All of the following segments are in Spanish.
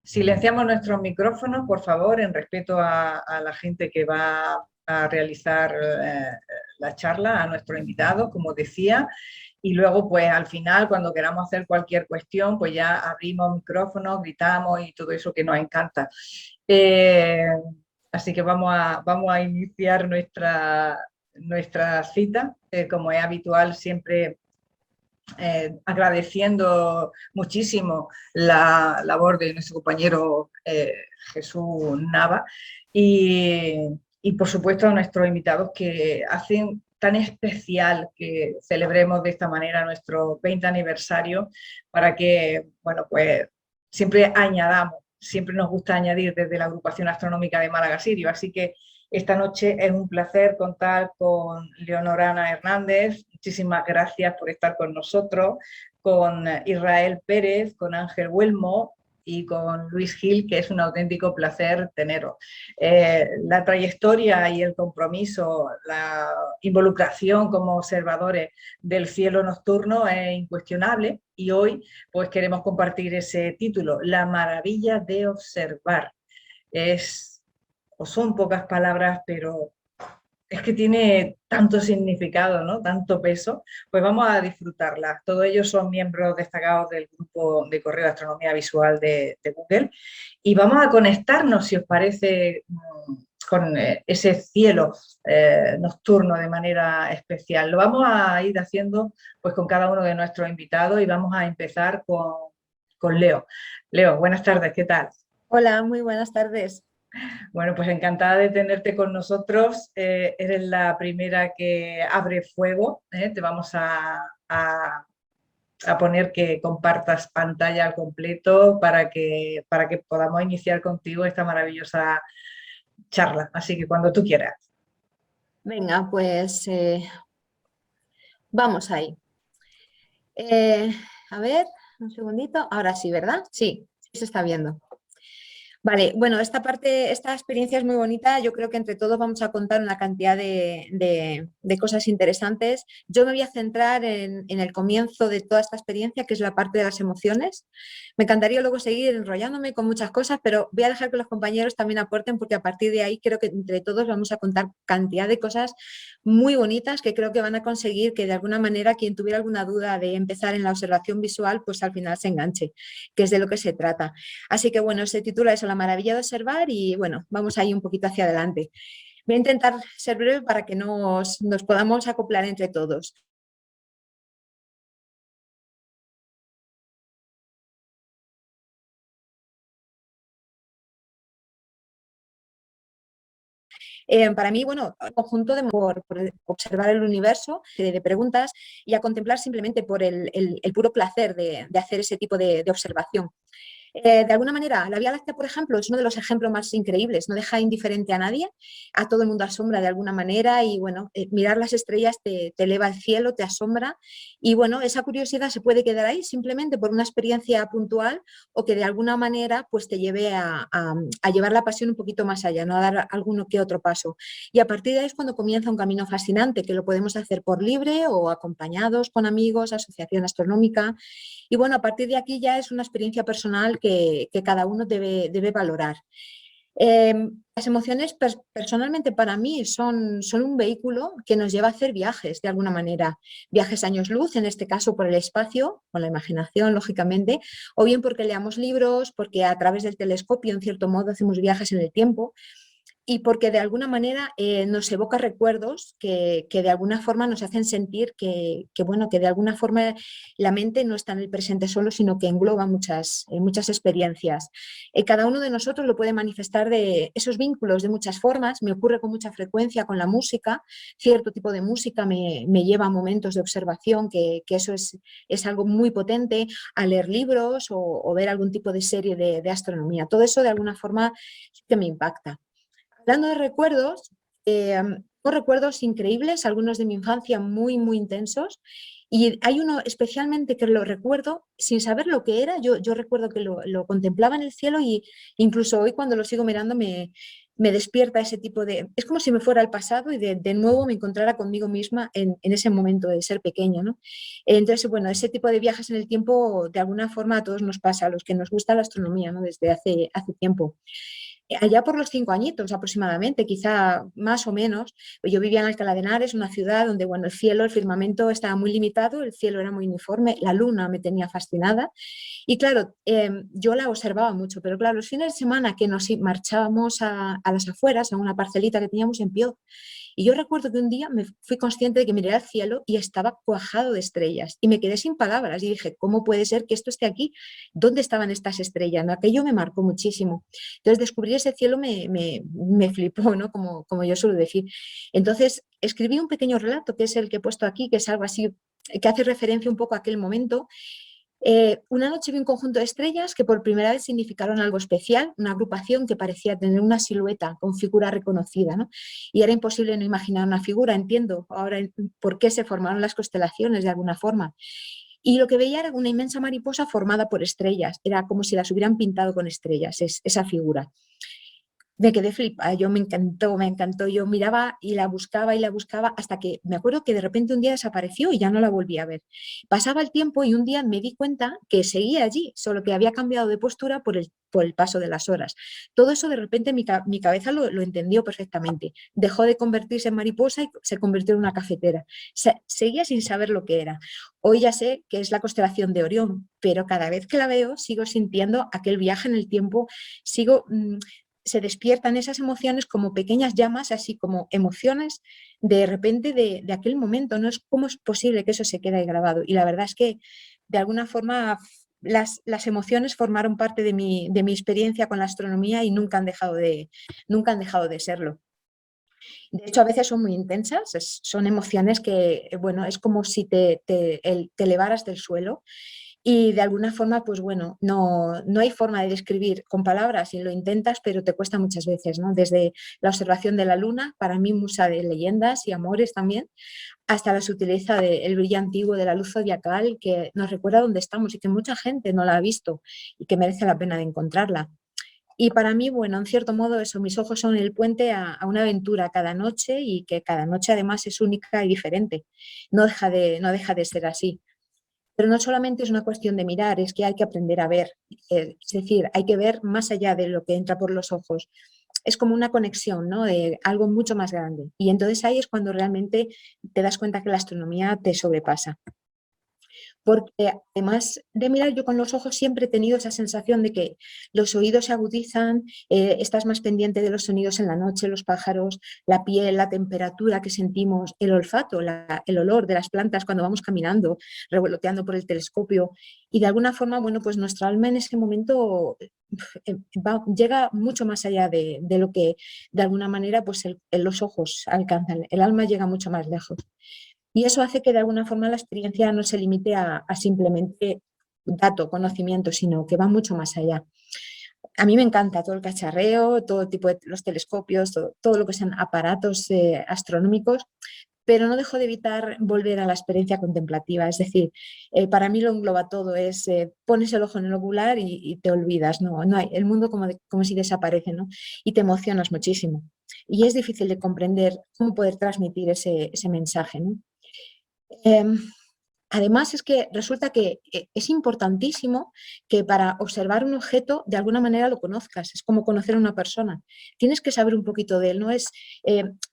Silenciamos nuestros micrófonos, por favor, en respeto a la gente que va a realizar la charla, a nuestro invitado, como decía. Y luego, pues al final, cuando queramos hacer cualquier cuestión, pues ya abrimos micrófonos, gritamos y todo eso que nos encanta. Eh, Así que vamos a iniciar nuestra cita. Como es habitual, siempre agradeciendo muchísimo la labor de nuestro compañero Jesús Nava y, por supuesto, a nuestros invitados que hacen tan especial que celebremos de esta manera nuestro 20 aniversario para que, bueno, pues siempre añadamos, siempre nos gusta añadir desde la Agrupación Astronómica de Málaga Sirio, así que esta noche es un placer contar con Leonorana Hernández. Muchísimas gracias por estar con nosotros, con Israel Pérez, con Ángel Huelmo y con Luis Gil, que es un auténtico placer teneros. La trayectoria y el compromiso, la involucración como observadores del cielo nocturno es incuestionable y hoy pues queremos compartir ese título, La maravilla de observar. O son pocas palabras, pero es que tiene tanto significado, ¿no? Tanto peso, pues vamos a disfrutarla. Todos ellos son miembros destacados del grupo de correo de astronomía visual de Google y vamos a conectarnos, si os parece, con ese cielo nocturno de manera especial. Lo vamos a ir haciendo pues con cada uno de nuestros invitados y vamos a empezar con Leo. Leo, buenas tardes, ¿qué tal? Hola, muy buenas tardes. Bueno, pues encantada de tenerte con nosotros. Eres la primera que abre fuego. Te vamos a poner que compartas pantalla al completo para que podamos iniciar contigo esta maravillosa charla. Así que cuando tú quieras. Venga, pues vamos ahí. A ver, un segundito. Ahora sí, ¿verdad? Sí, se está viendo. Vale, bueno, esta experiencia es muy bonita. Yo creo que entre todos vamos a contar una cantidad de cosas interesantes. Yo me voy a centrar en el comienzo de toda esta experiencia, que es la parte de las emociones. Me encantaría luego seguir enrollándome con muchas cosas, pero voy a dejar que los compañeros también aporten, porque a partir de ahí creo que entre todos vamos a contar cantidad de cosas muy bonitas que creo que van a conseguir que de alguna manera quien tuviera alguna duda de empezar en la observación visual, pues al final se enganche, que es de lo que se trata. Así que bueno, se titula eso, La maravilla de observar y bueno, vamos ahí un poquito hacia adelante. Voy a intentar ser breve para que nos podamos acoplar entre todos. Para mí, bueno, un conjunto por observar el universo, de preguntas y a contemplar simplemente por el puro placer de hacer ese tipo de observación. De alguna manera, la Vía Láctea, por ejemplo, es uno de los ejemplos más increíbles, no deja indiferente a nadie, a todo el mundo asombra de alguna manera y bueno, mirar las estrellas te eleva al cielo, te asombra y bueno, esa curiosidad se puede quedar ahí simplemente por una experiencia puntual o que de alguna manera pues te lleve a llevar la pasión un poquito más allá, ¿no? A dar alguno que otro paso. Y a partir de ahí es cuando comienza un camino fascinante que lo podemos hacer por libre o acompañados con amigos, asociación astronómica. Y bueno, a partir de aquí ya es una experiencia personal que cada uno debe valorar. Las emociones personalmente para mí son un vehículo que nos lleva a hacer viajes de alguna manera, viajes años luz, en este caso por el espacio, con la imaginación lógicamente, o bien porque leamos libros, porque a través del telescopio en cierto modo hacemos viajes en el tiempo y porque de alguna manera nos evoca recuerdos que de alguna forma nos hacen sentir bueno, que de alguna forma la mente no está en el presente solo, sino que engloba muchas experiencias. Cada uno de nosotros lo puede manifestar de esos vínculos de muchas formas. Me ocurre con mucha frecuencia con la música. Cierto tipo de música me lleva a momentos de observación, que eso es algo muy potente, a leer libros o ver algún tipo de serie de astronomía. Todo eso de alguna forma que me impacta. Hablando de recuerdos, tengo recuerdos increíbles, algunos de mi infancia muy, muy intensos, y hay uno especialmente que lo recuerdo sin saber lo que era. Yo recuerdo que lo contemplaba en el cielo y incluso hoy cuando lo sigo mirando me despierta ese tipo de... Es como si me fuera al pasado y de nuevo me encontrara conmigo misma en ese momento de ser pequeño, ¿no? Entonces, bueno, ese tipo de viajes en el tiempo de alguna forma a todos nos pasa, a los que nos gusta la astronomía, ¿no? Desde hace tiempo. Allá por los 5 añitos aproximadamente, quizá más o menos, yo vivía en Alcalá de Henares, una ciudad donde bueno, el cielo, el firmamento estaba muy limitado, el cielo era muy uniforme, la luna me tenía fascinada y claro, yo la observaba mucho, pero claro, los fines de semana que nos marchábamos a las afueras, a una parcelita que teníamos en Pio, y yo recuerdo que un día me fui consciente de que miré al cielo y estaba cuajado de estrellas y me quedé sin palabras y dije, ¿cómo puede ser que esto esté aquí? ¿Dónde estaban estas estrellas? ¿No? Aquello me marcó muchísimo. Entonces descubrir ese cielo me flipó, ¿no? Como yo suelo decir. Entonces escribí un pequeño relato, que es el que he puesto aquí, que es algo así, que hace referencia un poco a aquel momento. Una noche vi un conjunto de estrellas que por primera vez significaron algo especial, una agrupación que parecía tener una silueta con figura reconocida, ¿no? Y era imposible no imaginar una figura, entiendo ahora por qué se formaron las constelaciones de alguna forma. Y lo que veía era una inmensa mariposa formada por estrellas, era como si las hubieran pintado con estrellas, esa figura. Me quedé flipada, yo me encantó, yo miraba y la buscaba hasta que me acuerdo que de repente un día desapareció y ya no la volví a ver. Pasaba el tiempo y un día me di cuenta que seguía allí, solo que había cambiado de postura por el paso de las horas. Todo eso de repente mi cabeza lo entendió perfectamente. Dejó de convertirse en mariposa y se convirtió en una cafetera. Seguía sin saber lo que era. Hoy ya sé que es la constelación de Orión, pero cada vez que la veo sigo sintiendo aquel viaje en el tiempo, sigo... se despiertan esas emociones como pequeñas llamas, así como emociones de repente de aquel momento. No es cómo es posible que eso se quede ahí grabado. Y la verdad es que de alguna forma las emociones formaron parte de mi experiencia con la astronomía y nunca han dejado de serlo. De hecho, a veces son muy intensas, son emociones que, bueno, es como si te elevaras del suelo y de alguna forma, pues bueno, no hay forma de describir con palabras y lo intentas, pero te cuesta muchas veces, ¿no? Desde la observación de la luna, para mí musa de leyendas y amores también, hasta la sutileza del brillo antiguo de la luz zodiacal que nos recuerda dónde estamos y que mucha gente no la ha visto y que merece la pena de encontrarla. Y para mí, bueno, en cierto modo eso, mis ojos son el puente a una aventura cada noche y que cada noche además es única y diferente. No deja de ser así. Pero no solamente es una cuestión de mirar, es que hay que aprender a ver. Es decir, hay que ver más allá de lo que entra por los ojos. Es como una conexión, ¿no? De algo mucho más grande. Y entonces ahí es cuando realmente te das cuenta que la astronomía te sobrepasa. Porque además de mirar, yo con los ojos siempre he tenido esa sensación de que los oídos se agudizan, estás más pendiente de los sonidos en la noche, los pájaros, la piel, la temperatura que sentimos, el olfato, el olor de las plantas cuando vamos caminando, revoloteando por el telescopio. Y de alguna forma, bueno, pues nuestra alma en ese momento llega mucho más allá de lo que de alguna manera pues los ojos alcanzan. El alma llega mucho más lejos. Y eso hace que de alguna forma la experiencia no se limite a simplemente dato, conocimiento, sino que va mucho más allá. A mí me encanta todo el cacharreo, todo tipo de los telescopios, todo lo que sean aparatos astronómicos, pero no dejo de evitar volver a la experiencia contemplativa. Es decir, para mí lo engloba todo, es pones el ojo en el ocular y te olvidas, no hay, el mundo como si desaparece, ¿no? Y te emocionas muchísimo. Y es difícil de comprender cómo poder transmitir ese mensaje, ¿no? Em, Además, es que resulta que es importantísimo que para observar un objeto de alguna manera lo conozcas. Es como conocer a una persona. Tienes que saber un poquito de él, no es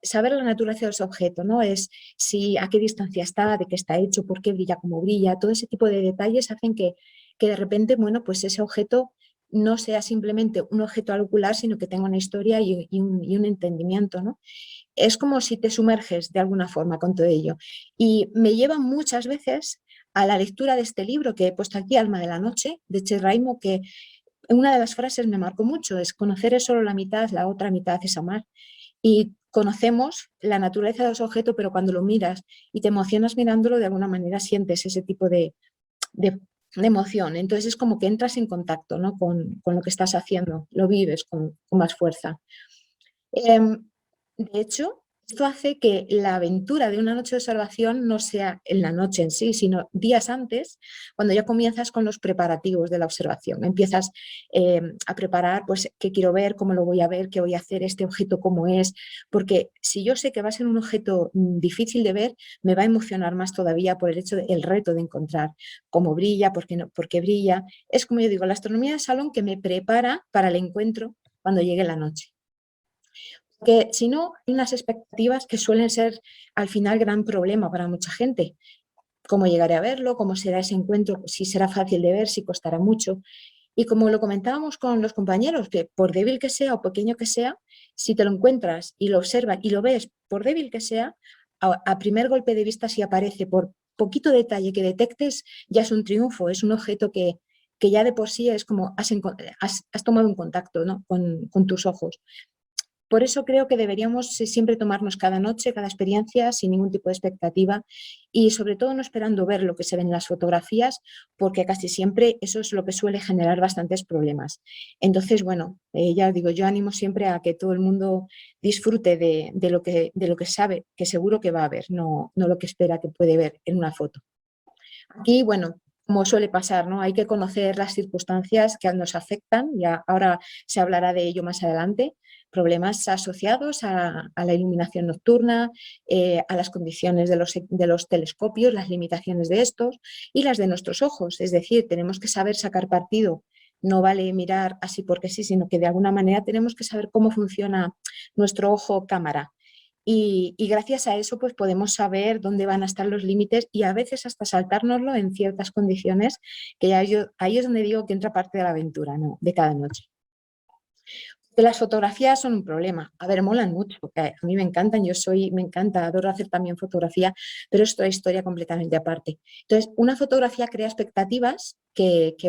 saber la naturaleza de ese objeto, no es si a qué distancia está, de qué está hecho, por qué brilla como brilla. Todo ese tipo de detalles hacen que de repente, bueno, pues ese objeto no sea simplemente un objeto al ocular, sino que tenga una historia y un entendimiento, ¿no? Es como si te sumerges de alguna forma con todo ello. Y me lleva muchas veces a la lectura de este libro que he puesto aquí, Alma de la Noche, de Cherraimo, que una de las frases me marcó mucho, es conocer es solo la mitad, la otra mitad es amar. Y conocemos la naturaleza de los objetos, pero cuando lo miras y te emocionas mirándolo, de alguna manera sientes ese tipo de emoción. Entonces es como que entras en contacto, ¿no? con lo que estás haciendo, lo vives con más fuerza. De hecho, Esto hace que la aventura de una noche de observación no sea en la noche en sí, sino días antes, cuando ya comienzas con los preparativos de la observación. Empiezas a preparar, pues, qué quiero ver, cómo lo voy a ver, qué voy a hacer, este objeto cómo es, porque si yo sé que va a ser un objeto difícil de ver, me va a emocionar más todavía por el hecho del reto de encontrar cómo brilla, por qué, no, por qué brilla. Es como yo digo, la astronomía de salón que me prepara para el encuentro cuando llegue la noche. Que si no, hay unas expectativas que suelen ser al final gran problema para mucha gente. ¿Cómo llegaré a verlo? ¿Cómo será ese encuentro? Si será fácil de ver, si costará mucho. Y como lo comentábamos con los compañeros, que por débil que sea o pequeño que sea, si te lo encuentras y lo observas y lo ves, por débil que sea, a primer golpe de vista, si aparece por poquito detalle que detectes, ya es un triunfo, es un objeto que ya de por sí es como has tomado un contacto, ¿no? con tus ojos. Por eso creo que deberíamos siempre tomarnos cada noche, cada experiencia, sin ningún tipo de expectativa y sobre todo no esperando ver lo que se ve en las fotografías, porque casi siempre eso es lo que suele generar bastantes problemas. Entonces, bueno, ya os digo, yo animo siempre a que todo el mundo disfrute de lo que sabe, que seguro que va a ver, no lo que espera que puede ver en una foto. Aquí, bueno, como suele pasar, ¿no? Hay que conocer las circunstancias que nos afectan, ya ahora se hablará de ello más adelante, problemas asociados a la iluminación nocturna, a las condiciones de los telescopios, las limitaciones de estos y las de nuestros ojos. Es decir, tenemos que saber sacar partido. No vale mirar así porque sí, sino que de alguna manera tenemos que saber cómo funciona nuestro ojo cámara y gracias a eso pues podemos saber dónde van a estar los límites y a veces hasta saltárnoslo en ciertas condiciones, que ya ahí es donde digo que entra parte de la aventura, ¿no? De cada noche. Que las fotografías son un problema. A ver, molan mucho, que a mí me encantan, me encanta, adoro hacer también fotografía, pero es otra historia completamente aparte. Entonces, una fotografía crea expectativas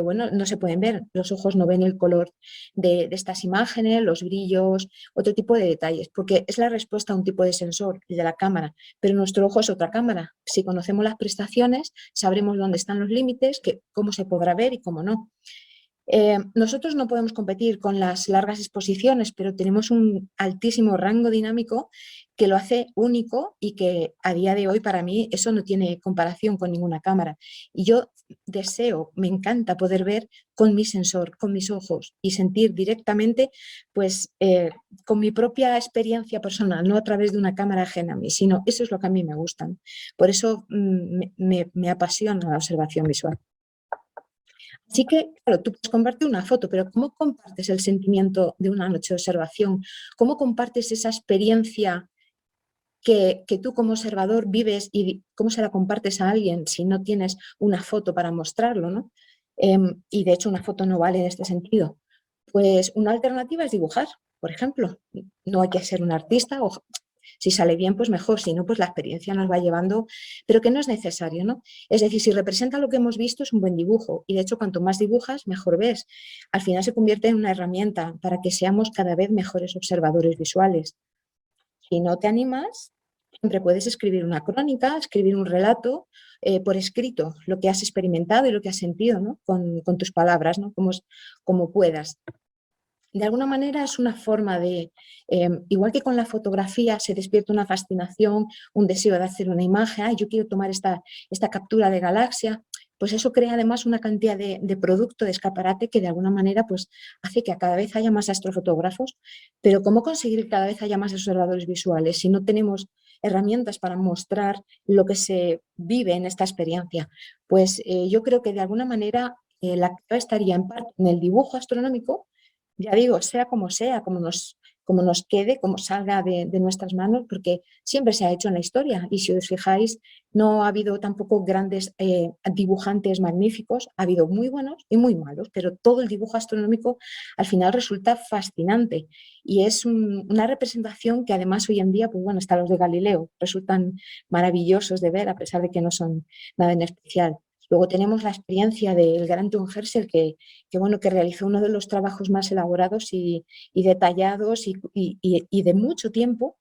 bueno, no se pueden ver. Los ojos no ven el color de estas imágenes, los brillos, otro tipo de detalles, porque es la respuesta a un tipo de sensor, el de la cámara, pero nuestro ojo es otra cámara. Si conocemos las prestaciones, sabremos dónde están los límites, cómo se podrá ver y cómo no. Nosotros no podemos competir con las largas exposiciones, pero tenemos un altísimo rango dinámico que lo hace único y que a día de hoy para mí eso no tiene comparación con ninguna cámara. Y yo deseo, me encanta poder ver con mi sensor, con mis ojos y sentir directamente, pues con mi propia experiencia personal, no a través de una cámara ajena a mí, sino eso es lo que a mí me gusta. Por eso me apasiona la observación visual. Así que, claro, tú puedes compartir una foto, pero ¿cómo compartes el sentimiento de una noche de observación? ¿Cómo compartes esa experiencia que tú como observador vives y cómo se la compartes a alguien si no tienes una foto para mostrarlo, ¿no? Y de hecho una foto no vale en este sentido. Pues una alternativa es dibujar, por ejemplo. No hay que ser un artista, o si sale bien, pues mejor, si no, pues la experiencia nos va llevando, pero que no es necesario, ¿no? Es decir, si representa lo que hemos visto, es un buen dibujo, y de hecho, cuanto más dibujas, mejor ves. Al final se convierte en una herramienta para que seamos cada vez mejores observadores visuales. Si no te animas, siempre puedes escribir una crónica, escribir un relato por escrito, lo que has experimentado y lo que has sentido, ¿no? Con tus palabras, ¿no? Como puedas. De alguna manera es una forma igual que con la fotografía se despierta una fascinación, un deseo de hacer una imagen, yo quiero tomar esta captura de galaxia, pues eso crea además una cantidad de producto, de escaparate, que de alguna manera pues hace que cada vez haya más astrofotógrafos, pero ¿cómo conseguir que cada vez haya más observadores visuales si no tenemos herramientas para mostrar lo que se vive en esta experiencia? Pues yo creo que de alguna manera la clave estaría en parte en el dibujo astronómico, ya digo, sea, como nos quede, como salga de nuestras manos, porque siempre se ha hecho en la historia. Y si os fijáis, no ha habido tampoco grandes dibujantes magníficos, ha habido muy buenos y muy malos, pero todo el dibujo astronómico al final resulta fascinante. Y es una representación que además hoy en día, pues bueno, hasta los de Galileo resultan maravillosos de ver, a pesar de que no son nada en especial. Luego tenemos la experiencia del gran Tom Herschel, bueno, que realizó uno de los trabajos más elaborados y detallados y de mucho tiempo,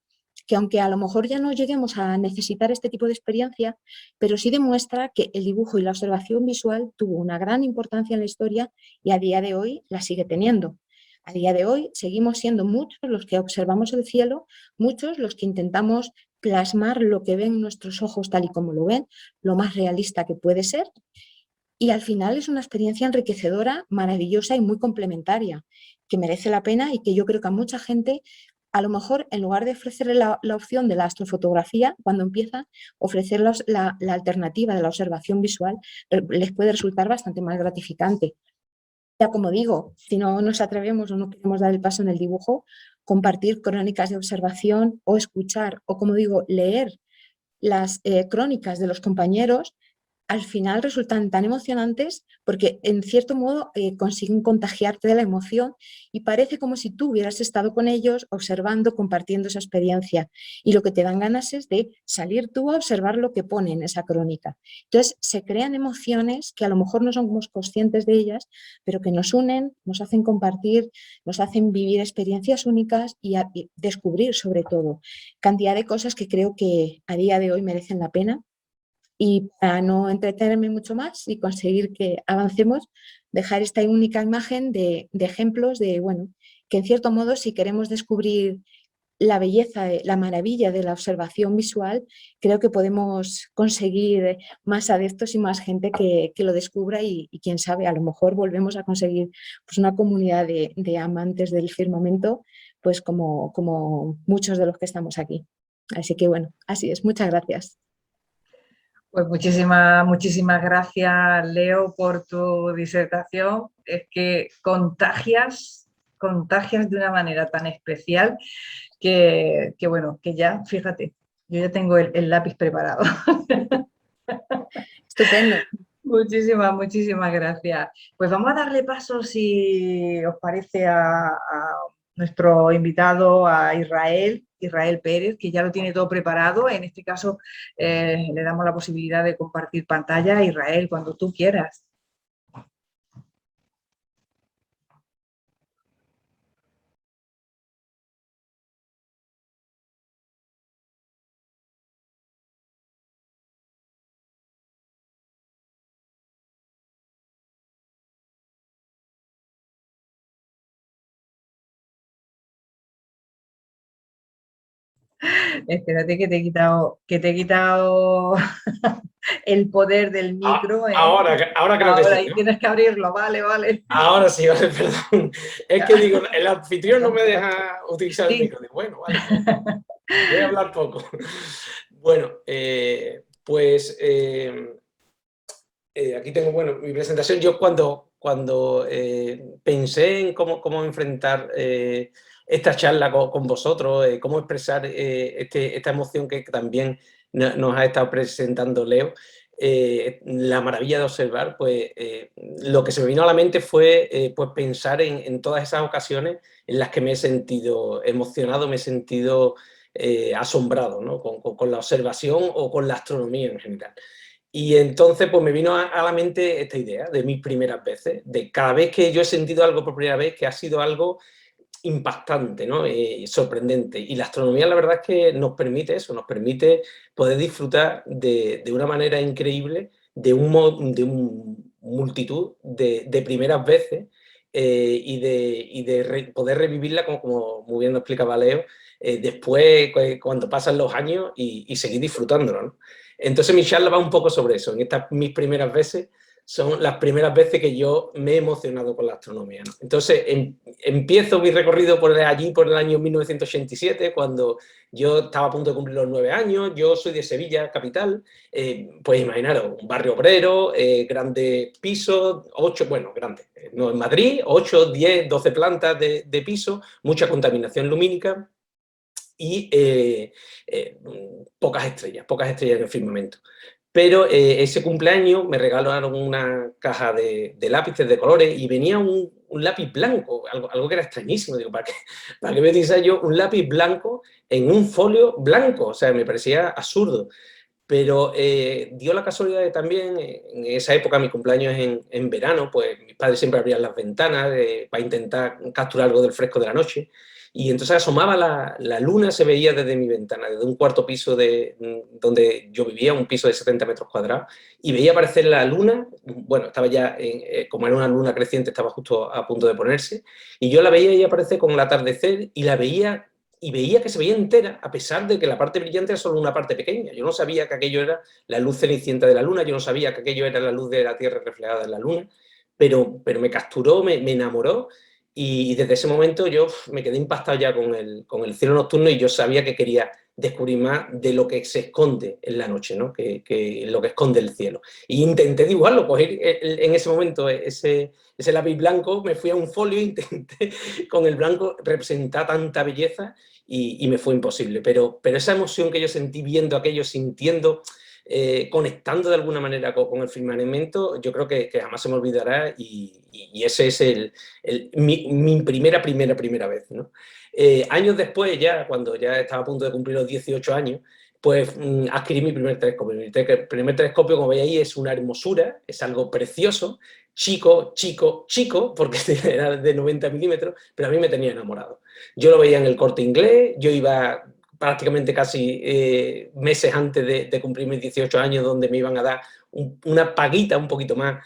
que aunque a lo mejor ya no lleguemos a necesitar este tipo de experiencia, pero sí demuestra que el dibujo y la observación visual tuvo una gran importancia en la historia y a día de hoy la sigue teniendo. A día de hoy seguimos siendo muchos los que observamos el cielo, muchos los que intentamos plasmar lo que ven nuestros ojos tal y como lo ven, lo más realista que puede ser. Y al final es una experiencia enriquecedora, maravillosa y muy complementaria, que merece la pena y que yo creo que a mucha gente, a lo mejor en lugar de ofrecerle la opción de la astrofotografía, cuando empieza, ofrecerles la alternativa de la observación visual, les puede resultar bastante más gratificante. Ya como digo, si no nos atrevemos o no queremos dar el paso en el dibujo, compartir crónicas de observación o escuchar o, como digo, leer las crónicas de los compañeros al final resultan tan emocionantes porque en cierto modo consiguen contagiarte de la emoción y parece como si tú hubieras estado con ellos observando, compartiendo esa experiencia y lo que te dan ganas es de salir tú a observar lo que pone en esa crónica. Entonces se crean emociones que a lo mejor no somos conscientes de ellas, pero que nos unen, nos hacen compartir, nos hacen vivir experiencias únicas y descubrir sobre todo cantidad de cosas que creo que a día de hoy merecen la pena. Y para no entretenerme mucho más y conseguir que avancemos, dejar esta única imagen de ejemplos de, bueno, que en cierto modo si queremos descubrir la belleza, la maravilla de la observación visual, creo que podemos conseguir más adeptos y más gente que lo descubra y quién sabe, a lo mejor volvemos a conseguir pues, una comunidad de amantes del firmamento, pues como muchos de los que estamos aquí. Así que bueno, así es. Muchas gracias. Pues muchísimas gracias, Leo, por tu disertación. Es que contagias de una manera tan especial bueno, que ya, fíjate, yo ya tengo el lápiz preparado. Estupendo. Muchísimas gracias. Pues vamos a darle paso, si os parece, a nuestro invitado, a Israel Pérez, que ya lo tiene todo preparado. En este caso, le damos la posibilidad de compartir pantalla. Israel, cuando tú quieras. Espérate que te he quitado el poder del micro, ¿eh? Ahora creo que Ahora sí, ahí ¿no? tienes que abrirlo, vale. Ahora sí, vale, perdón. Es que digo, el anfitrión no me deja utilizar el Sí. micro. Digo, bueno, vale, voy a hablar poco. Bueno, aquí tengo, bueno, mi presentación. Yo cuando pensé en cómo enfrentar esta charla con vosotros, cómo expresar esta emoción que también nos ha estado presentando Leo, la maravilla de observar, pues lo que se me vino a la mente fue pues pensar en todas esas ocasiones en las que me he sentido emocionado, me he sentido asombrado, ¿no? Con la observación o con la astronomía en general. Y entonces pues me vino a la mente esta idea de mis primeras veces, de cada vez que yo he sentido algo por primera vez, que ha sido algo impactante, ¿no? Sorprendente. Y la astronomía, la verdad es que nos permite eso, nos permite poder disfrutar de una manera increíble de multitud de primeras veces y de poder revivirla, como muy bien lo explicaba Leo, después cuando pasan los años y seguir disfrutándolo, ¿no? Entonces mi charla va un poco sobre eso. En estas mis primeras veces son las primeras veces que yo me he emocionado con la astronomía, ¿no? Entonces empiezo mi recorrido por allí por el año 1987, cuando yo estaba a punto de cumplir los 9 años. Yo soy de Sevilla, capital. Pues imaginaros, un barrio obrero, grandes pisos, 8, bueno, grandes, no, en Madrid, 8, 10, 12 plantas de piso, mucha contaminación lumínica y pocas estrellas en el firmamento. Pero ese cumpleaños me regalaron una caja de lápices de colores y venía un lápiz blanco, algo que era extrañísimo. Digo, ¿para qué me utiliza yo un lápiz blanco en un folio blanco? O sea, me parecía absurdo. Pero dio la casualidad de también, en esa época, mi cumpleaños en verano, pues mis padres siempre abrían las ventanas para intentar capturar algo del fresco de la noche. Y entonces asomaba la luna, se veía desde mi ventana, desde un cuarto piso donde yo vivía, un piso de 70 metros cuadrados, y veía aparecer la luna. Bueno, estaba ya, como era una luna creciente, estaba justo a punto de ponerse, y yo la veía y aparecer con el atardecer, y veía que se veía entera, a pesar de que la parte brillante era solo una parte pequeña. Yo no sabía que aquello era la luz cenicienta de la luna, yo no sabía que aquello era la luz de la Tierra reflejada en la luna, pero me capturó, me enamoró, y desde ese momento yo me quedé impactado ya con el cielo nocturno, y yo sabía que quería descubrir más de lo que se esconde en la noche, ¿no? que lo que esconde el cielo. Y intenté dibujarlo, coger en ese momento ese lápiz blanco, me fui a un folio e intenté con el blanco representar tanta belleza, y me fue imposible. Pero esa emoción que yo sentí viendo aquello, sintiendo, conectando de alguna manera con el firmamento, yo creo que jamás se me olvidará, y ese es mi primera vez, ¿no? Años después, ya cuando ya estaba a punto de cumplir los 18 años, pues adquirí mi primer telescopio. Mi primer telescopio, como veis ahí, es una hermosura, es algo precioso, chico, porque era de 90 milímetros, pero a mí me tenía enamorado. Yo lo veía en el Corte Inglés, yo iba prácticamente casi meses antes de cumplir mis 18 años, donde me iban a dar una paguita un poquito más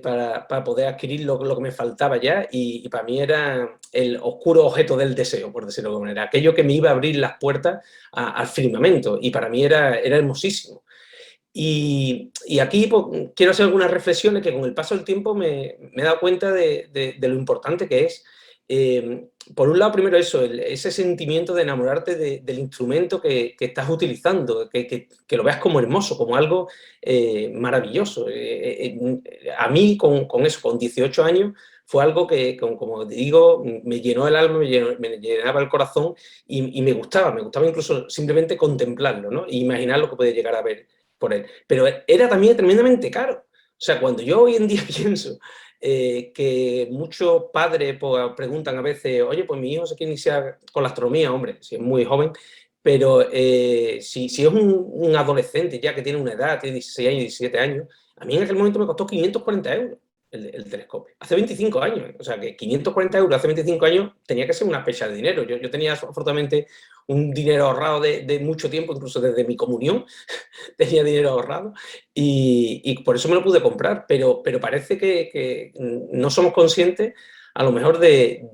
para poder adquirir lo que me faltaba ya, y para mí era el oscuro objeto del deseo, por decirlo de alguna manera, aquello que me iba a abrir las puertas al firmamento, y para mí era hermosísimo. Y aquí pues, quiero hacer algunas reflexiones que con el paso del tiempo me he dado cuenta de lo importante que es. Por un lado, primero ese sentimiento de enamorarte del instrumento que estás utilizando, que lo veas como hermoso, como algo maravilloso. A mí, con eso, con 18 años, fue algo que, como digo, me llenó el alma, me llenaba el corazón, y me gustaba incluso simplemente contemplarlo, ¿no? E imaginar lo que puede llegar a ver por él. Pero era también tremendamente caro. O sea, cuando yo hoy en día pienso que muchos padres pues, preguntan a veces, oye, pues mi hijo se quiere iniciar con la astronomía, hombre, si es muy joven, pero si es un adolescente ya que tiene una edad, tiene 16 años, 17 años, a mí en aquel momento me costó 540 euros el telescopio. Hace 25 años, o sea que 540 euros hace 25 años tenía que ser una pecha de dinero. Yo tenía afortunadamente un dinero ahorrado de mucho tiempo, incluso desde mi comunión tenía dinero ahorrado, y por eso me lo pude comprar, pero parece que no somos conscientes a lo mejor de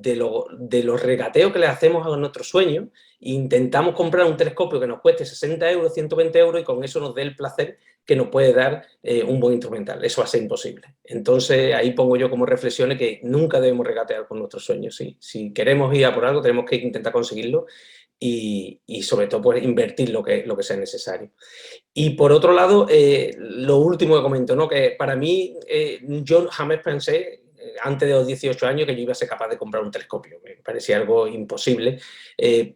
los regateos que le hacemos a nuestros sueños. Intentamos comprar un telescopio que nos cueste 60 euros, 120 euros, y con eso nos dé el placer que nos puede dar un buen instrumental. Eso va a ser imposible. Entonces ahí pongo yo como reflexiones que nunca debemos regatear con nuestros sueños. Si queremos ir a por algo, tenemos que intentar conseguirlo, y sobre todo pues, invertir lo que sea necesario. Y por otro lado, lo último que comento, ¿no? Que para mí, yo jamás pensé, antes de los 18 años, que yo iba a ser capaz de comprar un telescopio. Me parecía algo imposible,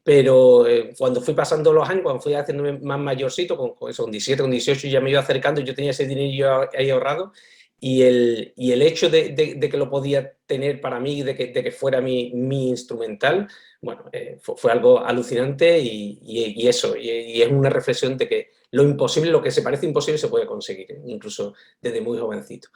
pero cuando fui pasando los años, cuando fui haciéndome más mayorcito, con eso, con 17, con 18, ya me iba acercando, yo tenía ese dinero ahí ahorrado, y el hecho de que lo podía tener para mí, de que fuera mi instrumental, bueno, fue algo alucinante, y eso, y es una reflexión de que lo imposible, lo que se parece imposible, se puede conseguir, incluso desde muy jovencito.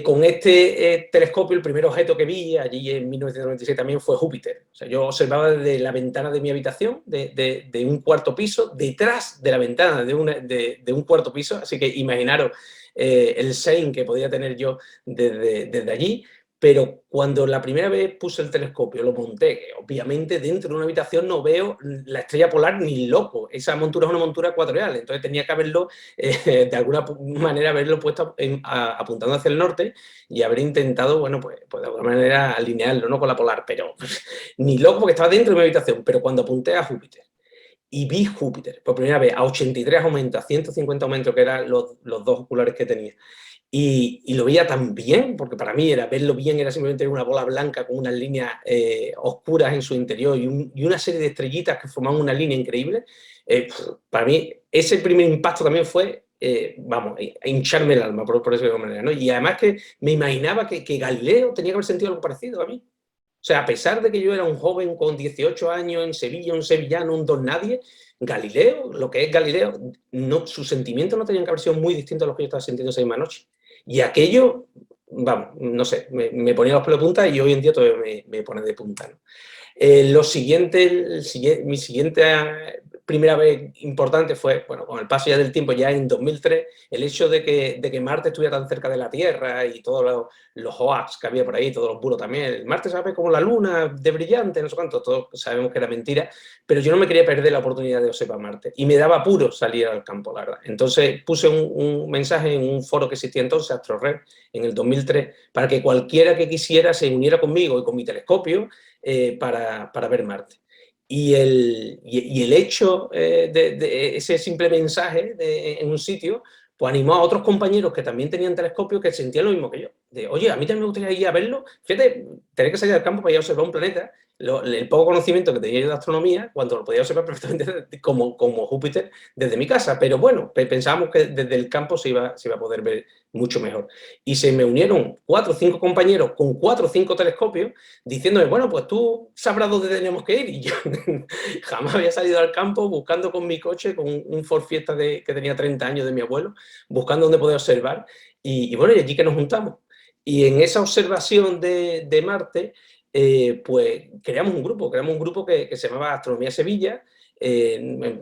Con este telescopio, el primer objeto que vi allí en 1996 también fue Júpiter. O sea, yo observaba desde la ventana de mi habitación, de un cuarto piso, detrás de la ventana de un cuarto piso, así que imaginaros el sein que podía tener yo desde allí. Pero cuando la primera vez puse el telescopio, lo monté, que obviamente dentro de una habitación no veo la estrella polar ni loco. Esa montura es una montura ecuatorial, entonces tenía que haberlo, de alguna manera, haberlo puesto apuntando hacia el norte, y haber intentado, bueno, pues de alguna manera alinearlo, ¿no? Con la polar, pero ni loco, porque estaba dentro de mi habitación. Pero cuando apunté a Júpiter y vi Júpiter por primera vez a 83 aumentos, a 150 aumentos, que eran los dos oculares que tenía, y lo veía tan bien, porque para mí verlo bien era simplemente una bola blanca con unas líneas oscuras en su interior, y una serie de estrellitas que formaban una línea increíble. Para mí ese primer impacto también fue, vamos, a hincharme el alma, por decirlo de alguna manera, ¿no? Y además que me imaginaba que Galileo tenía que haber sentido algo parecido a mí. O sea, a pesar de que yo era un joven con 18 años en Sevilla, un sevillano, un don nadie, Galileo, lo que es Galileo, no, sus sentimientos no tenían que haber sido muy distintos a los que yo estaba sintiendo esa misma noche. Y aquello, vamos, no sé, me ponía los pelos de punta y hoy en día todavía me pone de punta, ¿no? Mi siguiente primera vez importante fue, bueno, con el paso ya del tiempo, ya en 2003, el hecho de que Marte estuviera tan cerca de la Tierra y todos los hoax que había por ahí, todos los bulos también. El Marte sabe como la Luna, de brillante, no sé cuánto, todos sabemos que era mentira, pero yo no me quería perder la oportunidad de observar Marte y me daba apuro salir al campo, la verdad. Entonces puse un mensaje en un foro que existía entonces, AstroRed, en el 2003, para que cualquiera que quisiera se uniera conmigo y con mi telescopio para ver Marte. Y el hecho de ese simple mensaje en un sitio, pues animó a otros compañeros que también tenían telescopios que sentían lo mismo que yo. De, oye, a mí también me gustaría ir a verlo. Fíjate, tener que salir al campo para ir a observar un planeta, el poco conocimiento que tenía yo de astronomía, cuando lo podía observar perfectamente como Júpiter desde mi casa. Pero bueno, pensábamos que desde el campo se iba a poder ver mucho mejor. Y se me unieron 4 o 5 compañeros con 4 o 5 telescopios diciéndome, bueno, pues tú sabrás dónde tenemos que ir. Y yo jamás había salido al campo buscando con mi coche, con un Ford Fiesta que tenía 30 años de mi abuelo, buscando dónde poder observar. Y bueno, y allí que nos juntamos. Y en esa observación de Marte, pues creamos un grupo que se llamaba Astronomía Sevilla,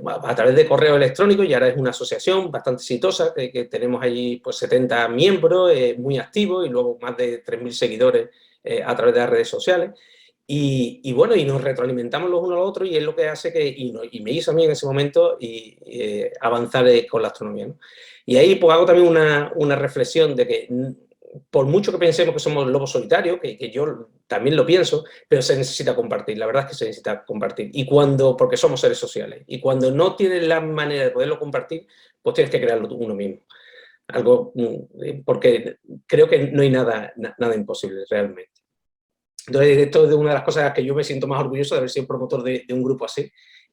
a través de correo electrónico, y ahora es una asociación bastante exitosa, que tenemos allí pues 70 miembros, muy activos, y luego más de 3.000 seguidores a través de las redes sociales. Y bueno, y nos retroalimentamos los unos a los otros, y es lo que hace y me hizo a mí en ese momento avanzar con la astronomía, ¿no? Y ahí pues hago también una reflexión de que por mucho que pensemos que somos lobos solitarios, que yo también lo pienso, pero se necesita compartir, la verdad es que se necesita compartir. Porque somos seres sociales, y cuando no tienes la manera de poderlo compartir, pues tienes que crearlo uno mismo. Porque creo que no hay nada imposible realmente. Entonces, esto es una de las cosas que yo me siento más orgulloso de haber sido promotor de un grupo así.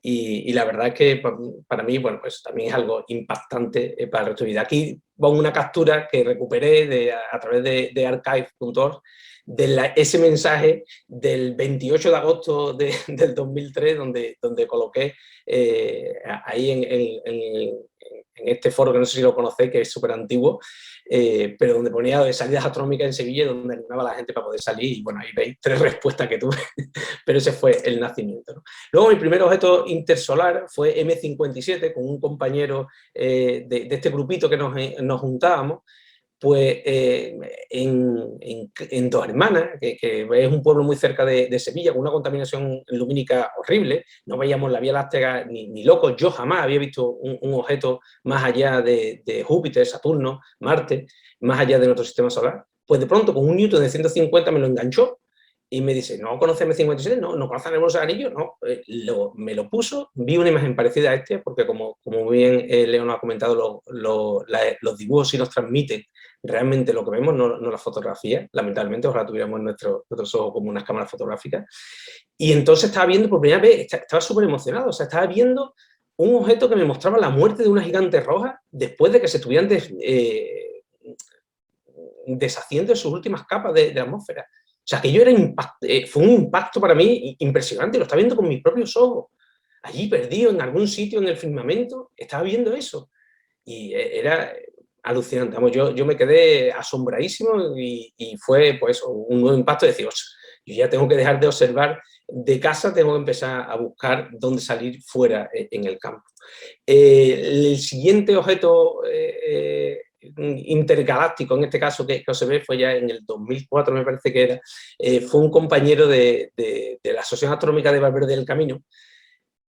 Y la verdad es que para mí, bueno, pues también es algo impactante para el resto de vida. Aquí pongo una captura que recuperé a través de archive.org de ese mensaje del 28 de agosto del 2003, donde coloqué ahí en este foro, que no sé si lo conocéis, que es súper antiguo, pero donde ponía de salidas astronómicas en Sevilla, donde animaba a la gente para poder salir, y bueno, ahí veis 3 respuestas que tuve, pero ese fue el nacimiento, ¿no? Luego mi primer objeto intersolar fue M57, con un compañero de este grupito que nos juntábamos, pues en Dos Hermanas, que es un pueblo muy cerca de Sevilla, con una contaminación lumínica horrible. No veíamos la Vía Láctea ni locos. Yo jamás había visto un objeto más allá de Júpiter, Saturno, Marte, más allá de nuestro sistema solar. Pues de pronto, con un Newton de 150 me lo enganchó y me dice, ¿no conoces M57? No conoces el bolso de anillo, no. Me lo puso, vi una imagen parecida a este, porque como bien León ha comentado, los dibujos sí nos transmiten realmente lo que vemos, no la fotografía, lamentablemente. Ojalá tuviéramos nuestros ojos como unas cámaras fotográficas. Y entonces estaba viendo por primera vez, estaba súper emocionado, o sea, estaba viendo un objeto que me mostraba la muerte de una gigante roja después de que se estuvieran deshaciendo sus últimas capas de la atmósfera. O sea, que fue un impacto para mí impresionante, lo estaba viendo con mis propios ojos. Allí perdido en algún sitio en el firmamento, estaba viendo eso. Y era alucinante. Vamos, yo me quedé asombradísimo, y fue pues un nuevo impacto de decir, yo ya tengo que dejar de observar de casa, tengo que empezar a buscar dónde salir fuera en el campo. El siguiente objeto intergaláctico, en este caso, que observé fue ya en el 2004, me parece que era, fue un compañero de la Asociación Astronómica de Valverde del Camino,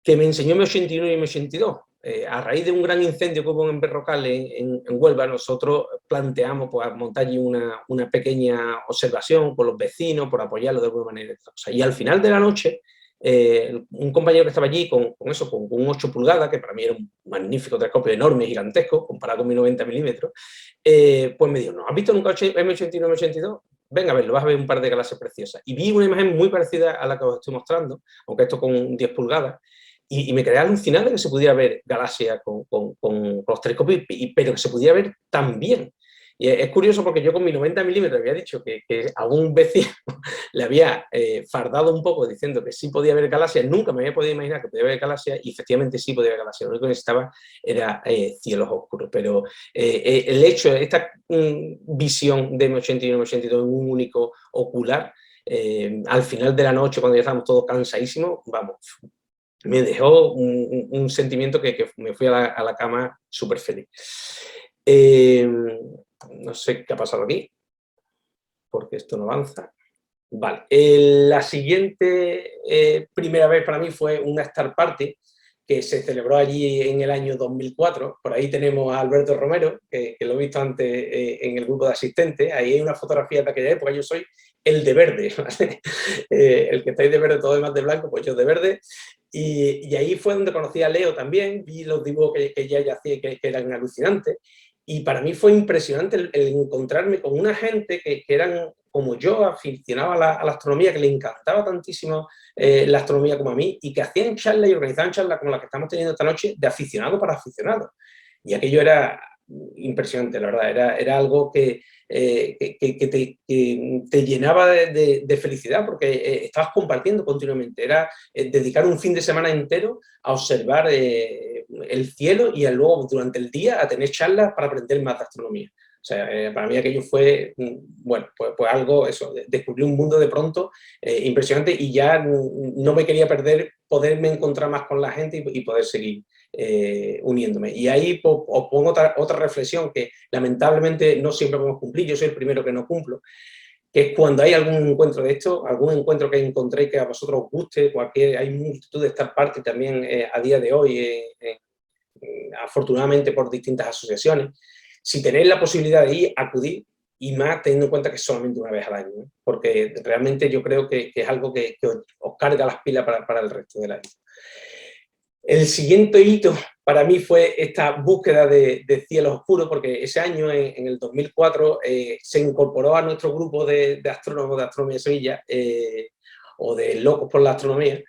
que me enseñó M81 y M82. A raíz de un gran incendio que hubo en Berrocal, en Huelva, nosotros planteamos pues, montar allí una pequeña observación con los vecinos, por apoyarlos de alguna manera. O sea, y al final de la noche, un compañero que estaba allí con un 8 pulgadas, que para mí era un magnífico telescopio enorme, gigantesco, comparado con mi 90 milímetros, pues me dijo, ¿no has visto nunca M81 y M82? Venga, a verlo, vas a ver un par de galaxias preciosas. Y vi una imagen muy parecida a la que os estoy mostrando, aunque esto con 10 pulgadas, y me quedé alucinado de que se pudiera ver galaxias con los telescopios, pero que se pudiera ver tan bien. Y es curioso porque yo con mi 90 milímetros había dicho que a un vecino le había fardado un poco diciendo que sí podía ver galaxias, nunca me había podido imaginar que podía ver galaxias y efectivamente sí podía ver galaxias, lo único que necesitaba era cielos oscuros, pero el hecho de esta visión de M81 y M82 en un único ocular, al final de la noche cuando ya estábamos todos cansadísimos, vamos, me dejó un sentimiento que me fui a la cama súper feliz. No sé qué ha pasado aquí, porque esto no avanza. Vale, la siguiente primera vez para mí fue una Star Party que se celebró allí en el año 2004. Por ahí tenemos a Alberto Romero, que lo he visto antes en el grupo de asistentes. Ahí hay una fotografía de aquella época, yo soy el de verde, ¿vale? El que estáis de verde, todo demás de blanco, pues yo de verde. Y ahí fue donde conocí a Leo también, vi los dibujos que ella ya hacía que eran alucinantes. Y para mí fue impresionante el encontrarme con una gente que eran como yo, aficionaba a la astronomía, que le encantaba tantísimo la astronomía como a mí, y que hacían charlas y organizaban charlas como las que estamos teniendo esta noche, de aficionado para aficionado. Y aquello era impresionante, la verdad, era algo que te llenaba de felicidad, porque estabas compartiendo continuamente, era dedicar un fin de semana entero a observar el cielo y luego durante el día a tener charlas para aprender más de astronomía. O sea, para mí aquello fue, bueno, pues algo, eso, descubrí un mundo de pronto impresionante, y ya no me quería perder poderme encontrar más con la gente y poder seguir uniéndome. Y ahí os pongo otra reflexión que lamentablemente no siempre podemos cumplir, yo soy el primero que no cumplo, que es cuando hay algún encuentro de esto, algún encuentro que encontréis que a vosotros os guste, hay multitud de Star Party también a día de hoy, afortunadamente por distintas asociaciones. Si tenéis la posibilidad de ir, acudid, y más teniendo en cuenta que es solamente una vez al año, ¿eh? Porque realmente yo creo que es algo que os carga las pilas para el resto del año. El siguiente hito para mí fue esta búsqueda de cielos oscuros, porque ese año, en el 2004, se incorporó a nuestro grupo de astrónomos de Astronomía de Sevilla, o de locos por la astronomía,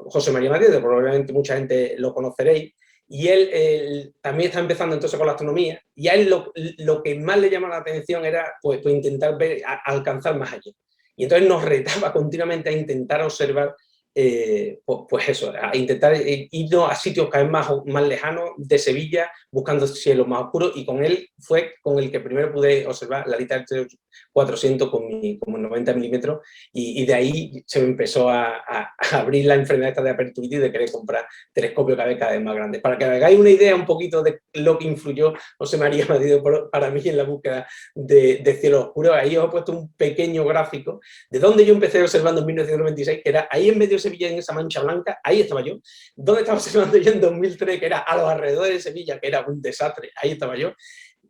José María Mateo, probablemente mucha gente lo conoceréis, y él también está empezando entonces con la astronomía, y a él lo que más le llama la atención era pues intentar alcanzar más allá. Y entonces nos retaba continuamente a intentar observar pues eso, a intentar irnos a sitios cada vez más lejanos de Sevilla, buscando cielos más oscuros, y con él fue con el que primero pude observar la Lita 400 con mi 90 milímetros, y de ahí se me empezó a abrir la enfermedad esta de aperturitis, de querer comprar telescopios cada vez más grandes. Para que hagáis una idea un poquito de lo que influyó José María Mateo para mí en la búsqueda de cielos oscuros, ahí os he puesto un pequeño gráfico de donde yo empecé observando en 1996, que era ahí en medio de Sevilla, en esa mancha blanca, ahí estaba yo. Donde estaba observando yo en 2003, que era a los alrededores de Sevilla, que era un desastre, ahí estaba yo.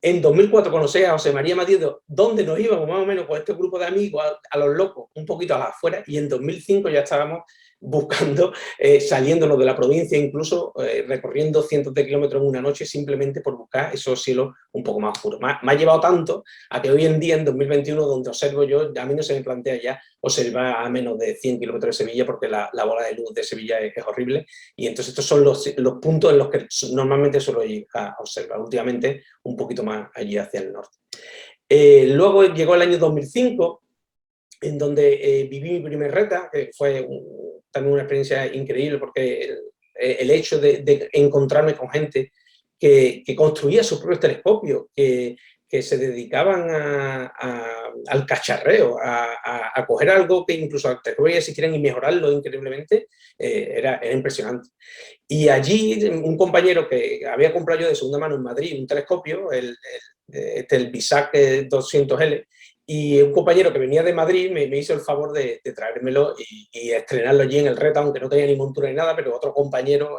En 2004 conocí a José María Mateo, donde nos íbamos más o menos con este grupo de amigos a los locos, un poquito a las afueras, y en 2005 ya estábamos buscando, saliéndonos de la provincia, incluso recorriendo cientos de kilómetros en una noche, simplemente por buscar esos cielos un poco más oscuros. Me ha llevado tanto a que hoy en día, en 2021, donde observo yo, a mí no se me plantea ya observar a menos de 100 kilómetros de Sevilla, porque la bola de luz de Sevilla es horrible, y entonces estos son los puntos en los que normalmente suelo ir a observar, últimamente un poquito más allí hacia el norte. Luego llegó el año 2005, en donde viví mi primer reta, que fue también una experiencia increíble, porque el hecho de encontrarme con gente que construía sus propios telescopios, que se dedicaban al cacharreo, a coger algo que incluso antes no existieran y mejorarlo increíblemente, era impresionante. Y allí un compañero que había comprado yo de segunda mano en Madrid un telescopio, el BISAC 200L, y un compañero que venía de Madrid me hizo el favor de traérmelo y estrenarlo allí en el RETA, aunque no tenía ni montura ni nada, pero otro compañero,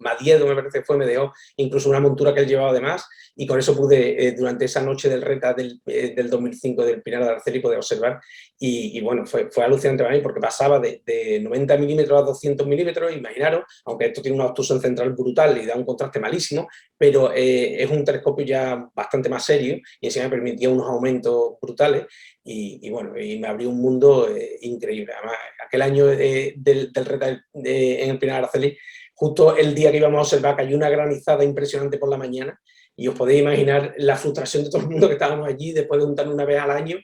Madiedo me parece que fue, me dejó incluso una montura que él llevaba además, y con eso pude, durante esa noche del RETA del 2005 del Pinar de Araceli, poder observar, y bueno, fue alucinante para mí, porque pasaba de 90 milímetros a 200 milímetros, imaginaros, aunque esto tiene una obstrucción central brutal y da un contraste malísimo, pero es un telescopio ya bastante más serio, y encima me permitía unos aumentos brutales, y bueno, y me abrió un mundo increíble. Además, aquel año del RETA en el Pinar de Araceli, justo el día que íbamos a observar, cayó una granizada impresionante por la mañana, Y os podéis imaginar la frustración de todo el mundo que estábamos allí después de juntarnos una vez al año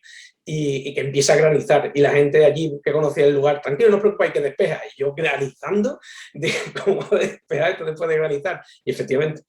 y que empieza a granizar. Y la gente de allí que conocía el lugar, tranquilo, no os preocupéis que despeja. Y yo granizando, de cómo despejar esto después de granizar. Y efectivamente,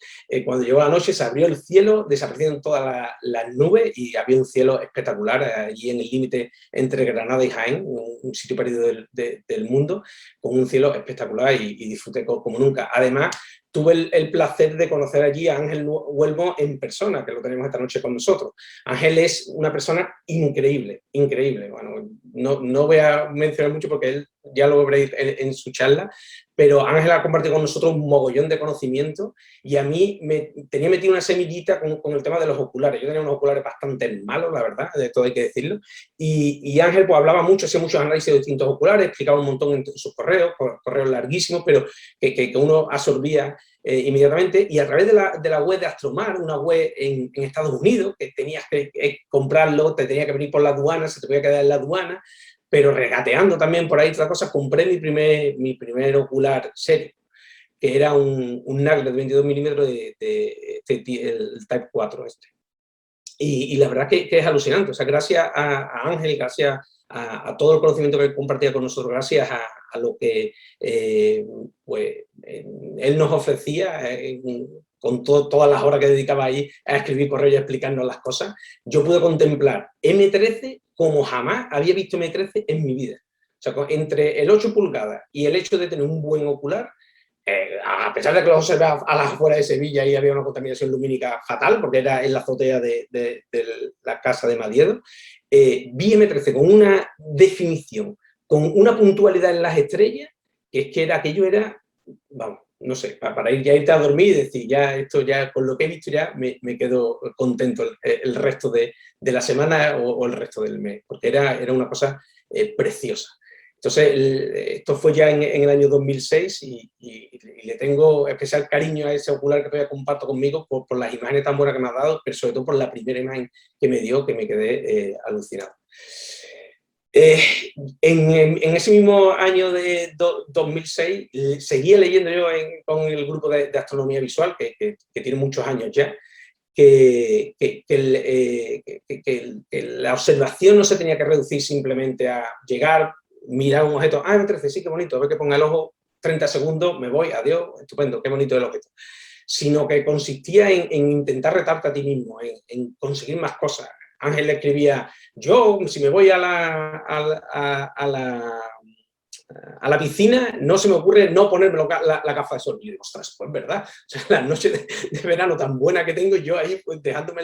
cuando llegó la noche se abrió el cielo, desaparecieron todas las nubes y había un cielo espectacular allí en el límite entre Granada y Jaén, un sitio perdido del mundo, con un cielo espectacular y disfruté como nunca. Además, tuve el placer de conocer allí a Ángel Huelmo en persona, que lo tenemos esta noche con nosotros. Ángel es una persona increíble, increíble. Bueno, no voy a mencionar mucho porque él ya lo veréis en su charla, pero Ángel ha compartido con nosotros un mogollón de conocimiento y a mí me tenía metido una semillita con el tema de los oculares. Yo tenía unos oculares bastante malos, la verdad, de todo hay que decirlo. Y Ángel pues hablaba mucho, hacía muchos análisis de distintos oculares, explicaba un montón en sus correos larguísimos, pero que uno absorbía inmediatamente. Y a través de la web de Astromar, una web en Estados Unidos, que tenías que comprarlo, te tenía que venir por la aduana, se te podía quedar en la aduana, pero regateando también por ahí otras cosas, compré mi primer ocular serio, que era un Nagler de 22 milímetros el Type 4 este. Y la verdad que es alucinante. O sea, gracias a Ángel, gracias a todo el conocimiento que compartía con nosotros, gracias a lo que pues, él nos ofrecía, con todas las horas que dedicaba ahí a escribir correos y a explicarnos las cosas, yo pude contemplar M13 como jamás había visto M13 en mi vida. O sea, entre el 8 pulgadas y el hecho de tener un buen ocular, a pesar de que lo observaba a las afueras de Sevilla y había una contaminación lumínica fatal, porque era en la azotea de la casa de Madiedo, vi M13 con una definición, con una puntualidad en las estrellas, que es que aquello era, vamos, no sé, para irte a dormir y decir, ya esto ya, con lo que he visto ya, me quedo contento el resto de la semana o el resto del mes, porque era una cosa preciosa. Entonces, esto fue ya en el año 2006 y le tengo especial cariño a ese ocular que todavía comparto conmigo por las imágenes tan buenas que me ha dado, pero sobre todo por la primera imagen que me dio, que me quedé alucinado. En ese mismo año de 2006 seguía leyendo yo con el grupo de astronomía visual, que tiene muchos años ya, que la observación no se tenía que reducir simplemente a llegar, mirar un objeto, M13, sí, qué bonito, a ver que ponga el ojo 30 segundos, me voy, adiós, estupendo, qué bonito el objeto. Sino que consistía en intentar retarte a ti mismo, en conseguir más cosas. Ángel le escribía, yo si me voy a la piscina, no se me ocurre no ponerme la gafa de sol. Y yo digo, ostras, pues verdad, o sea, las noches de verano tan buena que tengo, yo ahí pues, dejándome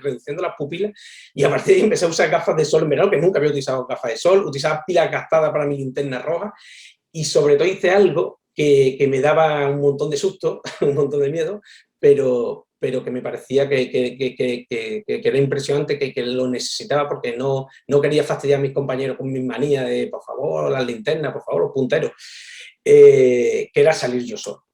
reduciendo las pupilas, y a partir de ahí empecé a usar gafas de sol en verano, que nunca había utilizado gafas de sol, utilizaba pilas gastadas para mi linterna roja, y sobre todo hice algo que me daba un montón de susto, un montón de miedo, pero que me parecía que era impresionante, que lo necesitaba porque no quería fastidiar a mis compañeros con mis manías de, por favor, las linternas, por favor, los punteros, que era salir yo solo.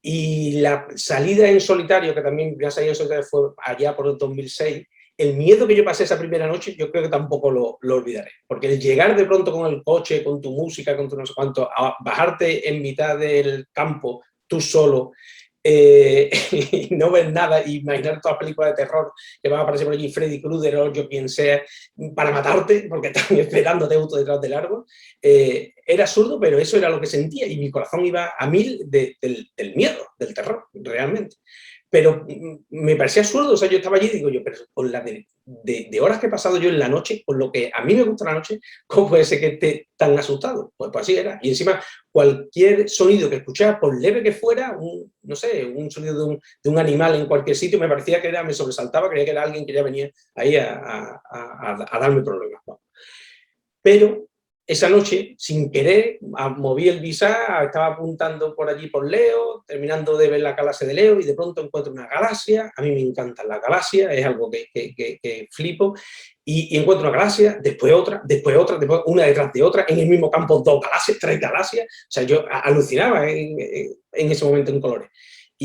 Y la salida en solitario, que también ya salí en solitario, fue allá por el 2006, el miedo que yo pasé esa primera noche, yo creo que tampoco lo olvidaré. Porque el llegar de pronto con el coche, con tu música, con tu no sé cuánto, a bajarte en mitad del campo, tú solo, y no ves nada, y imaginar todas las películas de terror que van a aparecer por allí, Freddy Krueger o yo quien sea, para matarte, porque están esperándote justo detrás del árbol, era absurdo, pero eso era lo que sentía, y mi corazón iba a 1000 del miedo, del terror, realmente. Pero me parecía absurdo, o sea, yo estaba allí y digo yo, pero con la de horas que he pasado yo en la noche, con lo que a mí me gusta la noche, ¿cómo puede ser que esté tan asustado? Pues así era. Y encima, cualquier sonido que escuchara, por leve que fuera, no sé, un sonido de un animal en cualquier sitio, me parecía que me sobresaltaba, creía que era alguien que ya venía ahí a darme problemas. ¿No? Pero esa noche, sin querer, moví el visor, estaba apuntando por allí por Leo, terminando de ver la galaxia de Leo, y de pronto encuentro una galaxia. A mí me encantan las galaxias, es algo que flipo, y encuentro una galaxia, después otra, después una detrás de otra, en el mismo campo 2 galaxias, 3 galaxias. O sea, yo alucinaba en ese momento en colores.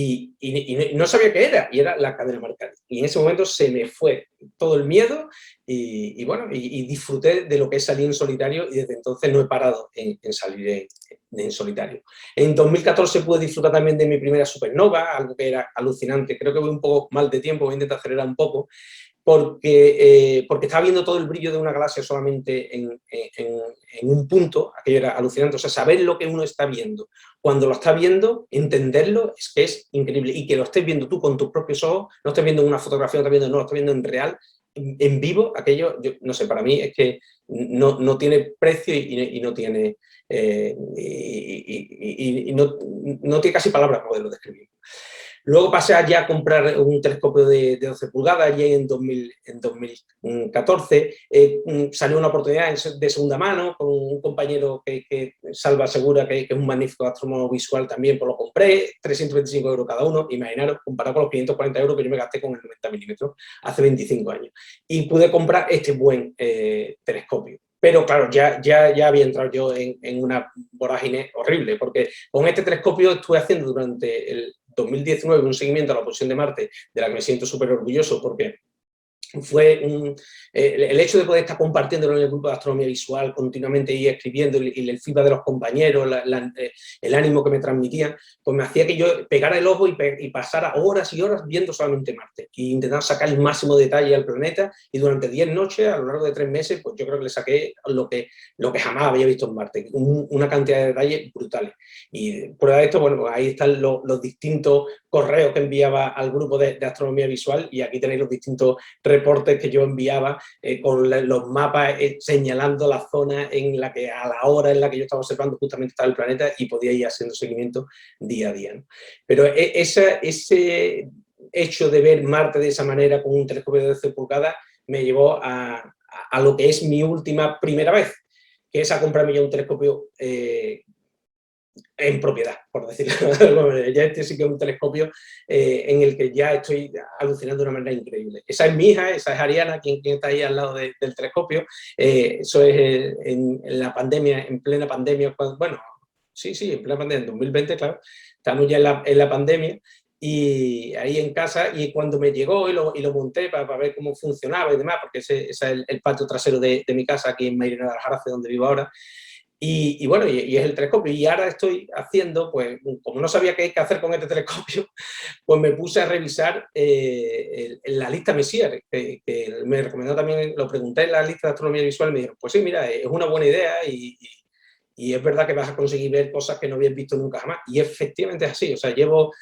y no sabía qué era, y era la cadena Marcari. Y en ese momento se me fue todo el miedo y bueno, y disfruté de lo que es salir en solitario, y desde entonces no he parado en salir en solitario. En 2014 pude disfrutar también de mi primera supernova, algo que era alucinante. Creo que voy un poco mal de tiempo, voy a intentar acelerar un poco, porque estaba viendo todo el brillo de una galaxia solamente en un punto. Aquello era alucinante. O sea, saber lo que uno está viendo, cuando lo está viendo, entenderlo, es que es increíble. Y que lo estés viendo tú con tus propios ojos, no estés viendo una fotografía, no lo estás viendo en real, en vivo, aquello, yo, no sé, para mí es que no tiene precio y no tiene... no tiene casi palabras para poderlo describir. Luego pasé ya a comprar un telescopio de 12 pulgadas, ya en 2014. Salió una oportunidad de segunda mano con un compañero que Salva Segura, que es un magnífico astrónomo visual también, pues lo compré, 325 € cada uno, imaginaros, comparado con los 540 € que yo me gasté con el 90 milímetros hace 25 años. Y pude comprar este buen telescopio. Pero claro, ya había entrado yo en una vorágine horrible, porque con este telescopio estuve haciendo durante el 2019 un seguimiento a la posición de Marte, de la que me siento súper orgulloso, porque fue el hecho de poder estar compartiéndolo en el grupo de astronomía visual, continuamente ir escribiendo, y el feedback de los compañeros, el ánimo que me transmitían, pues me hacía que yo pegara el ojo y pasara horas y horas viendo solamente Marte, e intentando sacar el máximo detalle al planeta, y durante 10 noches, a lo largo de 3 meses, pues yo creo que le saqué lo que jamás había visto en Marte, una cantidad de detalles brutales. Y prueba de esto, bueno, pues ahí están los distintos correos que enviaba al grupo de astronomía visual, y aquí tenéis los distintos reportes que yo enviaba con los mapas señalando la zona en la que, a la hora en la que yo estaba observando, justamente estaba el planeta, y podía ir haciendo seguimiento día a día, ¿no? Pero ese hecho de ver Marte de esa manera con un telescopio de 12 pulgadas me llevó a lo que es mi última primera vez, que es a comprarme ya un telescopio en propiedad, por decirlo de alguna manera. Ya este sí que es un telescopio en el que ya estoy alucinando de una manera increíble. Esa es mi hija, esa es Ariana, quien está ahí al lado del telescopio. Eso es en la pandemia, en plena pandemia, bueno, sí, en plena pandemia, en 2020, claro, estamos ya en la pandemia, y ahí en casa, y cuando me llegó y lo monté para ver cómo funcionaba y demás, porque ese es el patio trasero de mi casa, aquí en Mairena de Aljarafe, donde vivo ahora. Y bueno, y es el telescopio. Y ahora estoy haciendo, pues, como no sabía qué hacer con este telescopio, pues me puse a revisar la lista Messier, que me recomendó también, lo pregunté en la lista de astronomía visual, y me dijeron, pues sí, mira, es una buena idea, y es verdad que vas a conseguir ver cosas que no habías visto nunca jamás. Y efectivamente es así. O sea, llevo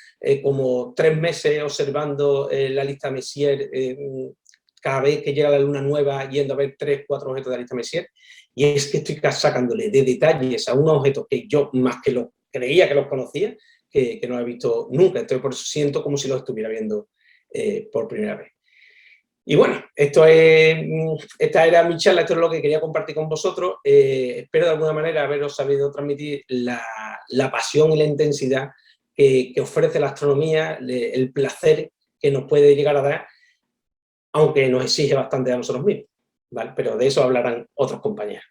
como 3 meses observando la lista Messier, cada vez que llega la luna nueva, yendo a ver 3, 4 objetos de la lista Messier, y es que estoy sacándole de detalles a unos objetos que yo más que los creía que los conocía, que no he visto nunca. Entonces, por eso siento como si los estuviera viendo por primera vez. Y bueno, esta era mi charla, esto es lo que quería compartir con vosotros. Espero de alguna manera haberos sabido transmitir la pasión y la intensidad que ofrece la astronomía, el placer que nos puede llegar a dar, aunque nos exige bastante a nosotros mismos, ¿vale? Pero de eso hablarán otros compañeros.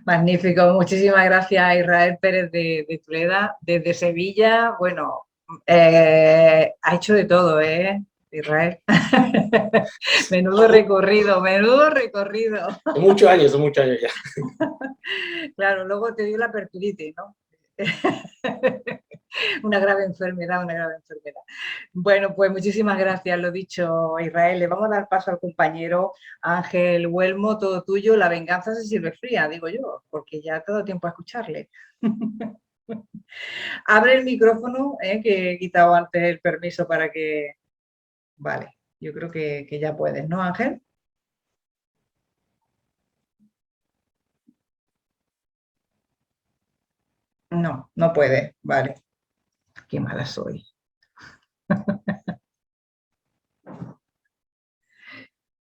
Magnífico, muchísimas gracias a Israel Pérez de Tuleda, desde Sevilla. Bueno, ha hecho de todo, Israel. Menudo recorrido, menudo recorrido. Son muchos años ya. Claro, luego te dio la perturitis, ¿no? Una grave enfermedad, una grave enfermedad. Bueno, pues muchísimas gracias, lo dicho, Israel. Le vamos a dar paso al compañero Ángel Huelmo, todo tuyo. La venganza se sirve fría, digo yo, porque ya todo tiempo a escucharle. Abre el micrófono, que he quitado antes el permiso para que... Vale, yo creo que ya puedes, ¿no, Ángel? No, no puede, vale. Qué mala soy.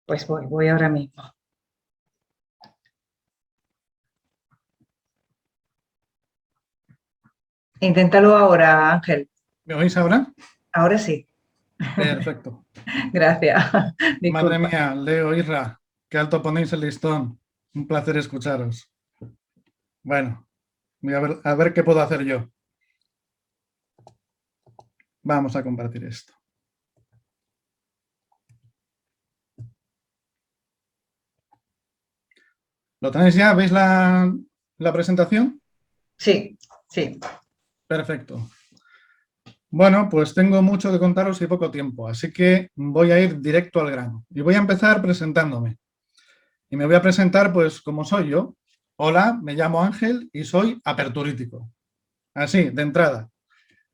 Pues voy ahora mismo. Inténtalo ahora, Ángel. ¿Me oís ahora? Ahora sí. Perfecto. Gracias. Madre mía, Leo, Isra, qué alto ponéis el listón. Un placer escucharos. Bueno, voy a ver qué puedo hacer yo. Vamos a compartir esto. ¿Lo tenéis ya? ¿Veis la presentación? Sí, sí. Perfecto. Bueno, pues tengo mucho que contaros y poco tiempo, así que voy a ir directo al grano. Y voy a empezar presentándome. Y me voy a presentar pues como soy yo. Hola, me llamo Ángel y soy aperturítico. Así, de entrada.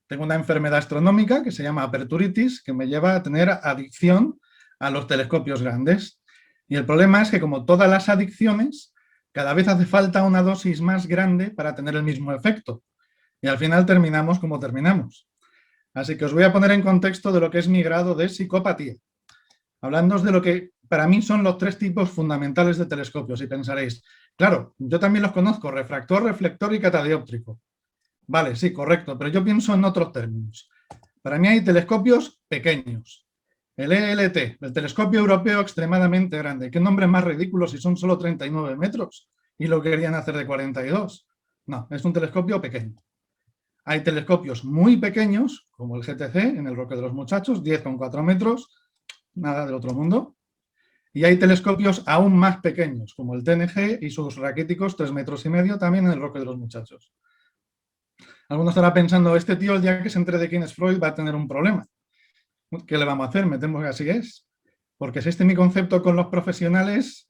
Tengo una enfermedad astronómica que se llama aperturitis, que me lleva a tener adicción a los telescopios grandes. Y el problema es que, como todas las adicciones, cada vez hace falta una dosis más grande para tener el mismo efecto. Y al final terminamos como terminamos. Así que os voy a poner en contexto de lo que es mi grado de psicopatía. Hablándoos de lo que para mí son los 3 tipos fundamentales de telescopios. Y pensaréis, claro, yo también los conozco, refractor, reflector y catadióptrico. Vale, sí, correcto, pero yo pienso en otros términos. Para mí hay telescopios pequeños. El ELT, el telescopio europeo extremadamente grande. ¿Qué nombre más ridículo si son solo 39 metros? Y lo querían hacer de 42. No, es un telescopio pequeño. Hay telescopios muy pequeños, como el GTC, en el Roque de los Muchachos, 10,4 metros, nada del otro mundo. Y hay telescopios aún más pequeños, como el TNG y sus raquíticos 3,5 metros, también en el Roque de los Muchachos. Algunos estarán pensando, este tío el día que se entere de quién es Freud va a tener un problema. ¿Qué le vamos a hacer? Me temo que así es. Porque si este es mi concepto con los profesionales,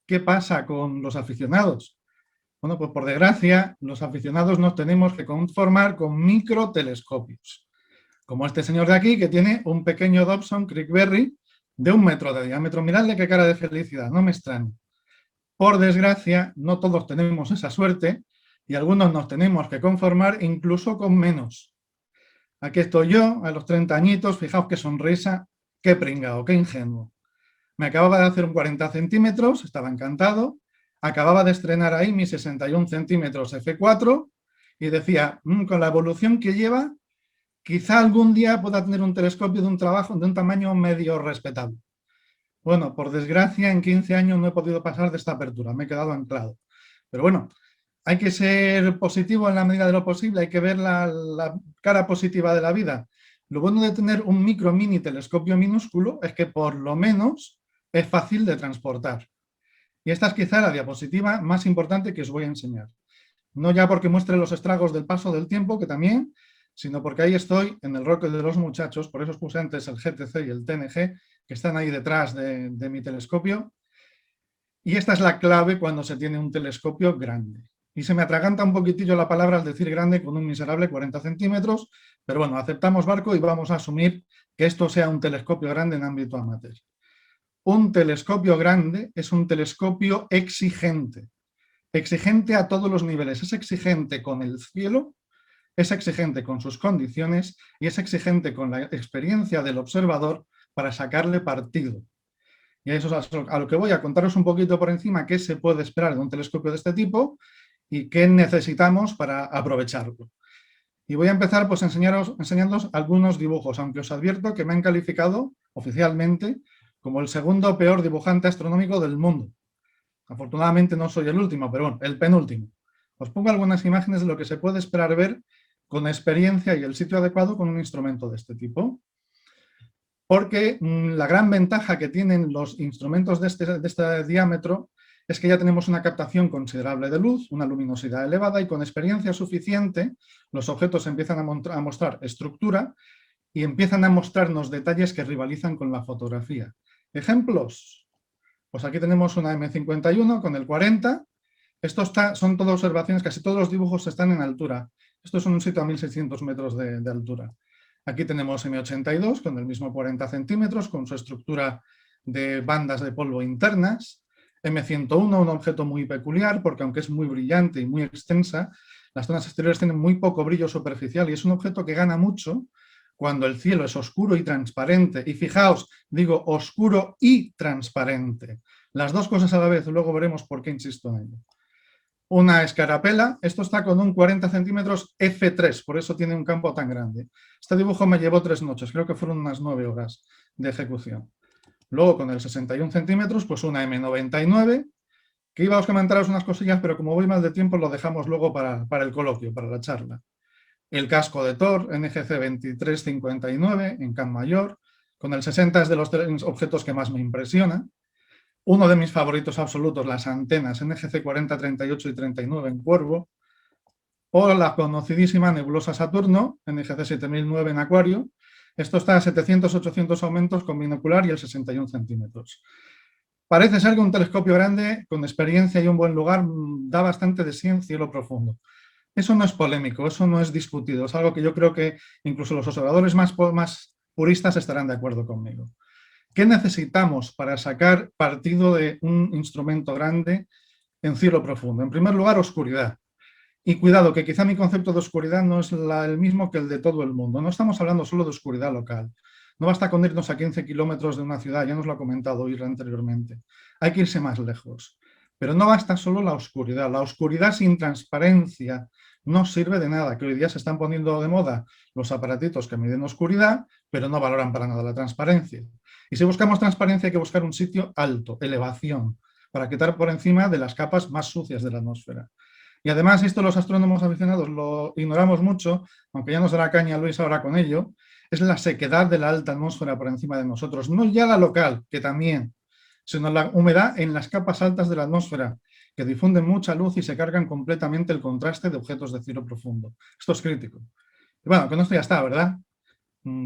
¿qué pasa con los aficionados? Bueno, pues por desgracia, los aficionados nos tenemos que conformar con microtelescopios. Como este señor de aquí, que tiene un pequeño Dobson Crickberry de 1 metro de diámetro. Miradle qué cara de felicidad, no me extraña. Por desgracia, no todos tenemos esa suerte y algunos nos tenemos que conformar incluso con menos. Aquí estoy yo, a los 30 añitos, fijaos qué sonrisa, qué pringao, qué ingenuo. Me acababa de hacer un 40 centímetros, estaba encantado, acababa de estrenar ahí mis 61 centímetros F4 y decía, con la evolución que lleva, quizá algún día pueda tener un telescopio de un tamaño medio respetable. Bueno, por desgracia, en 15 años no he podido pasar de esta apertura, me he quedado anclado. Pero bueno, hay que ser positivo en la medida de lo posible, hay que ver la cara positiva de la vida. Lo bueno de tener un mini telescopio minúsculo es que por lo menos es fácil de transportar. Y esta es quizá la diapositiva más importante que os voy a enseñar. No ya porque muestre los estragos del paso del tiempo, que también, sino porque ahí estoy en el Roque de los Muchachos, por eso os puse antes el GTC y el TNG, que están ahí detrás de mi telescopio. Y esta es la clave cuando se tiene un telescopio grande. Y se me atraganta un poquitillo la palabra al decir grande con un miserable 40 centímetros, pero bueno, aceptamos barco y vamos a asumir que esto sea un telescopio grande en ámbito amateur. Un telescopio grande es un telescopio exigente. Exigente a todos los niveles. Es exigente con el cielo, es exigente con sus condiciones y es exigente con la experiencia del observador para sacarle partido. Y a eso es a lo que voy a contaros un poquito por encima qué se puede esperar de un telescopio de este tipo y qué necesitamos para aprovecharlo. Y voy a empezar pues enseñándoos algunos dibujos, aunque os advierto que me han calificado oficialmente como el segundo peor dibujante astronómico del mundo. Afortunadamente no soy el último, pero bueno, el penúltimo. Os pongo algunas imágenes de lo que se puede esperar ver con experiencia y el sitio adecuado con un instrumento de este tipo. Porque la gran ventaja que tienen los instrumentos de este diámetro es que ya tenemos una captación considerable de luz, una luminosidad elevada y con experiencia suficiente los objetos empiezan a mostrar estructura y empiezan a mostrarnos detalles que rivalizan con la fotografía. ¿Ejemplos? Pues aquí tenemos una M51 con el 40. Son todas observaciones, casi todos los dibujos están en altura. Esto es un sitio a 1600 metros de altura. Aquí tenemos M82 con el mismo 40 centímetros, con su estructura de bandas de polvo internas. M101, un objeto muy peculiar, porque aunque es muy brillante y muy extensa, las zonas exteriores tienen muy poco brillo superficial y es un objeto que gana mucho cuando el cielo es oscuro y transparente. Y fijaos, digo oscuro y transparente. Las dos cosas a la vez, luego veremos por qué insisto en ello. Una escarapela, esto está con un 40 centímetros F3, por eso tiene un campo tan grande. Este dibujo me llevó 3 noches, creo que fueron unas 9 horas de ejecución. Luego con el 61 centímetros, pues una M99, que iba a comentaros unas cosillas, pero como voy mal de tiempo lo dejamos luego para el coloquio, para la charla. el casco de Thor, NGC 2359 en Can Mayor, con el 60 es de los objetos que más me impresiona. Uno de mis favoritos absolutos, las antenas NGC 40, 38 y 39 en Cuervo, o la conocidísima nebulosa Saturno, NGC 7009 en Acuario. Esto está a 700-800 aumentos con binocular y el 61 centímetros. Parece ser que un telescopio grande, con experiencia y un buen lugar, da bastante de sí en cielo profundo. Eso no es polémico, eso no es discutido, es algo que yo creo que incluso los observadores más puristas estarán de acuerdo conmigo. ¿Qué necesitamos para sacar partido de un instrumento grande en cielo profundo? En primer lugar, oscuridad. Y cuidado, que quizá mi concepto de oscuridad no es el mismo que el de todo el mundo. No estamos hablando solo de oscuridad local. No basta con irnos a 15 kilómetros de una ciudad, ya nos lo ha comentado Irra anteriormente. Hay que irse más lejos. Pero no basta solo la oscuridad. La oscuridad sin transparencia no sirve de nada, que hoy día se están poniendo de moda los aparatitos que miden oscuridad, pero no valoran para nada la transparencia. Y si buscamos transparencia hay que buscar un sitio alto, elevación, para quitar por encima de las capas más sucias de la atmósfera. Y además, esto los astrónomos aficionados lo ignoramos mucho, aunque ya nos dará caña Luis ahora con ello, es la sequedad de la alta atmósfera por encima de nosotros. No ya la local, que también, sino la humedad en las capas altas de la atmósfera, que difunden mucha luz y se cargan completamente el contraste de objetos de cielo profundo. Esto es crítico. Y bueno, con esto ya está, ¿verdad?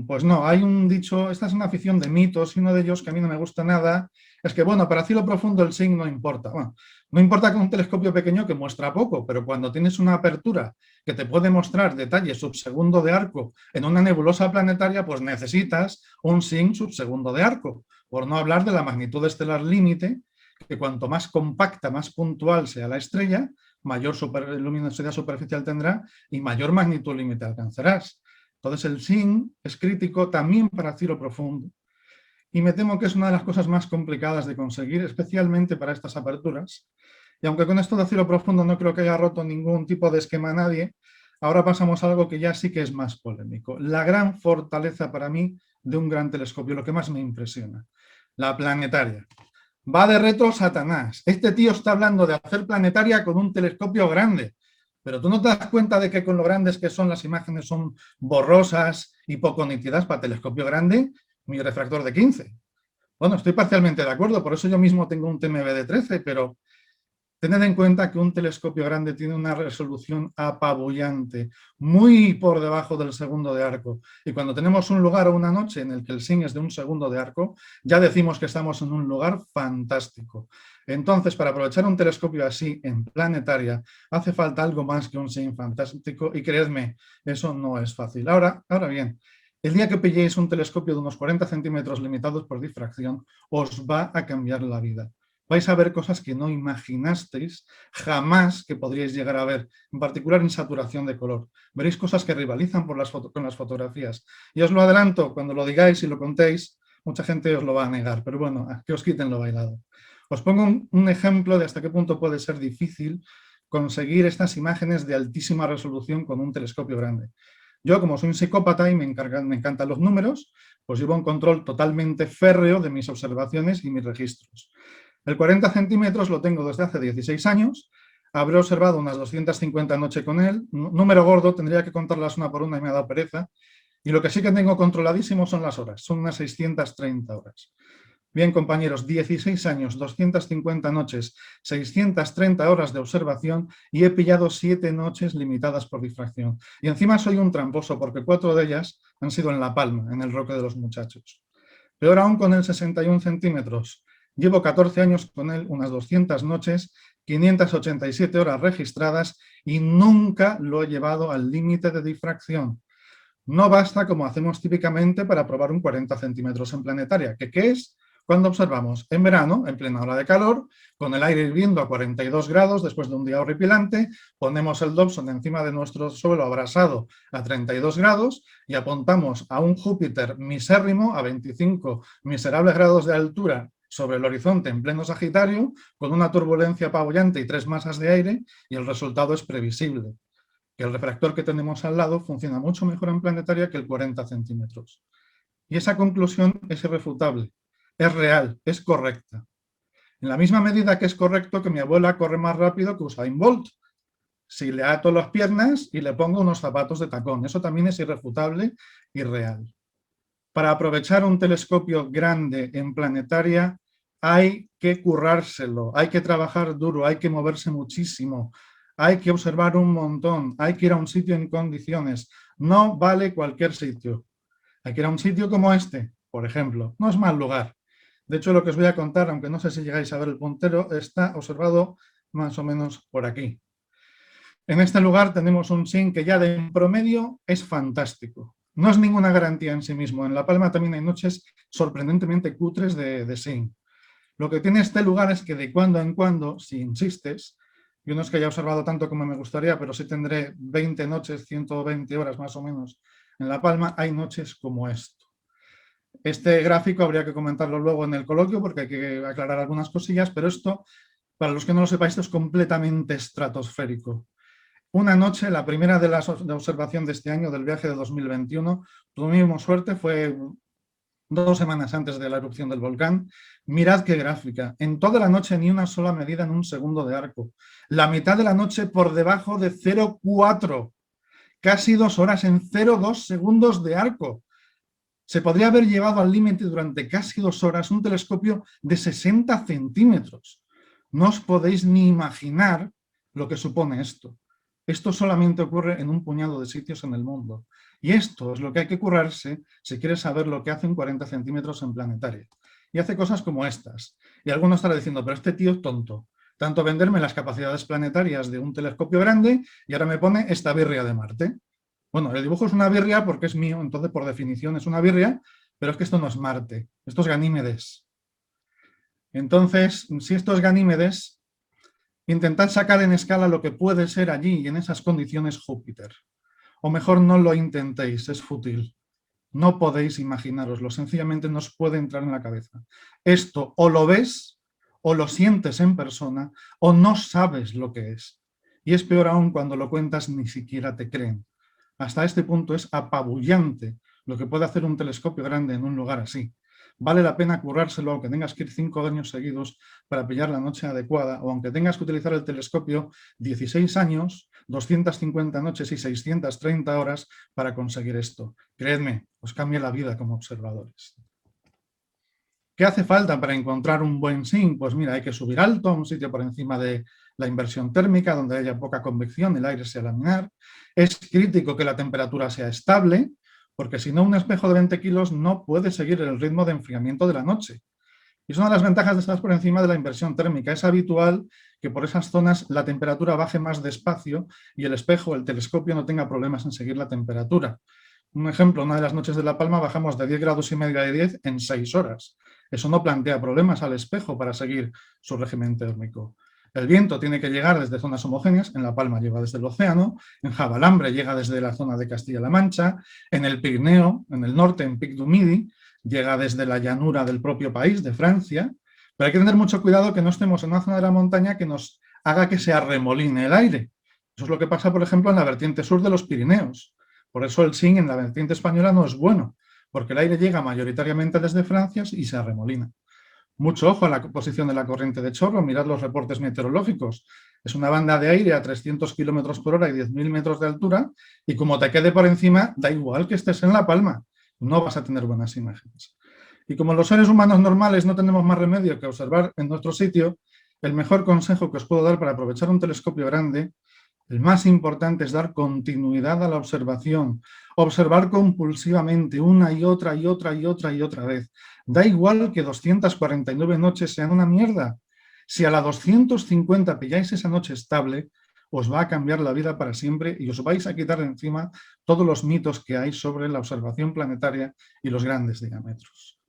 Pues no, hay un dicho, esta es una afición de mitos y uno de ellos que a mí no me gusta nada, es que bueno, para cielo profundo el SIN no importa. Bueno, no importa con un telescopio pequeño que muestra poco, pero cuando tienes una apertura que te puede mostrar detalles subsegundo de arco en una nebulosa planetaria, pues necesitas un SIN subsegundo de arco, por no hablar de la magnitud estelar límite, que cuanto más compacta, más puntual sea la estrella, mayor luminosidad superficial tendrá y mayor magnitud límite alcanzarás. Entonces el SIN es crítico también para cielo profundo. Y me temo que es una de las cosas más complicadas de conseguir, especialmente para estas aperturas. Y aunque con esto de cielo profundo no creo que haya roto ningún tipo de esquema a nadie, ahora pasamos a algo que ya sí que es más polémico. La gran fortaleza para mí de un gran telescopio, lo que más me impresiona, la planetaria. Va de retro Satanás. Este tío está hablando de hacer planetaria con un telescopio grande. Pero tú no te das cuenta de que con lo grandes que son las imágenes son borrosas y poco nítidas para telescopio grande, mi refractor de 15. Bueno, estoy parcialmente de acuerdo, por eso yo mismo tengo un TMB de 13, pero tened en cuenta que un telescopio grande tiene una resolución apabullante, muy por debajo del segundo de arco. Y cuando tenemos un lugar o una noche en el que el SIN es de un segundo de arco, ya decimos que estamos en un lugar fantástico. Entonces, para aprovechar un telescopio así en planetaria, hace falta algo más que un SIN fantástico y creedme, eso no es fácil. Ahora bien, el día que pilléis un telescopio de unos 40 centímetros limitados por difracción, os va a cambiar la vida. Vais a ver cosas que no imaginasteis jamás que podríais llegar a ver, en particular en saturación de color. Veréis cosas que rivalizan con las fotografías. Y os lo adelanto, cuando lo digáis y lo contéis, mucha gente os lo va a negar, pero bueno, que os quiten lo bailado. Os pongo un ejemplo de hasta qué punto puede ser difícil conseguir estas imágenes de altísima resolución con un telescopio grande. Yo, como soy un psicópata y me encantan los números, pues llevo un control totalmente férreo de mis observaciones y mis registros. El 40 centímetros lo tengo desde hace 16 años, habré observado unas 250 noches con él, número gordo, tendría que contarlas una por una y me ha dado pereza, y lo que sí que tengo controladísimo son las horas, son unas 630 horas. Bien, compañeros, 16 años, 250 noches, 630 horas de observación y he pillado 7 noches limitadas por difracción. Y encima soy un tramposo porque 4 de ellas han sido en La Palma, en el Roque de los Muchachos. Peor aún con el 61 centímetros. Llevo 14 años con él, unas 200 noches, 587 horas registradas y nunca lo he llevado al límite de difracción. No basta como hacemos típicamente para probar un 40 centímetros en planetaria. ¿Qué es? Cuando observamos en verano, en plena hora de calor, con el aire hirviendo a 42 grados después de un día horripilante, ponemos el Dobson encima de nuestro suelo abrasado a 32 grados y apuntamos a un Júpiter misérrimo a 25 miserables grados de altura sobre el horizonte en pleno Sagitario, con una turbulencia apabullante y 3 masas de aire, y el resultado es previsible. Que el refractor que tenemos al lado funciona mucho mejor en planetaria que el 40 centímetros. Y esa conclusión es irrefutable, es real, es correcta. En la misma medida que es correcto que mi abuela corre más rápido que Usain Bolt. si le ato las piernas y le pongo unos zapatos de tacón. Eso también es irrefutable y real. Para aprovechar un telescopio grande en planetaria hay que currárselo, hay que trabajar duro, hay que moverse muchísimo, hay que observar un montón, hay que ir a un sitio en condiciones. No vale cualquier sitio. Hay que ir a un sitio como este, por ejemplo. No es mal lugar. De hecho, lo que os voy a contar, aunque no sé si llegáis a ver el puntero, está observado más o menos por aquí. En este lugar tenemos un SIN que ya de promedio es fantástico. No es ninguna garantía en sí mismo. En La Palma también hay noches sorprendentemente cutres de SIN. Lo que tiene este lugar es que de cuando en cuando, si insistes, yo no es que haya observado tanto como me gustaría, pero sí tendré 20 noches, 120 horas más o menos en La Palma, hay noches como esto. Este gráfico habría que comentarlo luego en el coloquio porque hay que aclarar algunas cosillas, pero esto, para los que no lo sepáis, esto es completamente estratosférico. Una noche, la primera de observación de este año, del viaje de 2021, tuvimos suerte, fue 2 semanas antes de la erupción del volcán. Mirad qué gráfica. En toda la noche ni una sola medida en un segundo de arco. La mitad de la noche por debajo de 0,4. Casi 2 horas en 0,2 segundos de arco. Se podría haber llevado al límite durante casi 2 horas un telescopio de 60 centímetros. No os podéis ni imaginar lo que supone esto. Esto solamente ocurre en un puñado de sitios en el mundo. Y esto es lo que hay que currarse si quieres saber lo que hace un 40 centímetros en planetaria. Y hace cosas como estas. Y alguno estará diciendo, pero este tío es tonto. Tanto venderme las capacidades planetarias de un telescopio grande y ahora me pone esta birria de Marte. Bueno, el dibujo es una birria porque es mío, entonces por definición es una birria, pero es que esto no es Marte, esto es Ganímedes. Entonces, si esto es Ganímedes, intentad sacar en escala lo que puede ser allí y en esas condiciones Júpiter. O mejor no lo intentéis, es fútil. No podéis imaginaroslo, sencillamente no os puede entrar en la cabeza. Esto o lo ves, o lo sientes en persona, o no sabes lo que es. Y es peor aún cuando lo cuentas ni siquiera te creen. Hasta este punto es apabullante lo que puede hacer un telescopio grande en un lugar así. Vale la pena currárselo aunque tengas que ir 5 años seguidos para pillar la noche adecuada o aunque tengas que utilizar el telescopio 16 años, 250 noches y 630 horas para conseguir esto. Creedme, os cambia la vida como observadores. ¿Qué hace falta para encontrar un buen SIN? Pues mira, hay que subir alto a un sitio por encima de la inversión térmica, donde haya poca convección, el aire sea laminar. Es crítico que la temperatura sea estable, porque si no, un espejo de 20 kilos no puede seguir el ritmo de enfriamiento de la noche. Y es una de las ventajas de estar por encima de la inversión térmica. Es habitual que por esas zonas la temperatura baje más despacio y el espejo, el telescopio, no tenga problemas en seguir la temperatura. Un ejemplo, una de las noches de La Palma bajamos de 10,5 grados de 10 en 6 horas. Eso no plantea problemas al espejo para seguir su régimen térmico. El viento tiene que llegar desde zonas homogéneas, en La Palma llega desde el océano, en Jabalambre llega desde la zona de Castilla-La Mancha, en el Pirineo, en el norte, en Pic du Midi, llega desde la llanura del propio país, de Francia, pero hay que tener mucho cuidado que no estemos en una zona de la montaña que nos haga que se arremoline el aire. Eso es lo que pasa, por ejemplo, en la vertiente sur de los Pirineos. Por eso el SIN en la vertiente española no es bueno, porque el aire llega mayoritariamente desde Francia y se arremolina. Mucho ojo a la posición de la corriente de chorro, mirad los reportes meteorológicos. Es una banda de aire a 300 km por hora y 10.000 metros de altura, y como te quede por encima, da igual que estés en La Palma, no vas a tener buenas imágenes. Y como los seres humanos normales no tenemos más remedio que observar en nuestro sitio, el mejor consejo que os puedo dar para aprovechar un telescopio grande, el más importante es dar continuidad a la observación, observar compulsivamente una y otra y otra y otra y otra vez. Da igual que 249 noches sean una mierda. Si a la 250 pilláis esa noche estable, os va a cambiar la vida para siempre y os vais a quitar de encima todos los mitos que hay sobre la observación planetaria y los grandes diámetros.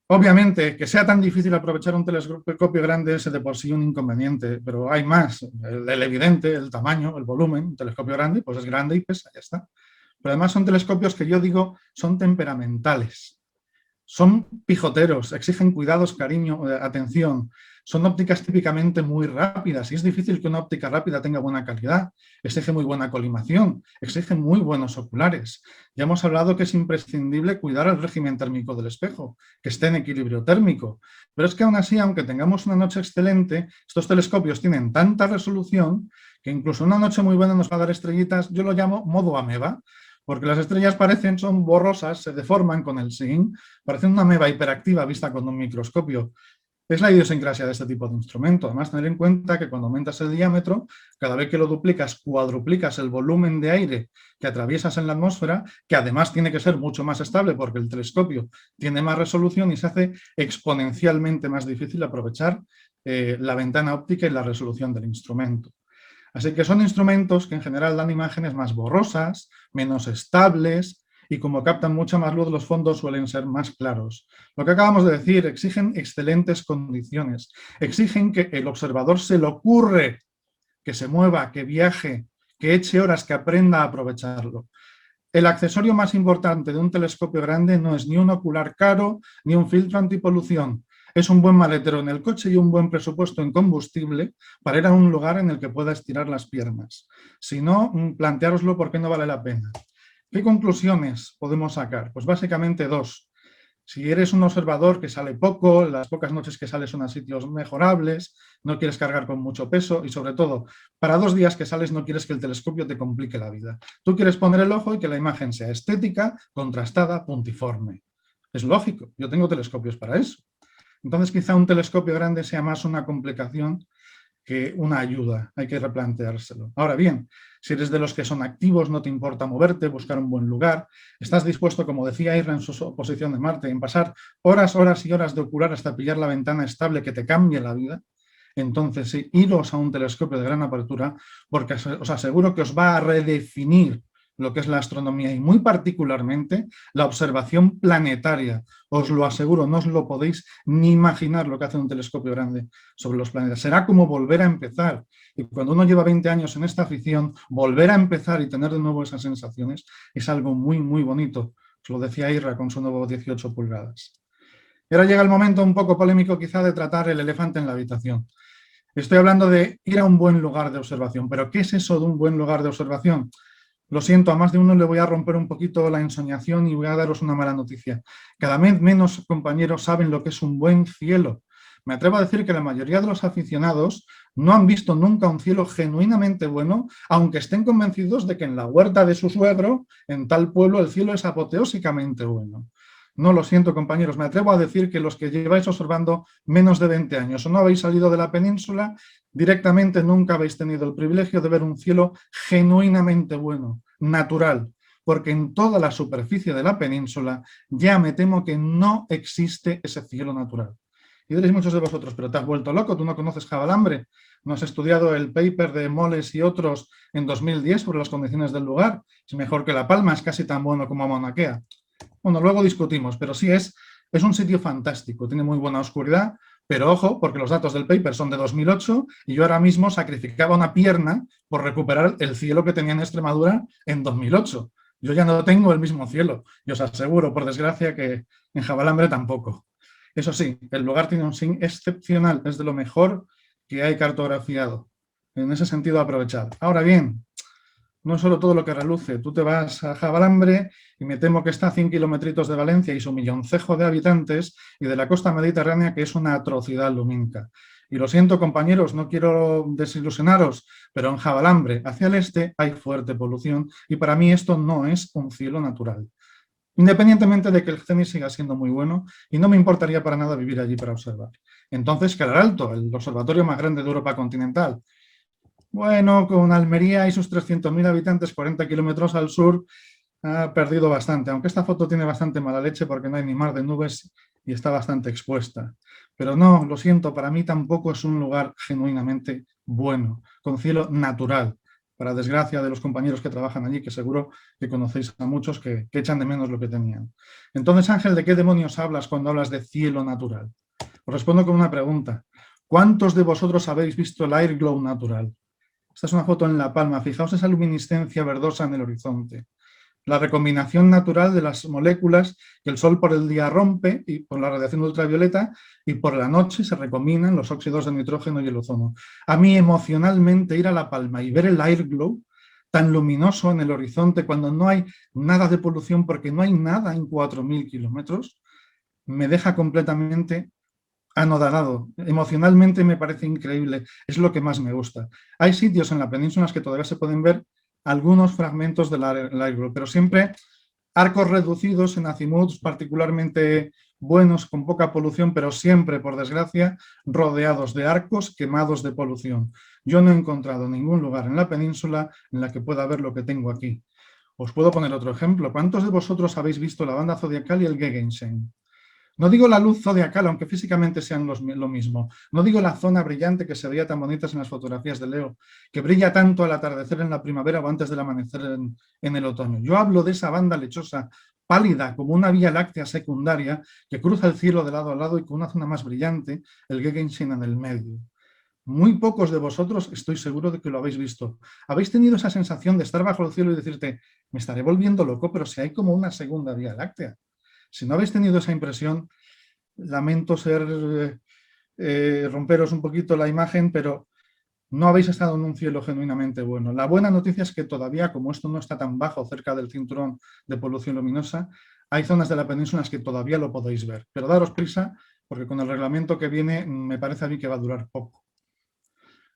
Obviamente, que sea tan difícil aprovechar un telescopio grande es de por sí un inconveniente, pero hay más. El evidente, el tamaño, el volumen. Un telescopio grande, pues es grande y pesa, ya está. Pero además son telescopios que yo digo son temperamentales. son pijoteros, exigen cuidados, cariño, atención. Son ópticas típicamente muy rápidas y es difícil que una óptica rápida tenga buena calidad. Exige muy buena colimación, exige muy buenos oculares. Ya hemos hablado que es imprescindible cuidar el régimen térmico del espejo, que esté en equilibrio térmico. Pero es que aún así, aunque tengamos una noche excelente, estos telescopios tienen tanta resolución que incluso una noche muy buena nos va a dar estrellitas. Yo lo llamo modo ameba, porque las estrellas son borrosas, se deforman con el SIN, parecen una ameba hiperactiva vista con un microscopio. Es la idiosincrasia de este tipo de instrumento. Además, tener en cuenta que cuando aumentas el diámetro, cada vez que lo duplicas, cuadruplicas el volumen de aire que atraviesas en la atmósfera, que además tiene que ser mucho más estable porque el telescopio tiene más resolución y se hace exponencialmente más difícil aprovechar la ventana óptica y la resolución del instrumento. Así que son instrumentos que en general dan imágenes más borrosas, menos estables y como captan mucha más luz, los fondos suelen ser más claros. Lo que acabamos de decir, exigen excelentes condiciones, exigen que el observador se le ocurre que se mueva, que viaje, que eche horas, que aprenda a aprovecharlo. El accesorio más importante de un telescopio grande no es ni un ocular caro ni un filtro antipolución. Es un buen maletero en el coche y un buen presupuesto en combustible para ir a un lugar en el que pueda estirar las piernas. Si no, planteároslo porque no vale la pena. ¿Qué conclusiones podemos sacar? Pues básicamente dos. Si eres un observador que sale poco, las pocas noches que sales son a sitios mejorables, no quieres cargar con mucho peso y sobre todo, para 2 días que sales no quieres que el telescopio te complique la vida. Tú quieres poner el ojo y que la imagen sea estética, contrastada, puntiforme. Es lógico, yo tengo telescopios para eso. Entonces quizá un telescopio grande sea más una complicación que una ayuda, hay que replanteárselo. Ahora bien, si eres de los que son activos, no te importa moverte, buscar un buen lugar, estás dispuesto, como decía Irra en su posición de Marte, en pasar horas, horas y horas de ocular hasta pillar la ventana estable que te cambie la vida, entonces sí, iros a un telescopio de gran apertura porque os aseguro que os va a redefinir lo que es la astronomía y muy particularmente la observación planetaria. Os lo aseguro, no os lo podéis ni imaginar lo que hace un telescopio grande sobre los planetas. Será como volver a empezar. Y cuando uno lleva 20 años en esta afición, volver a empezar y tener de nuevo esas sensaciones es algo muy, muy bonito. Os lo decía Irra con su nuevo 18 pulgadas. Y ahora llega el momento un poco polémico quizá de tratar el elefante en la habitación. Estoy hablando de ir a un buen lugar de observación. ¿Pero qué es eso de un buen lugar de observación? Lo siento, a más de uno le voy a romper un poquito la ensoñación y voy a daros una mala noticia. Cada vez menos compañeros saben lo que es un buen cielo. Me atrevo a decir que la mayoría de los aficionados no han visto nunca un cielo genuinamente bueno, aunque estén convencidos de que en la huerta de su suegro, en tal pueblo, el cielo es apoteósicamente bueno. No, lo siento, compañeros, me atrevo a decir que los que lleváis observando menos de 20 años o no habéis salido de la península, directamente nunca habéis tenido el privilegio de ver un cielo genuinamente bueno, natural, porque en toda la superficie de la península ya me temo que no existe ese cielo natural. Y diréis muchos de vosotros, pero te has vuelto loco, tú no conoces Javalambre, no has estudiado el paper de Moles y otros en 2010 sobre las condiciones del lugar, es mejor que La Palma, es casi tan bueno como Mauna Kea. Bueno, luego discutimos, pero sí es un sitio fantástico, tiene muy buena oscuridad, pero ojo, porque los datos del paper son de 2008 y yo ahora mismo sacrificaba una pierna por recuperar el cielo que tenía en Extremadura en 2008. Yo ya no tengo el mismo cielo y os aseguro, por desgracia, que en Javalambre tampoco. Eso sí, el lugar tiene un SIN excepcional, es de lo mejor que hay cartografiado. En ese sentido, aprovechad. Ahora bien, no es solo todo lo que reluce. Tú te vas a Javalambre y me temo que está a 100 kilometritos de Valencia y su milloncejo de habitantes y de la costa mediterránea, que es una atrocidad lumínica. Y lo siento, compañeros, no quiero desilusionaros, pero en Javalambre, hacia el este, hay fuerte polución y para mí esto no es un cielo natural. Independientemente de que el CENIS siga siendo muy bueno y no me importaría para nada vivir allí para observar. Entonces, Calaralto, el observatorio más grande de Europa continental. Bueno, con Almería y sus 300.000 habitantes, 40 kilómetros al sur, ha perdido bastante, aunque esta foto tiene bastante mala leche porque no hay ni mar de nubes y está bastante expuesta. Pero no, lo siento, para mí tampoco es un lugar genuinamente bueno, con cielo natural, para desgracia de los compañeros que trabajan allí, que seguro que conocéis a muchos que echan de menos lo que tenían. Entonces, Ángel, ¿de qué demonios hablas cuando hablas de cielo natural? Os respondo con una pregunta. ¿Cuántos de vosotros habéis visto el air glow natural? Esta es una foto en La Palma. Fijaos esa luminiscencia verdosa en el horizonte. la recombinación natural de las moléculas que el sol por el día rompe y por la radiación ultravioleta, y por la noche se recombinan los óxidos de nitrógeno y el ozono. A mí emocionalmente ir a La Palma y ver el Airglow tan luminoso en el horizonte cuando no hay nada de polución, porque no hay nada en 4.000 kilómetros, me deja completamente anodado. Emocionalmente me parece increíble, es lo que más me gusta. Hay sitios en la península en los que todavía se pueden ver algunos fragmentos del Airglow, pero siempre arcos reducidos en azimuts particularmente buenos, con poca polución, pero siempre, por desgracia, rodeados de arcos quemados de polución. Yo no he encontrado ningún lugar en la península en la que pueda ver lo que tengo aquí. Os puedo poner otro ejemplo. ¿Cuántos de vosotros habéis visto la banda zodiacal y el Gegenschein? No digo la luz zodiacal, aunque físicamente sean lo mismo. No digo la zona brillante que se veía tan bonitas en las fotografías de Leo, que brilla tanto al atardecer en la primavera o antes del amanecer en el otoño. Yo hablo de esa banda lechosa, pálida, como una vía láctea secundaria, que cruza el cielo de lado a lado y con una zona más brillante, el Gegenschein en el medio. Muy pocos de vosotros estoy seguro de que lo habéis visto. ¿Habéis tenido esa sensación de estar bajo el cielo y decirte, me estaré volviendo loco, pero si hay como una segunda vía láctea? Si no habéis tenido esa impresión, lamento romperos un poquito la imagen, pero no habéis estado en un cielo genuinamente bueno. La buena noticia es que todavía, como esto no está tan bajo cerca del cinturón de polución luminosa, hay zonas de la península en las que todavía lo podéis ver. Pero daros prisa, porque con el reglamento que viene me parece a mí que va a durar poco.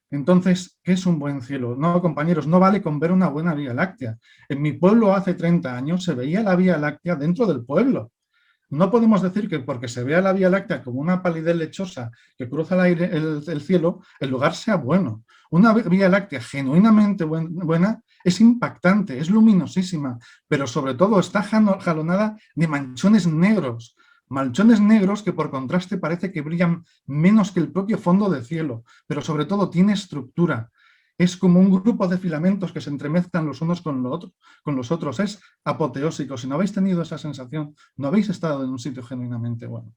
Entonces, ¿qué es un buen cielo? No, compañeros, no vale con ver una buena Vía Láctea. En mi pueblo hace 30 años se veía la Vía Láctea dentro del pueblo. No podemos decir que porque se vea la Vía Láctea como una palidez lechosa que cruza el cielo, el lugar sea bueno. Una Vía Láctea genuinamente buena es impactante, es luminosísima, pero sobre todo está jalonada de manchones negros. Manchones negros que por contraste parece que brillan menos que el propio fondo del cielo, pero sobre todo tiene estructura. Es como un grupo de filamentos que se entremezclan los unos con los otros. Es apoteósico. Si no habéis tenido esa sensación, no habéis estado en un sitio genuinamente bueno.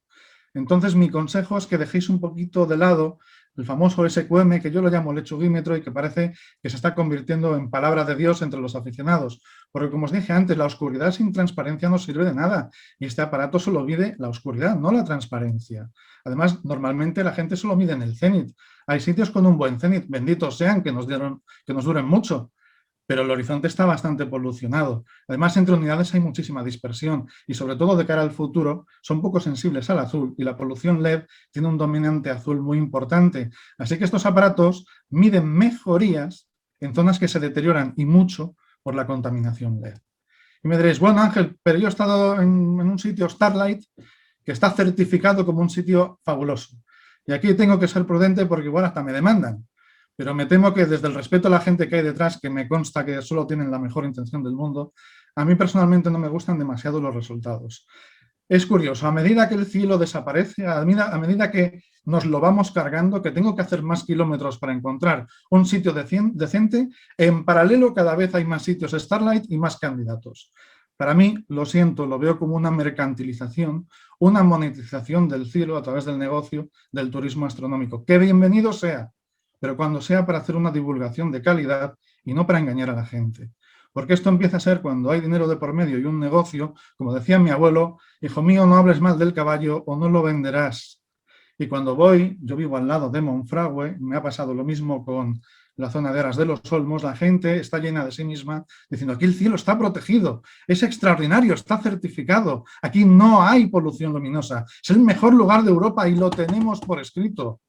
Entonces, mi consejo es que dejéis un poquito de lado el famoso SQM, que yo lo llamo lechuguímetro y que parece que se está convirtiendo en palabra de Dios entre los aficionados. Porque, como os dije antes, la oscuridad sin transparencia no sirve de nada. Y este aparato solo mide la oscuridad, no la transparencia. Además, normalmente la gente solo mide en el cénit. Hay sitios con un buen cénit, benditos sean, que nos duren mucho, pero el horizonte está bastante polucionado. Además, entre unidades hay muchísima dispersión y, sobre todo de cara al futuro, son poco sensibles al azul y la polución LED tiene un dominante azul muy importante. Así que estos aparatos miden mejorías en zonas que se deterioran y mucho por la contaminación LED. Y me diréis, bueno, Ángel, pero yo he estado en un sitio Starlight que está certificado como un sitio fabuloso. Y aquí tengo que ser prudente porque igual hasta me demandan. Pero me temo que desde el respeto a la gente que hay detrás, que me consta que solo tienen la mejor intención del mundo, a mí personalmente no me gustan demasiado los resultados. Es curioso, a medida que el cielo desaparece, a medida que nos lo vamos cargando, que tengo que hacer más kilómetros para encontrar un sitio decente, en paralelo cada vez hay más sitios Starlight y más candidatos. Para mí, lo siento, lo veo como una mercantilización, una monetización del cielo a través del negocio del turismo astronómico. Que bienvenido sea, pero cuando sea para hacer una divulgación de calidad y no para engañar a la gente. Porque esto empieza a ser cuando hay dinero de por medio y un negocio, como decía mi abuelo, hijo mío, no hables mal del caballo o no lo venderás. Y cuando voy, yo vivo al lado de Monfragüe, me ha pasado lo mismo con la zona de Aras de los Olmos, la gente está llena de sí misma diciendo aquí el cielo está protegido, es extraordinario, está certificado, aquí no hay polución luminosa, es el mejor lugar de Europa y lo tenemos por escrito.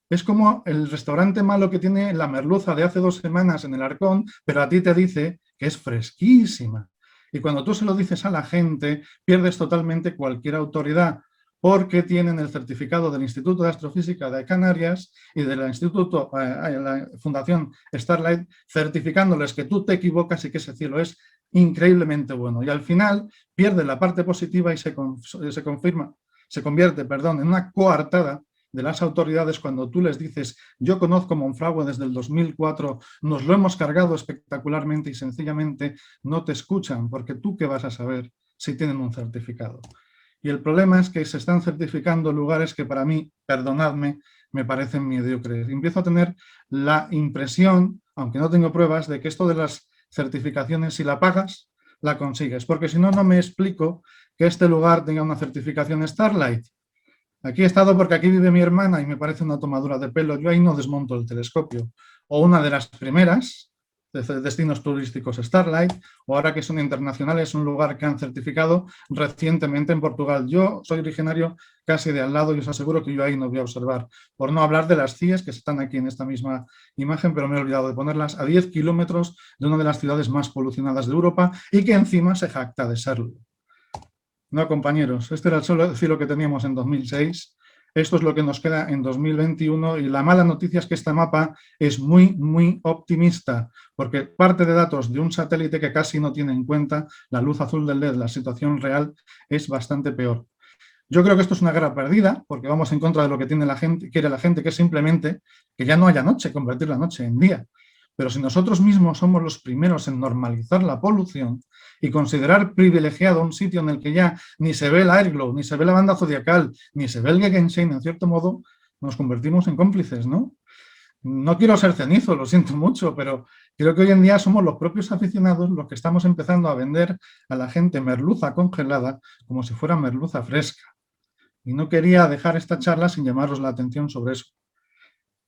Es como el restaurante malo que tiene la merluza de hace 2 semanas en el Arcón, pero a ti te dice que es fresquísima. Y cuando tú se lo dices a la gente, pierdes totalmente cualquier autoridad, porque tienen el certificado del Instituto de Astrofísica de Canarias y de la Fundación Starlight, certificándoles que tú te equivocas y que ese cielo es increíblemente bueno. Y al final pierde la parte positiva y se convierte en una coartada de las autoridades cuando tú les dices yo conozco Monfragüe desde el 2004, nos lo hemos cargado espectacularmente y sencillamente no te escuchan porque tú qué vas a saber si tienen un certificado. Y el problema es que se están certificando lugares que para mí, perdonadme, me parecen mediocres. Empiezo a tener la impresión, aunque no tengo pruebas, de que esto de las certificaciones, si la pagas, la consigues, porque si no, no me explico que este lugar tenga una certificación Starlight. Aquí he estado porque aquí vive mi hermana y me parece una tomadura de pelo. Yo ahí no desmonto el telescopio. O una de las primeras de destinos turísticos Starlight, o ahora que son internacionales, un lugar que han certificado recientemente en Portugal. Yo soy originario casi de al lado y os aseguro que yo ahí no voy a observar. Por no hablar de las CIES que están aquí en esta misma imagen, pero me he olvidado de ponerlas a 10 kilómetros de una de las ciudades más polucionadas de Europa y que encima se jacta de serlo. No, compañeros, este era el solo cielo que teníamos en 2006, esto es lo que nos queda en 2021 y la mala noticia es que este mapa es muy, muy optimista, porque parte de datos de un satélite que casi no tiene en cuenta la luz azul del LED, la situación real es bastante peor. Yo creo que esto es una guerra perdida, porque vamos en contra de lo que quiere la gente, que es simplemente que ya no haya noche, convertir la noche en día. Pero si nosotros mismos somos los primeros en normalizar la polución y considerar privilegiado un sitio en el que ya ni se ve el Airglow, ni se ve la banda zodiacal, ni se ve el Gegenschein, en cierto modo, nos convertimos en cómplices, ¿no? No quiero ser cenizo, lo siento mucho, pero creo que hoy en día somos los propios aficionados los que estamos empezando a vender a la gente merluza congelada como si fuera merluza fresca. Y no quería dejar esta charla sin llamaros la atención sobre eso.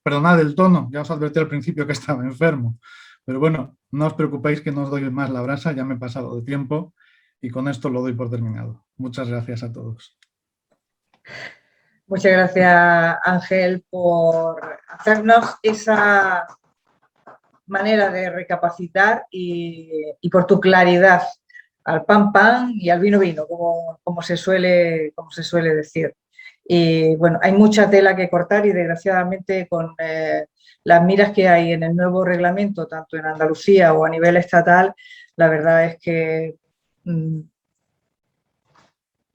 Perdonad el tono, ya os advertí al principio que estaba enfermo. Pero bueno, no os preocupéis que no os doy más la brasa, ya me he pasado de tiempo y con esto lo doy por terminado. Muchas gracias a todos. Muchas gracias, Ángel, por hacernos esa manera de recapacitar y por tu claridad al pan pan y al vino vino, como se suele decir. Y bueno, hay mucha tela que cortar y desgraciadamente con las miras que hay en el nuevo reglamento, tanto en Andalucía o a nivel estatal, la verdad es que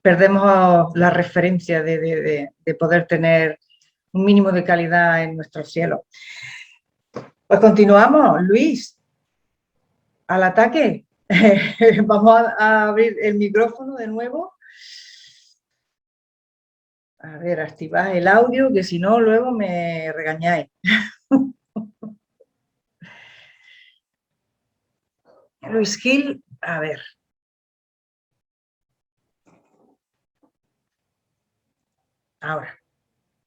perdemos la referencia de poder tener un mínimo de calidad en nuestro cielo. Pues continuamos, Luis, al ataque. Vamos a abrir el micrófono de nuevo. A ver, activad el audio, que si no, luego me regañáis. Luis Gil, a ver.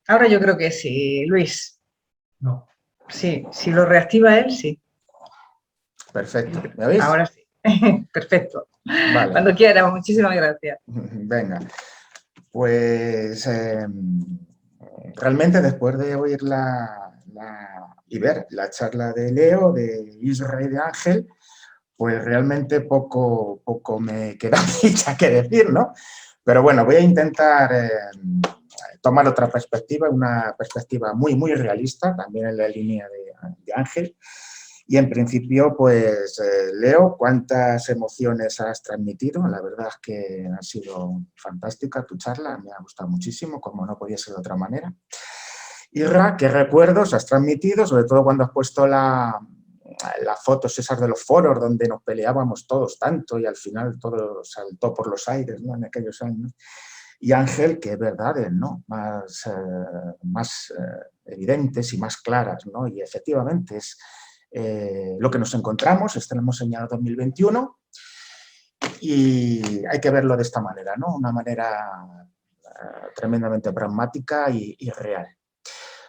Ahora yo creo que sí, Luis. No. Sí, si lo reactiva él, sí. Perfecto. ¿Me oís? Ahora sí. Perfecto. Vale. Cuando quieras, muchísimas gracias. Venga. Pues realmente después de oír y ver la charla de Leo, de Israel y de Ángel, pues realmente poco me queda dicha que decir, ¿no? Pero bueno, voy a intentar tomar otra perspectiva, una perspectiva muy, muy realista, también en la línea de Ángel. Y en principio, pues, Leo, ¿cuántas emociones has transmitido? La verdad es que ha sido fantástica tu charla, me ha gustado muchísimo, como no podía ser de otra manera. Irra, ¿qué recuerdos has transmitido? Sobre todo cuando has puesto las fotos esas de los foros donde nos peleábamos todos tanto y al final todo saltó por los aires, ¿no? En aquellos años. Y Ángel, que verdades, ¿no? Más evidentes y más claras, ¿no? Y efectivamente es lo que nos encontramos, hemos en el 2021 y hay que verlo de esta manera, ¿no? Una manera tremendamente pragmática y real.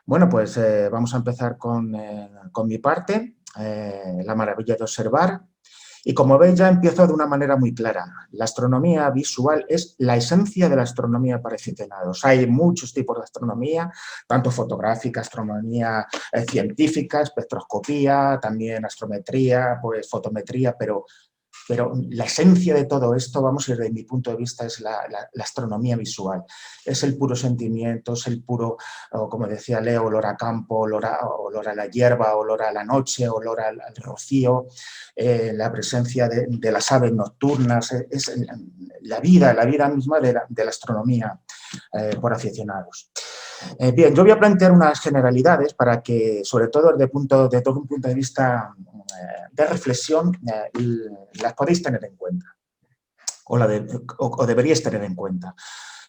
Bueno, pues vamos a empezar con mi parte, la maravilla de observar. Y como veis, ya empiezo de una manera muy clara. La astronomía visual es la esencia de la astronomía para aficionados. Hay muchos tipos de astronomía, tanto fotográfica, astronomía científica, espectroscopía, también astrometría, pues fotometría, pero la esencia de todo esto, vamos a ir desde mi punto de vista, es la astronomía visual. Es el puro sentimiento, es el puro, como decía Leo, olor a campo, olor a la hierba, olor a la noche, olor al rocío, la presencia de las aves nocturnas, es la vida misma de la astronomía por aficionados. Bien, yo voy a plantear unas generalidades para que, sobre todo desde un punto de vista de reflexión, las podéis tener en cuenta o deberíais tener en cuenta.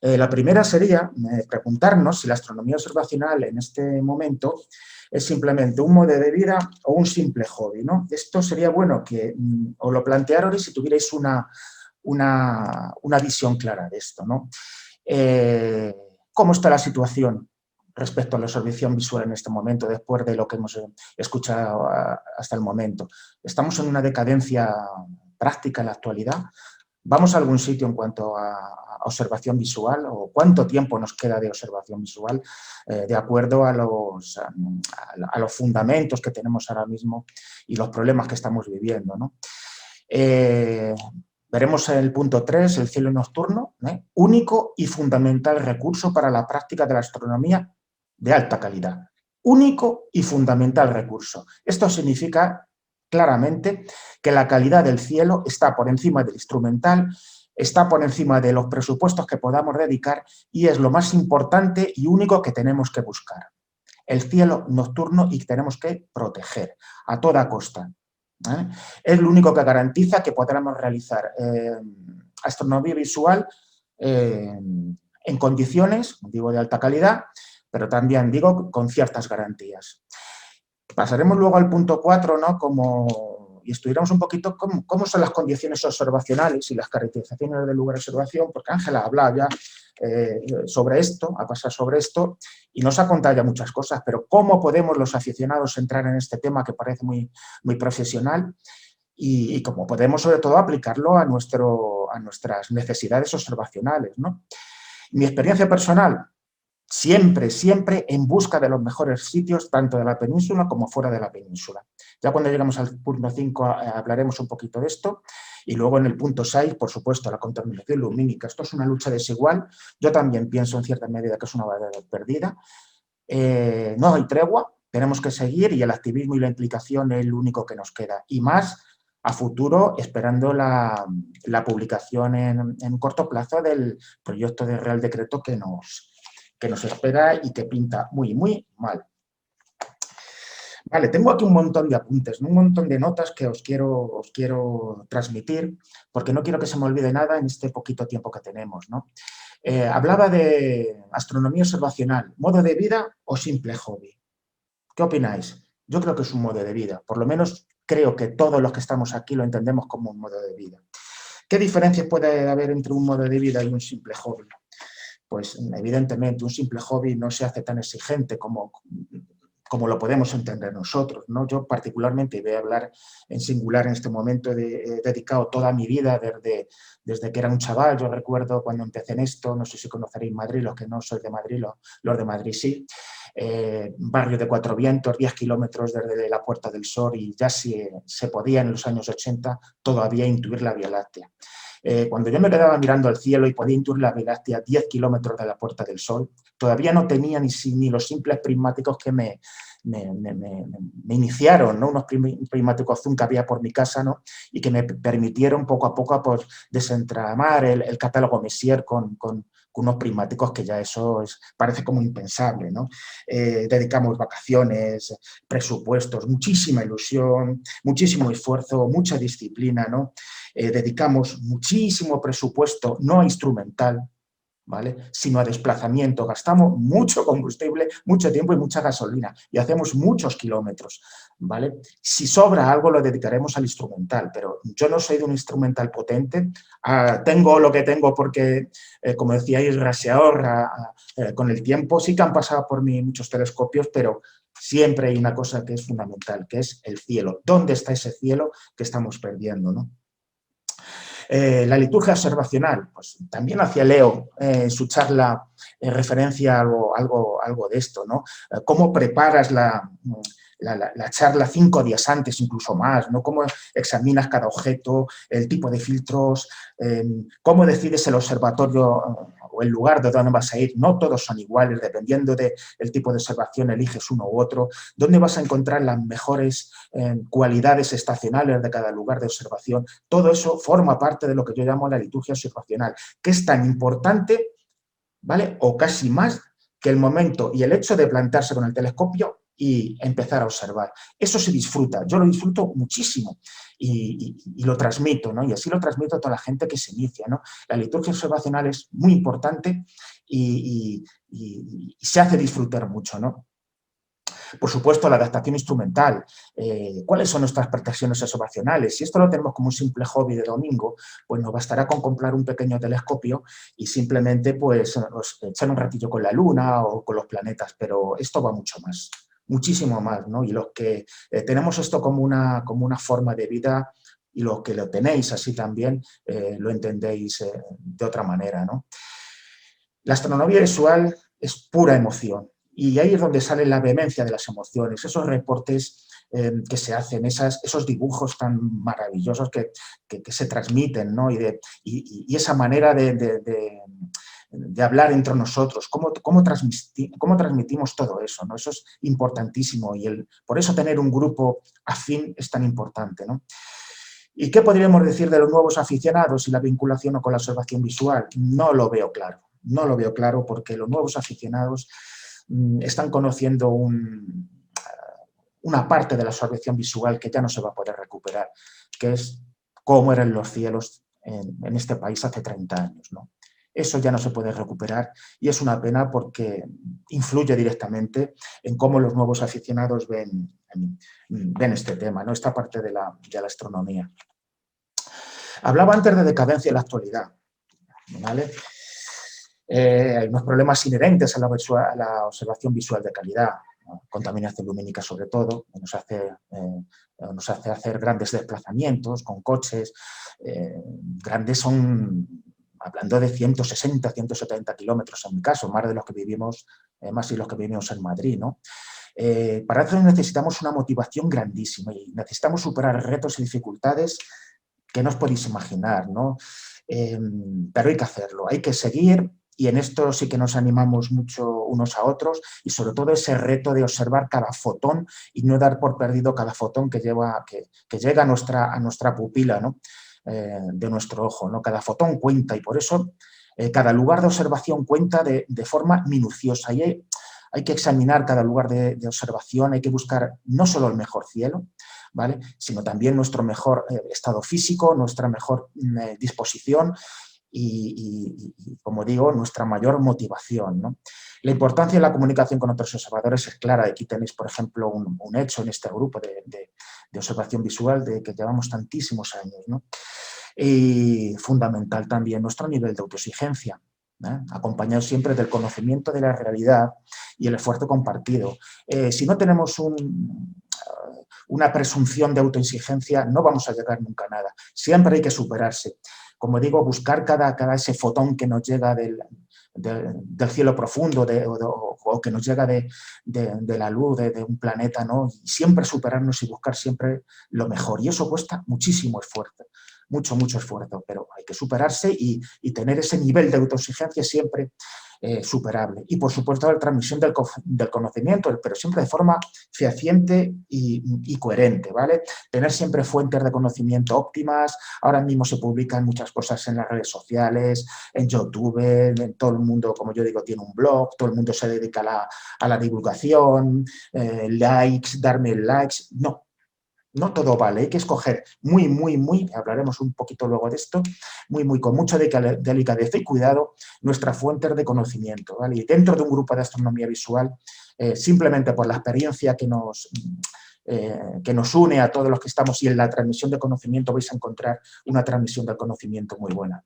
La primera sería preguntarnos si la astronomía observacional en este momento es simplemente un modo de vida o un simple hobby, ¿no? Esto sería bueno que os lo plantearais si tuvierais una visión clara de esto, ¿no? ¿Cómo está la situación respecto a la absorción visual en este momento, después de lo que hemos escuchado hasta el momento? ¿Estamos en una decadencia práctica en la actualidad? ¿Vamos a algún sitio en cuanto a observación visual? ¿O cuánto tiempo nos queda de observación visual de acuerdo a los fundamentos que tenemos ahora mismo y los problemas que estamos viviendo, ¿no? Veremos en el punto 3, el cielo nocturno, único y fundamental recurso para la práctica de la astronomía de alta calidad. Único y fundamental recurso. Esto significa claramente que la calidad del cielo está por encima del instrumental, está por encima de los presupuestos que podamos dedicar y es lo más importante y único que tenemos que buscar. El cielo nocturno y que tenemos que proteger a toda costa. Es lo único que garantiza que podamos realizar astronomía visual en condiciones, digo, de alta calidad, pero también digo con ciertas garantías. Pasaremos luego al punto 4, ¿no? Y estudiaremos un poquito cómo son las condiciones observacionales y las caracterizaciones del lugar de observación, porque Ángela hablaba ya sobre esto, ha pasado sobre esto, y nos ha contado ya muchas cosas, pero cómo podemos los aficionados entrar en este tema que parece muy, muy profesional y cómo podemos sobre todo aplicarlo a nuestras necesidades observacionales, ¿no? Mi experiencia personal, siempre en busca de los mejores sitios, tanto de la península como fuera de la península. Ya cuando lleguemos al punto 5 hablaremos un poquito de esto. Y luego en el punto 6, por supuesto, la contaminación lumínica. Esto es una lucha desigual. Yo también pienso en cierta medida que es una batalla perdida. No hay tregua, tenemos que seguir y el activismo y la implicación es lo único que nos queda. Y más a futuro, esperando la publicación en corto plazo del proyecto de Real Decreto que nos espera y que pinta muy, muy mal. Vale, tengo aquí un montón de apuntes, un montón de notas que os quiero transmitir, porque no quiero que se me olvide nada en este poquito tiempo que tenemos, ¿no? Hablaba de astronomía observacional, ¿modo de vida o simple hobby? ¿Qué opináis? Yo creo que es un modo de vida, por lo menos creo que todos los que estamos aquí lo entendemos como un modo de vida. ¿Qué diferencias puede haber entre un modo de vida y un simple hobby? Pues evidentemente un simple hobby no se hace tan exigente como lo podemos entender nosotros, ¿no? Yo particularmente, voy a hablar en singular en este momento, he dedicado toda mi vida desde que era un chaval. Yo recuerdo cuando empecé en esto, no sé si conoceréis Madrid, los que no sois de Madrid, los de Madrid sí, barrio de Cuatro Vientos, 10 kilómetros desde la Puerta del Sol y ya se podía en los años 80 todavía intuir la Vía Láctea. Cuando yo me quedaba mirando al cielo y podía intuir la Vía Láctea a 10 kilómetros de la Puerta del Sol, todavía no tenía ni los simples prismáticos que me iniciaron, ¿no? Unos prismáticos zoom que había por mi casa, ¿no? Y que me permitieron poco a poco pues, desentramar el catálogo Messier con unos prismáticos que ya eso parece como impensable, ¿no? Dedicamos vacaciones, presupuestos, muchísima ilusión, muchísimo esfuerzo, mucha disciplina, ¿no? Dedicamos muchísimo presupuesto, no a instrumental, ¿vale? Sino a desplazamiento. Gastamos mucho combustible, mucho tiempo y mucha gasolina y hacemos muchos kilómetros, ¿vale? Si sobra algo lo dedicaremos al instrumental, pero yo no soy de un instrumental potente. Tengo lo que tengo porque, como decíais, se ahorra con el tiempo. Sí que han pasado por mí muchos telescopios, pero siempre hay una cosa que es fundamental, que es el cielo. ¿Dónde está ese cielo que estamos perdiendo, ¿no? La liturgia observacional, pues también hacía Leo en su charla referencia a algo de esto, ¿no? ¿Cómo preparas la charla 5 días antes, incluso más, ¿no? ¿Cómo examinas cada objeto, el tipo de filtros, cómo decides el observatorio o el lugar de donde vas a ir? No todos son iguales, dependiendo del tipo de observación eliges uno u otro. ¿Dónde vas a encontrar las mejores cualidades estacionales de cada lugar de observación? Todo eso forma parte de lo que yo llamo la liturgia observacional, que es tan importante, ¿vale? O casi más que el momento y el hecho de plantarse con el telescopio y empezar a observar. Eso se disfruta, yo lo disfruto muchísimo y lo transmito, ¿no? Y así lo transmito a toda la gente que se inicia, ¿no? La liturgia observacional es muy importante y se hace disfrutar mucho, ¿no? Por supuesto, la adaptación instrumental. ¿Cuáles son nuestras pretensiones observacionales? Si esto lo tenemos como un simple hobby de domingo, pues nos bastará con comprar un pequeño telescopio y simplemente pues, echar un ratillo con la Luna o con los planetas, pero esto va mucho más, muchísimo más, ¿no? Y los que tenemos esto como una forma de vida y los que lo tenéis así también, lo entendéis de otra manera, ¿no? La astronomía visual es pura emoción. Y ahí es donde sale la vehemencia de las emociones, esos reportes que se hacen, esos dibujos tan maravillosos que se transmiten, ¿no? y esa manera de hablar entre nosotros, cómo transmitimos todo eso, ¿no? Eso es importantísimo y por eso tener un grupo afín es tan importante, ¿no? ¿Y qué podríamos decir de los nuevos aficionados y la vinculación con la observación visual? No lo veo claro, no lo veo claro porque los nuevos aficionados están conociendo una parte de la observación visual que ya no se va a poder recuperar, que es cómo eran los cielos en este país hace 30 años, ¿no? Eso ya no se puede recuperar y es una pena porque influye directamente en cómo los nuevos aficionados ven este tema, ¿no? Esta parte de la astronomía. Hablaba antes de decadencia en la actualidad, ¿vale? Hay unos problemas inherentes a la observación visual de calidad, ¿no? Contaminación lumínica sobre todo, que nos hace hacer grandes desplazamientos con coches, grandes son, hablando de 160, 170 kilómetros en mi caso, más de los que vivimos, más de los que vivimos en Madrid, ¿no? Para eso necesitamos una motivación grandísima y necesitamos superar retos y dificultades que no os podéis imaginar, ¿no? Pero hay que hacerlo, hay que seguir y en esto sí que nos animamos mucho unos a otros y sobre todo ese reto de observar cada fotón y no dar por perdido cada fotón que llega a nuestra pupila, ¿no? De nuestro ojo, ¿no? Cada fotón cuenta y por eso cada lugar de observación cuenta de forma minuciosa y hay que examinar cada lugar de observación, hay que buscar no solo el mejor cielo, ¿vale? Sino también nuestro mejor estado físico, nuestra mejor disposición y, como digo, nuestra mayor motivación, ¿no? La importancia de la comunicación con otros observadores es clara. Aquí tenéis, por ejemplo, un hecho en este grupo de observación visual de que llevamos tantísimos años, ¿no? Y fundamental también nuestro nivel de autoexigencia, acompañado siempre del conocimiento de la realidad y el esfuerzo compartido. Si no tenemos una presunción de autoexigencia, no vamos a llegar nunca a nada. Siempre hay que superarse. Como digo, buscar cada ese fotón que nos llega del cielo profundo o que nos llega de la luz de un planeta, ¿no? Y siempre superarnos y buscar siempre lo mejor. Y eso cuesta muchísimo esfuerzo. Mucho esfuerzo, pero hay que superarse y tener ese nivel de autoexigencia siempre superable. Y por supuesto la transmisión del conocimiento, pero siempre de forma fehaciente y coherente, ¿vale? Tener siempre fuentes de conocimiento óptimas. Ahora mismo se publican muchas cosas en las redes sociales, en YouTube, todo el mundo, como yo digo, tiene un blog, todo el mundo se dedica a la divulgación, likes, darme likes. No todo vale, hay que escoger muy, hablaremos un poquito luego de esto, con mucha delicadeza y cuidado nuestras fuentes de conocimiento, ¿vale? Y dentro de un grupo de astronomía visual, simplemente por la experiencia que nos une a todos los que estamos y en la transmisión de conocimiento vais a encontrar una transmisión del conocimiento muy buena.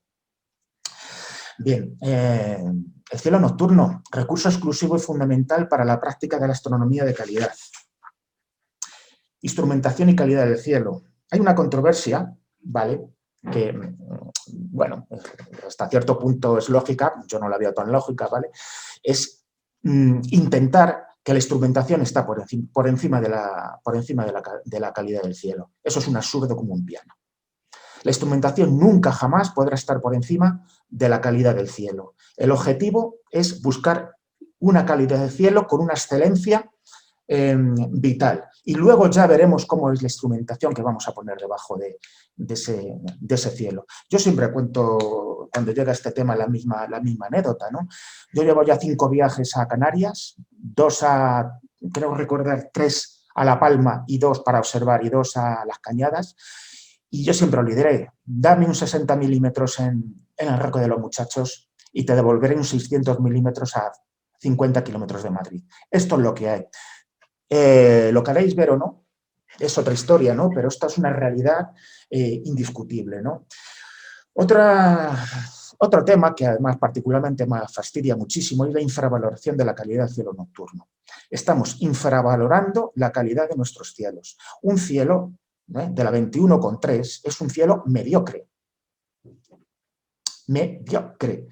Bien, el cielo nocturno, recurso exclusivo y fundamental para la práctica de la astronomía de calidad. Instrumentación y calidad del cielo. Hay una controversia, ¿vale? Que, bueno, hasta cierto punto es lógica, yo no la veo tan lógica, ¿vale? Es intentar que la instrumentación está por encima de la calidad del cielo. Eso es un absurdo como un piano. La instrumentación nunca jamás podrá estar por encima de la calidad del cielo. El objetivo es buscar una calidad del cielo con una excelencia vital. Y luego ya veremos cómo es la instrumentación que vamos a poner debajo de ese cielo. Yo siempre cuento, cuando llega este tema, la misma anécdota, ¿no? Yo llevo ya 5 viajes a Canarias, 2 creo recordar 3 a La Palma y 2 para observar y 2 a Las Cañadas. Y yo siempre lo diré, dame un 60 milímetros en el Roque de los Muchachos y te devolveré un 600 milímetros a 50 kilómetros de Madrid. Esto es lo que hay. Lo queréis ver o no, es otra historia, ¿no? Pero esta es una realidad indiscutible, ¿no? Otro tema que además particularmente me fastidia muchísimo es la infravaloración de la calidad del cielo nocturno. Estamos infravalorando la calidad de nuestros cielos. Un cielo de la 21,3 es un cielo mediocre. Mediocre.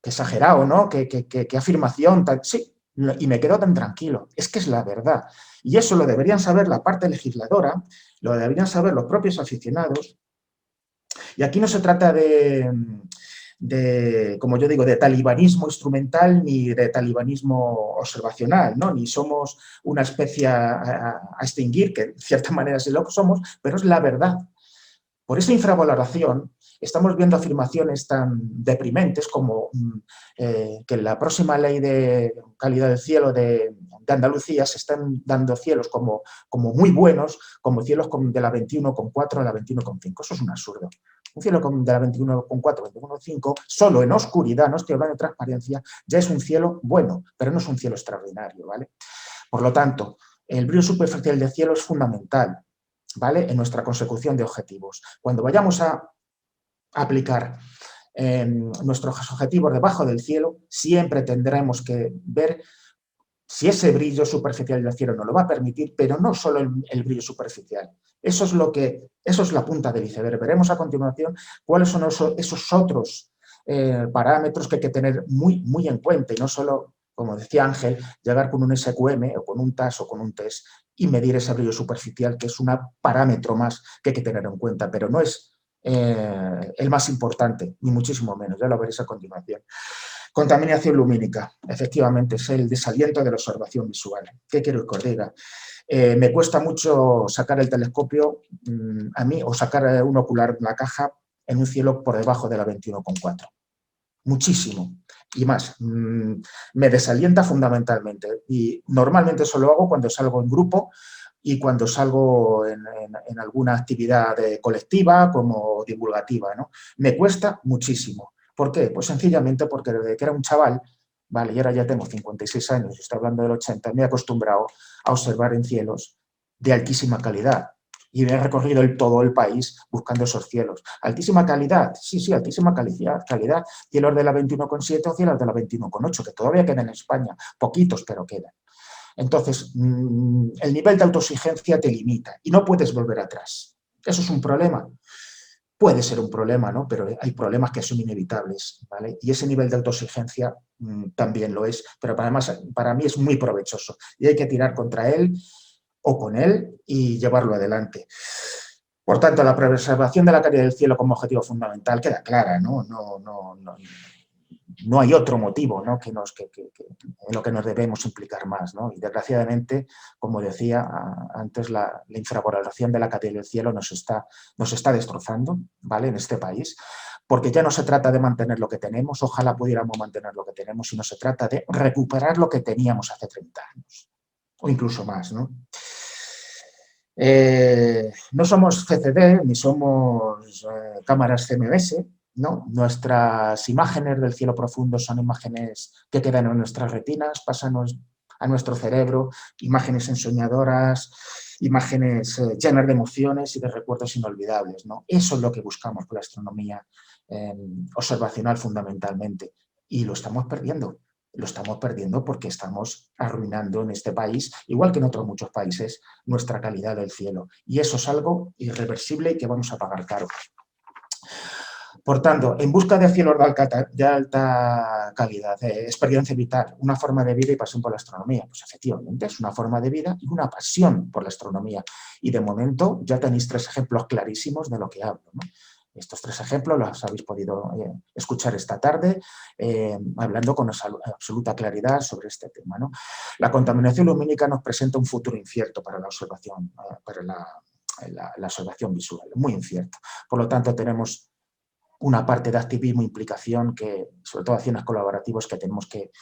Qué exagerado, ¿no? Qué afirmación tan... Sí, y me quedo tan tranquilo. Es que es la verdad. Y eso lo deberían saber la parte legisladora, lo deberían saber los propios aficionados. Y aquí no se trata como yo digo, de talibanismo instrumental ni de talibanismo observacional, ¿no? Ni somos una especie a extinguir, que de cierta manera sí lo somos, pero es la verdad. Por esa infravaloración estamos viendo afirmaciones tan deprimentes como que en la próxima ley de calidad del cielo de Andalucía se están dando cielos como muy buenos, como cielos de la 21,4 a la 21,5. Eso es un absurdo. Un cielo de la 21,4, 21,5, solo en oscuridad, no estoy hablando de transparencia, ya es un cielo bueno, pero no es un cielo extraordinario, ¿vale? Por lo tanto, el brillo superficial del cielo es fundamental, ¿vale? En nuestra consecución de objetivos. Cuando vayamos a aplicar nuestros objetivos debajo del cielo, siempre tendremos que ver si ese brillo superficial del cielo nos lo va a permitir, pero no solo el brillo superficial. Eso es la punta del iceberg. Veremos a continuación cuáles son esos otros parámetros que hay que tener muy, muy en cuenta y no solo, como decía Ángel, llegar con un SQM o con un TAS o con un TEST y medir ese brillo superficial, que es un parámetro más que hay que tener en cuenta, pero no es el más importante, ni muchísimo menos, ya lo veréis a continuación. Contaminación lumínica, efectivamente, es el desaliento de la observación visual. ¿Qué quiero que os diga? Me cuesta mucho sacar el telescopio a mí o sacar un ocular de la caja en un cielo por debajo de la 21,4. Muchísimo. Y más, me desalienta fundamentalmente. Y normalmente eso lo hago cuando salgo en grupo y cuando salgo en alguna actividad colectiva como divulgativa, ¿no? Me cuesta muchísimo. ¿Por qué? Pues sencillamente porque desde que era un chaval, vale, y ahora ya tengo 56 años, estoy hablando del 80, me he acostumbrado a observar en cielos de altísima calidad. Y me he recorrido todo el país buscando esos cielos. ¿Altísima calidad? Sí, altísima calidad. Cielos de la 21,7 o cielos de la 21,8, que todavía quedan en España. Poquitos, pero quedan. Entonces, el nivel de autoexigencia te limita y no puedes volver atrás. ¿Eso es un problema? Puede ser un problema, ¿no? Pero hay problemas que son inevitables, ¿vale? Y ese nivel de autoexigencia también lo es, pero además para mí es muy provechoso y hay que tirar contra él o con él y llevarlo adelante. Por tanto, la preservación de la calidad del cielo como objetivo fundamental queda clara, ¿no? No hay otro motivo, ¿no? en lo que nos debemos implicar más, ¿no? Y desgraciadamente, como decía antes, la infravaloración de la calidad del cielo nos está destrozando, ¿vale? En este país, porque ya no se trata de mantener lo que tenemos, ojalá pudiéramos mantener lo que tenemos, sino se trata de recuperar lo que teníamos hace 30 años, o incluso más, ¿no? No somos CCD ni somos cámaras CMS, ¿no? Nuestras imágenes del cielo profundo son imágenes que quedan en nuestras retinas, pasan a nuestro cerebro, imágenes ensoñadoras, imágenes llenas de emociones y de recuerdos inolvidables, ¿no? Eso es lo que buscamos con la astronomía observacional fundamentalmente y lo estamos perdiendo. Lo estamos perdiendo porque estamos arruinando en este país, igual que en otros muchos países, nuestra calidad del cielo. Y eso es algo irreversible y que vamos a pagar caro. Por tanto, en busca de cielos de alta calidad, experiencia vital, una forma de vida y pasión por la astronomía. Pues efectivamente es una forma de vida y una pasión por la astronomía. Y de momento ya tenéis 3 ejemplos clarísimos de lo que hablo, ¿no? Estos 3 ejemplos los habéis podido escuchar esta tarde, hablando con absoluta claridad sobre este tema, ¿no? La contaminación lumínica nos presenta un futuro incierto para la observación, la observación visual, muy incierto. Por lo tanto, tenemos una parte de activismo e implicación, sobre todo acciones colaborativas que tenemos que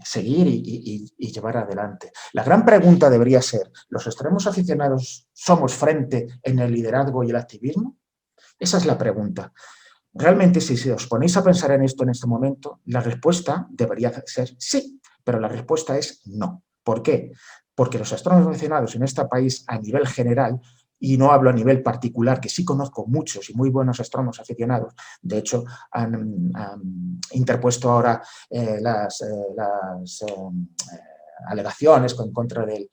seguir y llevar adelante. La gran pregunta debería ser, ¿los extremos aficionados somos frente en el liderazgo y el activismo? Esa es la pregunta. Realmente, si os ponéis a pensar en esto en este momento, la respuesta debería ser sí, pero la respuesta es no. ¿Por qué? porque los astrónomos aficionados en este país a nivel general, y no hablo a nivel particular, que sí conozco muchos y muy buenos astrónomos aficionados, de hecho han interpuesto ahora las alegaciones en contra del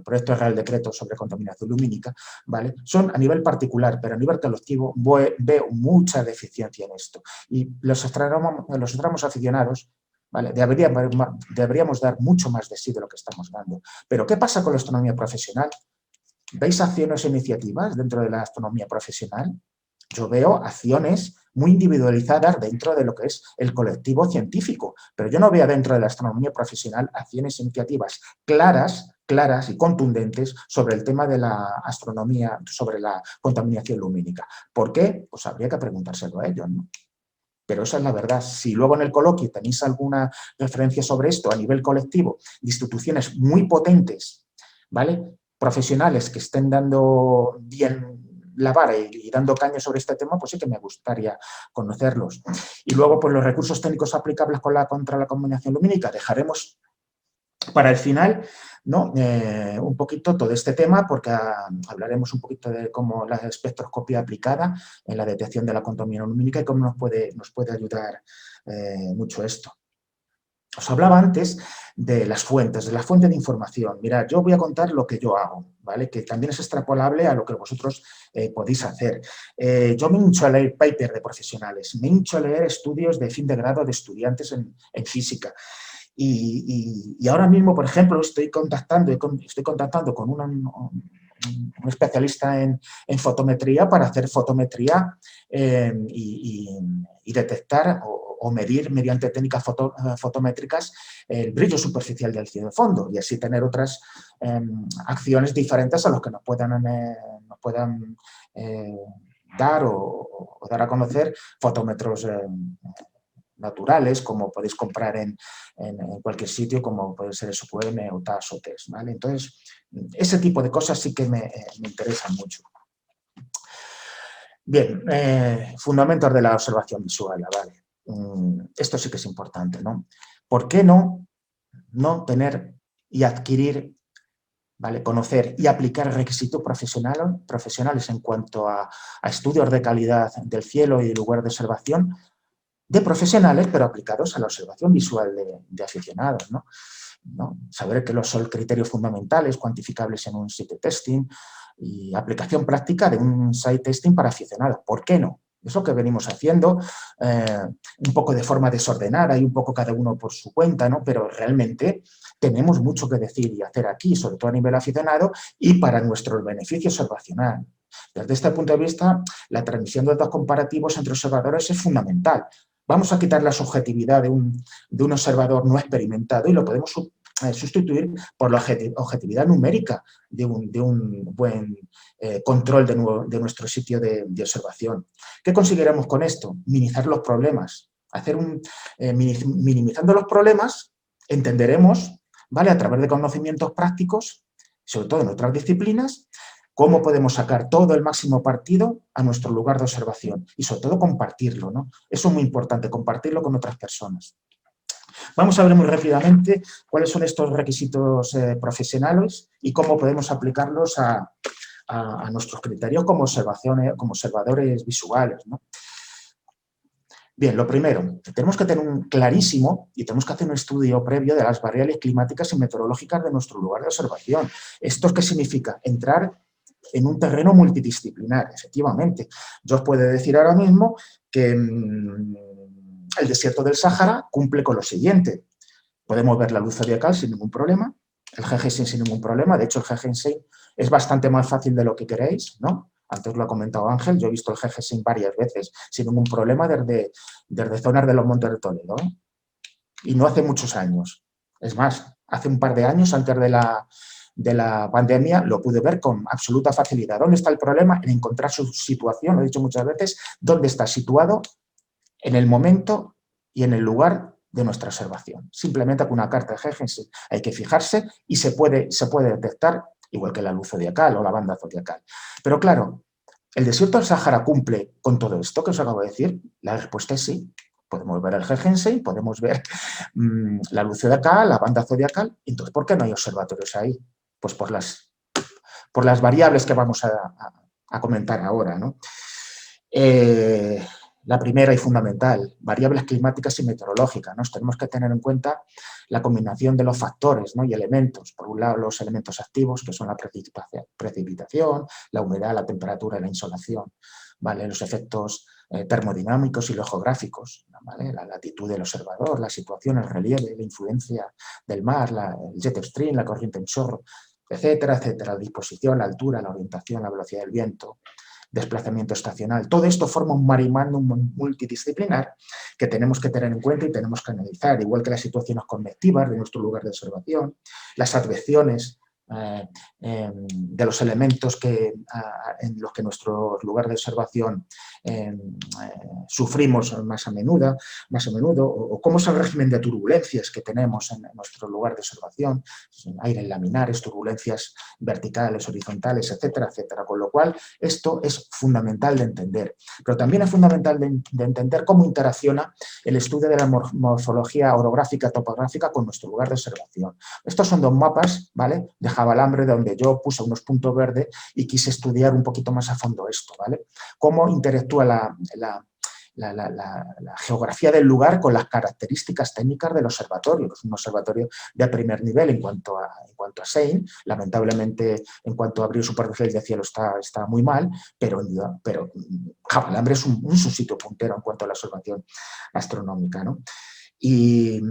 proyecto de Real Decreto sobre contaminación lumínica, ¿vale? Son a nivel particular, pero a nivel colectivo veo mucha deficiencia en esto. Y los astrónomos aficionados, ¿vale? Deberíamos dar mucho más de sí de lo que estamos dando. Pero ¿qué pasa con la astronomía profesional? ¿Veis acciones e iniciativas dentro de la astronomía profesional? Yo veo acciones muy individualizadas dentro de lo que es el colectivo científico, pero yo no veo dentro de la astronomía profesional acciones e iniciativas claras y contundentes sobre el tema de la astronomía, sobre la contaminación lumínica. ¿Por qué? Pues habría que preguntárselo a ellos, ¿no? Pero esa es la verdad. Si luego en el coloquio tenéis alguna referencia sobre esto a nivel colectivo, de instituciones muy potentes, ¿vale?, profesionales que estén dando bien la vara y dando caña sobre este tema, pues sí que me gustaría conocerlos. Y luego, pues los recursos técnicos aplicables contra la contaminación lumínica, dejaremos para el final, ¿no?, un poquito todo este tema, porque hablaremos un poquito de cómo la espectroscopia aplicada en la detección de la contaminación lumínica y cómo nos puede ayudar mucho esto. Os hablaba antes de las fuentes, de la fuente de información. Mirad, yo voy a contar lo que yo hago, ¿vale?, que también es extrapolable a lo que vosotros podéis hacer. Yo me hincho a leer papers de profesionales, me hincho a leer estudios de fin de grado de estudiantes en física. Y ahora mismo, por ejemplo, estoy contactando con un especialista en fotometría para hacer fotometría y detectar o medir mediante técnicas fotométricas el brillo superficial del cielo de fondo y así tener otras acciones diferentes a los que nos puedan dar o dar a conocer fotómetros naturales, como podéis comprar en cualquier sitio, como puede ser SQM o TAS o TESS, ¿vale? Entonces, ese tipo de cosas sí que me interesan mucho. Bien, fundamentos de la observación visual, ¿vale? Esto sí que es importante, ¿no? ¿Por qué no tener y adquirir, ¿vale?, conocer y aplicar requisitos profesionales en cuanto a estudios de calidad del cielo y lugar de observación de profesionales, pero aplicados a la observación visual de aficionados, ¿no? Saber que los son criterios fundamentales, cuantificables en un site testing y aplicación práctica de un site testing para aficionados. ¿Por qué no? Es lo que venimos haciendo, un poco de forma desordenada y un poco cada uno por su cuenta, ¿no? Pero realmente tenemos mucho que decir y hacer aquí, sobre todo a nivel aficionado y para nuestro beneficio observacional. Desde este punto de vista, la transmisión de datos comparativos entre observadores es fundamental. Vamos a quitar la subjetividad de un observador no experimentado y lo podemos sustituir por la objetividad numérica de un buen control de nuestro sitio de observación. ¿Qué conseguiremos con esto? Minimizar los problemas. Minimizando los problemas, entenderemos, ¿vale?, a través de conocimientos prácticos, sobre todo en otras disciplinas, cómo podemos sacar todo el máximo partido a nuestro lugar de observación y sobre todo compartirlo, ¿no? Eso es muy importante, compartirlo con otras personas. Vamos a ver muy rápidamente cuáles son estos requisitos profesionales y cómo podemos aplicarlos a nuestros criterios como observadores visuales, ¿no? Bien, lo primero, tenemos que tener clarísimo y tenemos que hacer un estudio previo de las variables climáticas y meteorológicas de nuestro lugar de observación. ¿Esto qué significa? Entrar en un terreno multidisciplinar, efectivamente. Yo os puedo decir ahora mismo que el desierto del Sáhara cumple con lo siguiente. Podemos ver la luz zodiacal sin ningún problema, el GG6 sin ningún problema. De hecho, el GG6 es bastante más fácil de lo que queréis, ¿no? Antes lo ha comentado Ángel, yo he visto el GG6 varias veces sin ningún problema desde zonas de los Montes de Toledo, ¿eh? Y no hace muchos años. Es más, hace un par de años, antes de la pandemia, lo pude ver con absoluta facilidad. ¿Dónde está el problema? En encontrar su situación, lo he dicho muchas veces, dónde está situado en el momento y en el lugar de nuestra observación. Simplemente con una carta de GG6 hay que fijarse y se puede detectar, igual que la luz zodiacal o la banda zodiacal. Pero claro, ¿el desierto del Sáhara cumple con todo esto que os acabo de decir? La respuesta es sí. podemos ver el Hergensey, podemos ver la luz zodiacal, la banda zodiacal. Entonces, ¿por qué no hay observatorios ahí? Pues por las variables que vamos a comentar ahora, ¿no? La primera y fundamental, variables climáticas y meteorológicas, ¿no? Tenemos que tener en cuenta la combinación de los factores, ¿no? Y elementos. Por un lado, los elementos activos, que son la precipitación, la humedad, la temperatura y la insolación, ¿vale? Los efectos termodinámicos y los geográficos, ¿vale? La latitud del observador, la situación, el relieve, la influencia del mar, el jet stream, la corriente en chorro, etcétera, etcétera. La disposición, la altura, la orientación, la velocidad del viento, desplazamiento estacional. Todo esto forma un marimandum multidisciplinar que tenemos que tener en cuenta y tenemos que analizar, igual que las situaciones convectivas de nuestro lugar de observación, las advecciones de los elementos en los que nuestro lugar de observación sufrimos más a menudo, o cómo es el régimen de turbulencias que tenemos en nuestro lugar de observación, aires laminares, turbulencias verticales, horizontales, etcétera, etcétera. Con lo cual, esto es fundamental de entender. Pero también es fundamental de entender cómo interacciona el estudio de la morfología orográfica topográfica con nuestro lugar de observación. Estos son dos mapas, ¿vale?, de Javalambre, donde yo puse unos puntos verdes y quise estudiar un poquito más a fondo esto, ¿vale? Cómo interactúa la geografía del lugar con las características técnicas del observatorio, que es un observatorio de primer nivel en cuanto a SEIN. Lamentablemente, en cuanto a brillo superficial de cielo está muy mal, pero Javalambre es un sitio puntero en cuanto a la observación astronómica, ¿no? Y,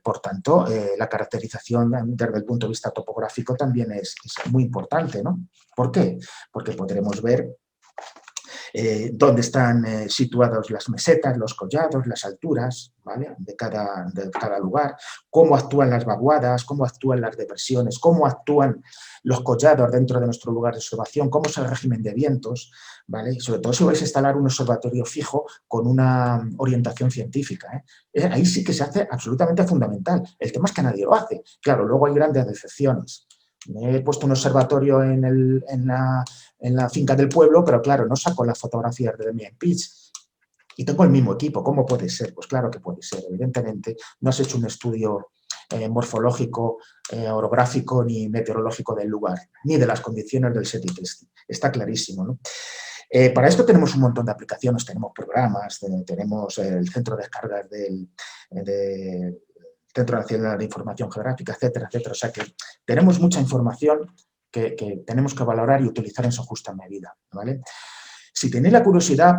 por tanto, la caracterización desde el punto de vista topográfico también es muy importante, ¿no? ¿Por qué? Porque podremos ver dónde están situadas las mesetas, los collados, las alturas, ¿vale?, de cada lugar, cómo actúan las vaguadas, cómo actúan las depresiones, cómo actúan los collados dentro de nuestro lugar de observación, cómo es el régimen de vientos, ¿vale? Y sobre todo si vais a instalar un observatorio fijo con una orientación científica, ¿eh? Ahí sí que se hace absolutamente fundamental. El tema es que nadie lo hace. Claro, luego hay grandes decepciones. Me he puesto un observatorio en la finca del pueblo, pero claro, no saco las fotografías de mi pitch y tengo el mismo equipo. ¿Cómo puede ser? Pues claro que puede ser. Evidentemente, no has hecho un estudio morfológico, orográfico ni meteorológico del lugar, ni de las condiciones del set y testing. Está clarísimo, ¿no? Para esto tenemos un montón de aplicaciones, tenemos programas, tenemos el centro de descargas del Centro Nacional de Información Geográfica, etcétera, etcétera. O sea que tenemos mucha información que tenemos que valorar y utilizar en su justa medida, ¿vale? Si tenéis la curiosidad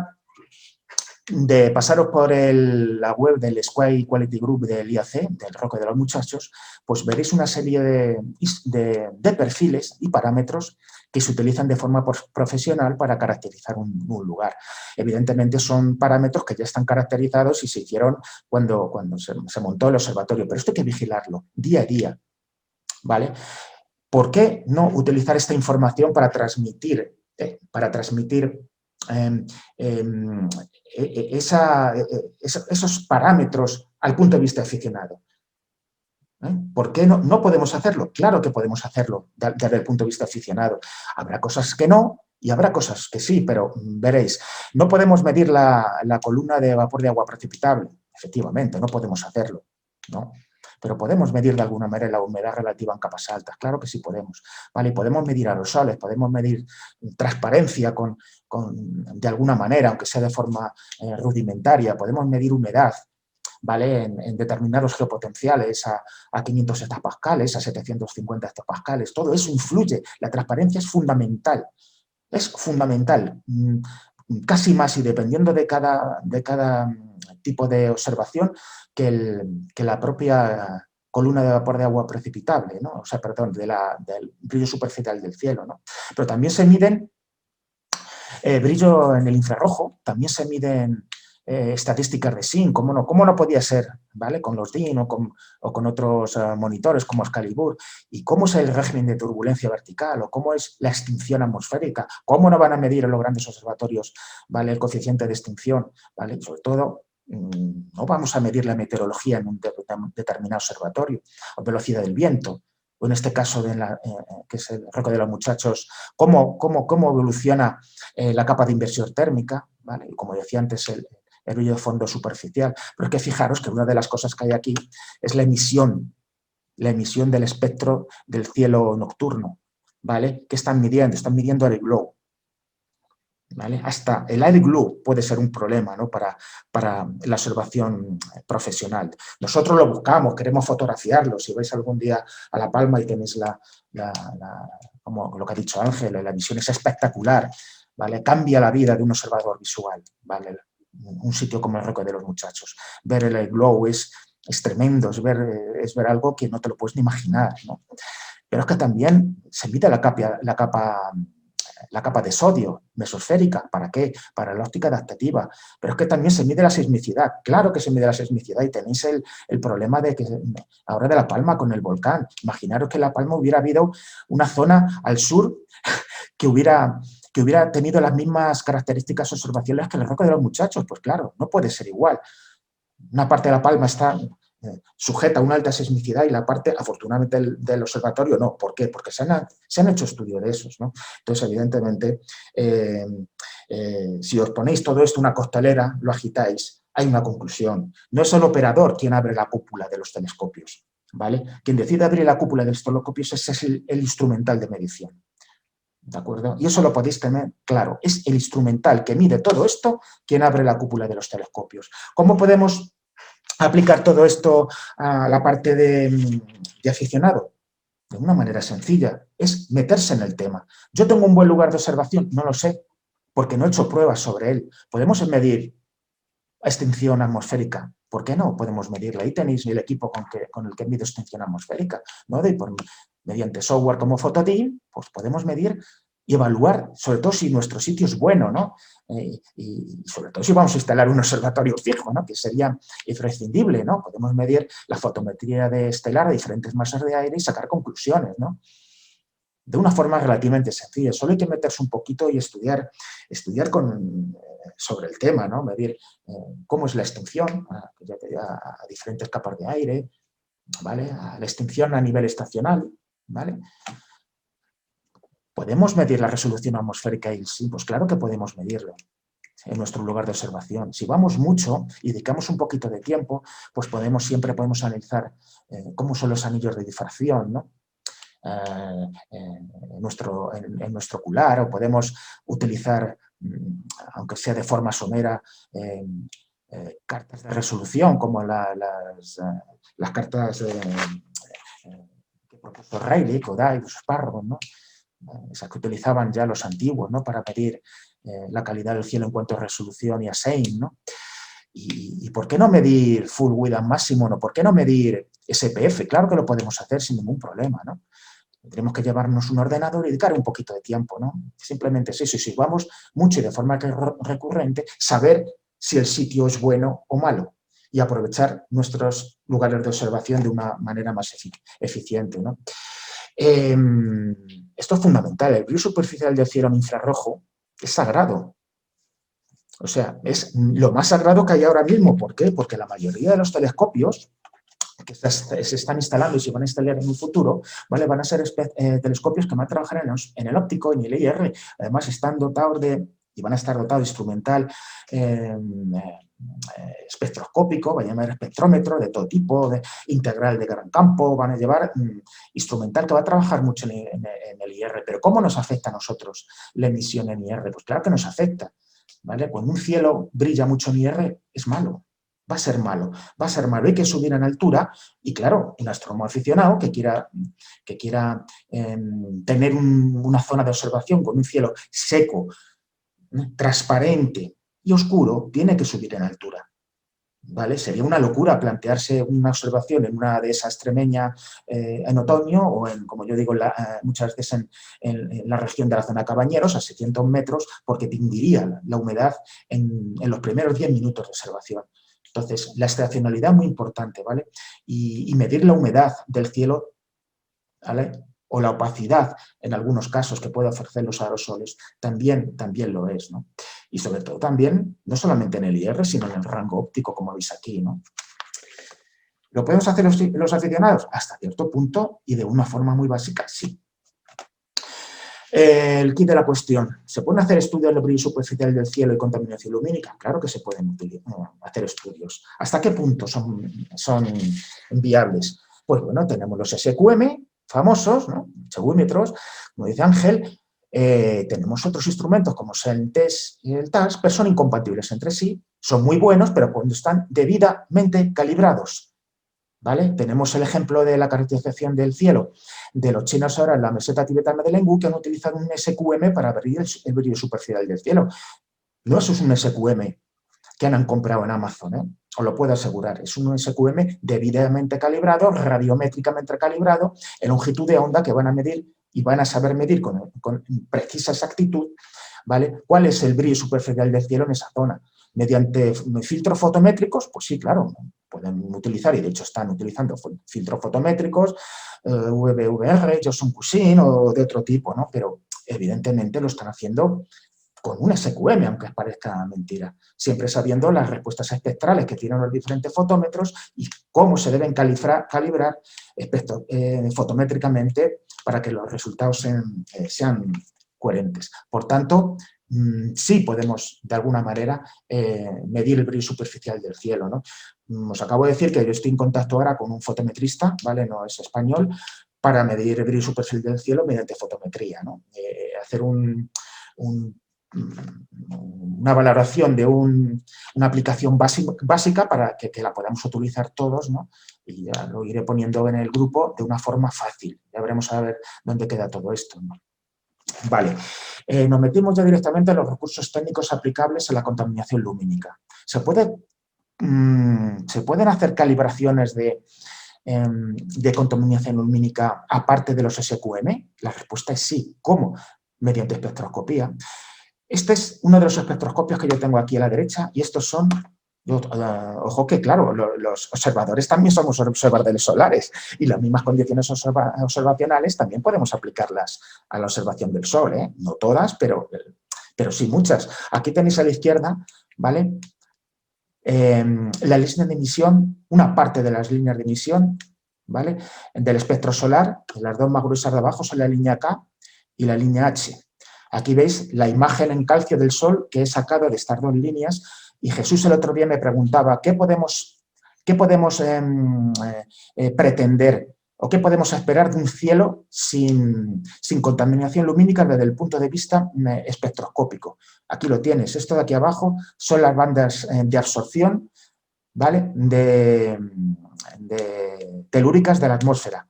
de pasaros por la web del Sky Quality Group del IAC, del Roque de los Muchachos, pues veréis una serie de perfiles y parámetros que se utilizan de forma profesional para caracterizar un lugar. Evidentemente son parámetros que ya están caracterizados y se hicieron cuando se montó el observatorio, pero esto hay que vigilarlo día a día, ¿vale? ¿Por qué no utilizar esta información para transmitir esos parámetros al punto de vista aficionado? ¿Por qué no podemos hacerlo? Claro que podemos hacerlo desde el punto de vista aficionado. Habrá cosas que no y habrá cosas que sí, pero veréis, no podemos medir la columna de vapor de agua precipitable. Efectivamente, no podemos hacerlo, ¿no? Pero podemos medir de alguna manera la humedad relativa en capas altas. Claro que sí podemos, ¿vale? Y podemos medir aerosoles, podemos medir transparencia de alguna manera, aunque sea de forma rudimentaria. Podemos medir humedad, ¿vale? En determinados geopotenciales a 500 hectopascales, a 750 hectopascales. Todo eso influye. La transparencia es fundamental. Es fundamental. Casi más, y dependiendo de cada tipo de observación, que la propia columna de vapor de agua precipitable, ¿no? O sea, perdón, del brillo superficial del cielo, ¿no? Pero también se miden brillo en el infrarrojo, también se miden estadísticas de SIN, ¿cómo no podía ser, ¿vale? Con los DIN o con otros monitores como Excalibur, y cómo es el régimen de turbulencia vertical o cómo es la extinción atmosférica, cómo no van a medir en los grandes observatorios, ¿vale?, el coeficiente de extinción, ¿vale? Y sobre todo, no vamos a medir la meteorología en un determinado observatorio, o velocidad del viento, o en este caso, que es el Roque de los Muchachos, cómo evoluciona la capa de inversión térmica, ¿vale? Y como decía antes, el brillo de fondo superficial. Pero es que fijaros que una de las cosas que hay aquí es la emisión del espectro del cielo nocturno, ¿vale? ¿Qué están midiendo? Están midiendo el glow, ¿vale? Hasta el air glow puede ser un problema, ¿no? para la observación profesional. Nosotros lo buscamos, queremos fotografiarlo. Si vais algún día a La Palma y tenéis como lo que ha dicho Ángel, la visión es espectacular, ¿vale? Cambia la vida de un observador visual, ¿vale? Un sitio como el Roque de los Muchachos. Ver el air glow es tremendo, es ver algo que no te lo puedes ni imaginar, ¿no? Pero es que también se mide la capa de sodio mesosférica. ¿Para qué? Para la óptica adaptativa. Pero es que también se mide la sismicidad. Claro que se mide la sismicidad y tenéis el problema de que ahora de La Palma con el volcán. Imaginaros que en La Palma hubiera habido una zona al sur que hubiera tenido las mismas características observacionales que el Roque de los Muchachos. Pues claro, no puede ser igual. Una parte de La Palma está sujeta a una alta sismicidad y la parte, afortunadamente, del observatorio no. ¿Por qué? Porque se han hecho estudios de esos, ¿no? Entonces, evidentemente, si os ponéis todo esto en una costalera, lo agitáis, hay una conclusión. No es el operador quien abre la cúpula de los telescopios, ¿vale? Quien decide abrir la cúpula de los telescopios es el instrumental de medición. ¿De acuerdo? Y eso lo podéis tener claro. Es el instrumental que mide todo esto quien abre la cúpula de los telescopios. ¿Cómo podemos aplicar todo esto a la parte de aficionado? De una manera sencilla, es meterse en el tema. ¿Yo tengo un buen lugar de observación? No lo sé, porque no he hecho pruebas sobre él. ¿Podemos medir extinción atmosférica? ¿Por qué no podemos medirla? Ahí tenéis el equipo con el que mido extinción atmosférica, ¿no? Mediante software como Photodin, pues podemos medir y evaluar, sobre todo si nuestro sitio es bueno, ¿no? Y sobre todo si vamos a instalar un observatorio fijo, ¿no? Que sería imprescindible, ¿no? Podemos medir la fotometría estelar a diferentes masas de aire y sacar conclusiones, ¿no? De una forma relativamente sencilla. Solo hay que meterse un poquito y estudiar sobre el tema, ¿no? Medir cómo es la extinción a diferentes capas de aire, ¿vale? A la extinción a nivel estacional, ¿vale? ¿Podemos medir la resolución atmosférica? Y sí, pues claro que podemos medirlo en nuestro lugar de observación. Si vamos mucho y dedicamos un poquito de tiempo, pues siempre podemos analizar cómo son los anillos de difracción, ¿no? En nuestro ocular, o podemos utilizar, aunque sea de forma somera, cartas de resolución, como las cartas que propuso Rayleigh, Kodály, los Sparrow, ¿no? Esas que utilizaban ya los antiguos, ¿no? Para medir la calidad del cielo en cuanto a resolución y a SEIN, ¿no? ¿Y por qué no medir full width al máximo? ¿No? ¿Por qué no medir SPF? Claro que lo podemos hacer sin ningún problema, ¿no? Tendremos que llevarnos un ordenador y dedicar un poquito de tiempo, ¿no? Simplemente si vamos mucho y de forma recurrente, saber si el sitio es bueno o malo y aprovechar nuestros lugares de observación de una manera más eficiente, ¿no? Esto es fundamental. El brillo superficial del cielo en infrarrojo es sagrado. O sea, es lo más sagrado que hay ahora mismo. ¿Por qué? Porque la mayoría de los telescopios que se están instalando y se van a instalar en un futuro, ¿vale? Van a ser telescopios que van a trabajar en el óptico, en el IR. Además, están dotados y van a estar dotados de instrumental espectroscópico, van a llamar espectrómetro de todo tipo, de integral de gran campo, van a llevar instrumental que va a trabajar mucho en el IR. Pero ¿cómo nos afecta a nosotros la emisión en IR? Pues claro que nos afecta, ¿vale? Cuando un cielo brilla mucho en IR, es malo. Va a ser malo, hay que subir en altura y claro, un astrónomo aficionado que quiera tener una zona de observación con un cielo seco, transparente y oscuro, tiene que subir en altura, ¿vale? Sería una locura plantearse una observación en una dehesa extremeña en otoño o como yo digo, muchas veces en la región de la zona Cabañeros, a 700 metros, porque te hundiría la humedad en los primeros 10 minutos de observación. Entonces, la estacionalidad es muy importante, ¿vale? Y medir la humedad del cielo, ¿vale? O la opacidad, en algunos casos, que puede ofrecer los aerosoles, también lo es, ¿no? Y sobre todo también, no solamente en el IR, sino en el rango óptico, como veis aquí, ¿no? ¿Lo podemos hacer los aficionados? Hasta cierto punto y de una forma muy básica, sí. El kit de la cuestión. ¿Se pueden hacer estudios de brillo superficial del cielo y contaminación lumínica? Claro que se pueden hacer estudios. ¿Hasta qué punto son viables? Pues bueno, tenemos los SQM famosos, ¿no? Seguímetros, como dice Ángel. Tenemos otros instrumentos como el TESS y el TAS, pero son incompatibles entre sí. Son muy buenos, pero cuando están debidamente calibrados. ¿Vale? Tenemos el ejemplo de la caracterización del cielo de los chinos ahora en la meseta tibetana de Lengu, que han utilizado un SQM para medir el brillo superficial del cielo. No es un SQM que han comprado en Amazon, ¿eh? Os lo puedo asegurar. Es un SQM debidamente calibrado, radiométricamente calibrado, en longitud de onda que van a medir y van a saber medir con precisa exactitud, ¿vale? ¿Cuál es el brillo superficial del cielo en esa zona? Mediante filtros fotométricos, pues sí, claro, pueden utilizar, y de hecho están utilizando filtros fotométricos, VVR, Johnson-Coulson o de otro tipo, ¿no? Pero evidentemente lo están haciendo con un SQM, aunque parezca mentira, siempre sabiendo las respuestas espectrales que tienen los diferentes fotómetros y cómo se deben calibrar fotométricamente para que los resultados sean coherentes. Por tanto, sí podemos, de alguna manera, medir el brillo superficial del cielo, ¿no? Os acabo de decir que yo estoy en contacto ahora con un fotometrista, ¿vale? No es español, para medir el brillo superficial del cielo mediante fotometría, ¿no? Hacer una valoración de una aplicación básica para que la podamos utilizar todos, ¿no? Y ya lo iré poniendo en el grupo de una forma fácil. Ya veremos a ver dónde queda todo esto, ¿no? Vale, nos metimos ya directamente en los recursos técnicos aplicables en la contaminación lumínica. ¿Se pueden hacer calibraciones de contaminación lumínica aparte de los SQM? La respuesta es sí. ¿Cómo? Mediante espectroscopía. Este es uno de los espectroscopios que yo tengo aquí a la derecha y estos son... ojo que, claro, los observadores también somos observadores solares y las mismas condiciones observacionales también podemos aplicarlas a la observación del Sol, ¿eh? No todas, pero sí muchas. Aquí tenéis a la izquierda, ¿vale? La línea de emisión, una parte de las líneas de emisión, ¿vale? Del espectro solar, las dos más gruesas de abajo son la línea K y la línea H. Aquí veis la imagen en calcio del Sol que he sacado de estas dos líneas. Y Jesús el otro día me preguntaba, ¿qué podemos pretender o qué podemos esperar de un cielo sin contaminación lumínica desde el punto de vista espectroscópico? Aquí lo tienes. Esto de aquí abajo son las bandas de absorción, ¿vale? de telúricas de la atmósfera,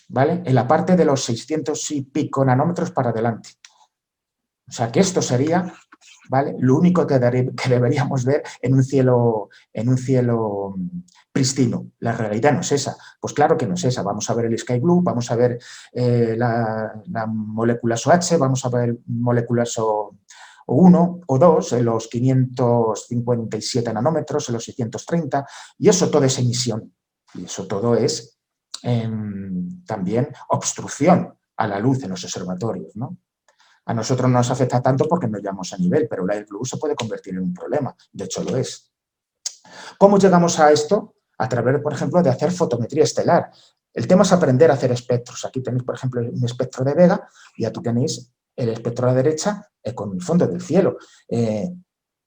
¿vale? En la parte de los 600 y pico nanómetros para adelante. O sea que esto sería, ¿vale?, lo único que deberíamos ver en un cielo pristino. La realidad no es esa. Pues claro que no es esa. Vamos a ver el sky blue, vamos a ver la moléculas OH, vamos a ver moléculas O1, O2, en los 557 nanómetros, en los 630, y eso todo es emisión. Y eso todo es también obstrucción a la luz en los observatorios, ¿no? A nosotros no nos afecta tanto porque no llegamos a nivel, pero el air blue se puede convertir en un problema. De hecho, lo es. ¿Cómo llegamos a esto? A través, por ejemplo, de hacer fotometría estelar. El tema es aprender a hacer espectros. Aquí tenéis, por ejemplo, un espectro de Vega y aquí tenéis el espectro a la derecha con el fondo del cielo.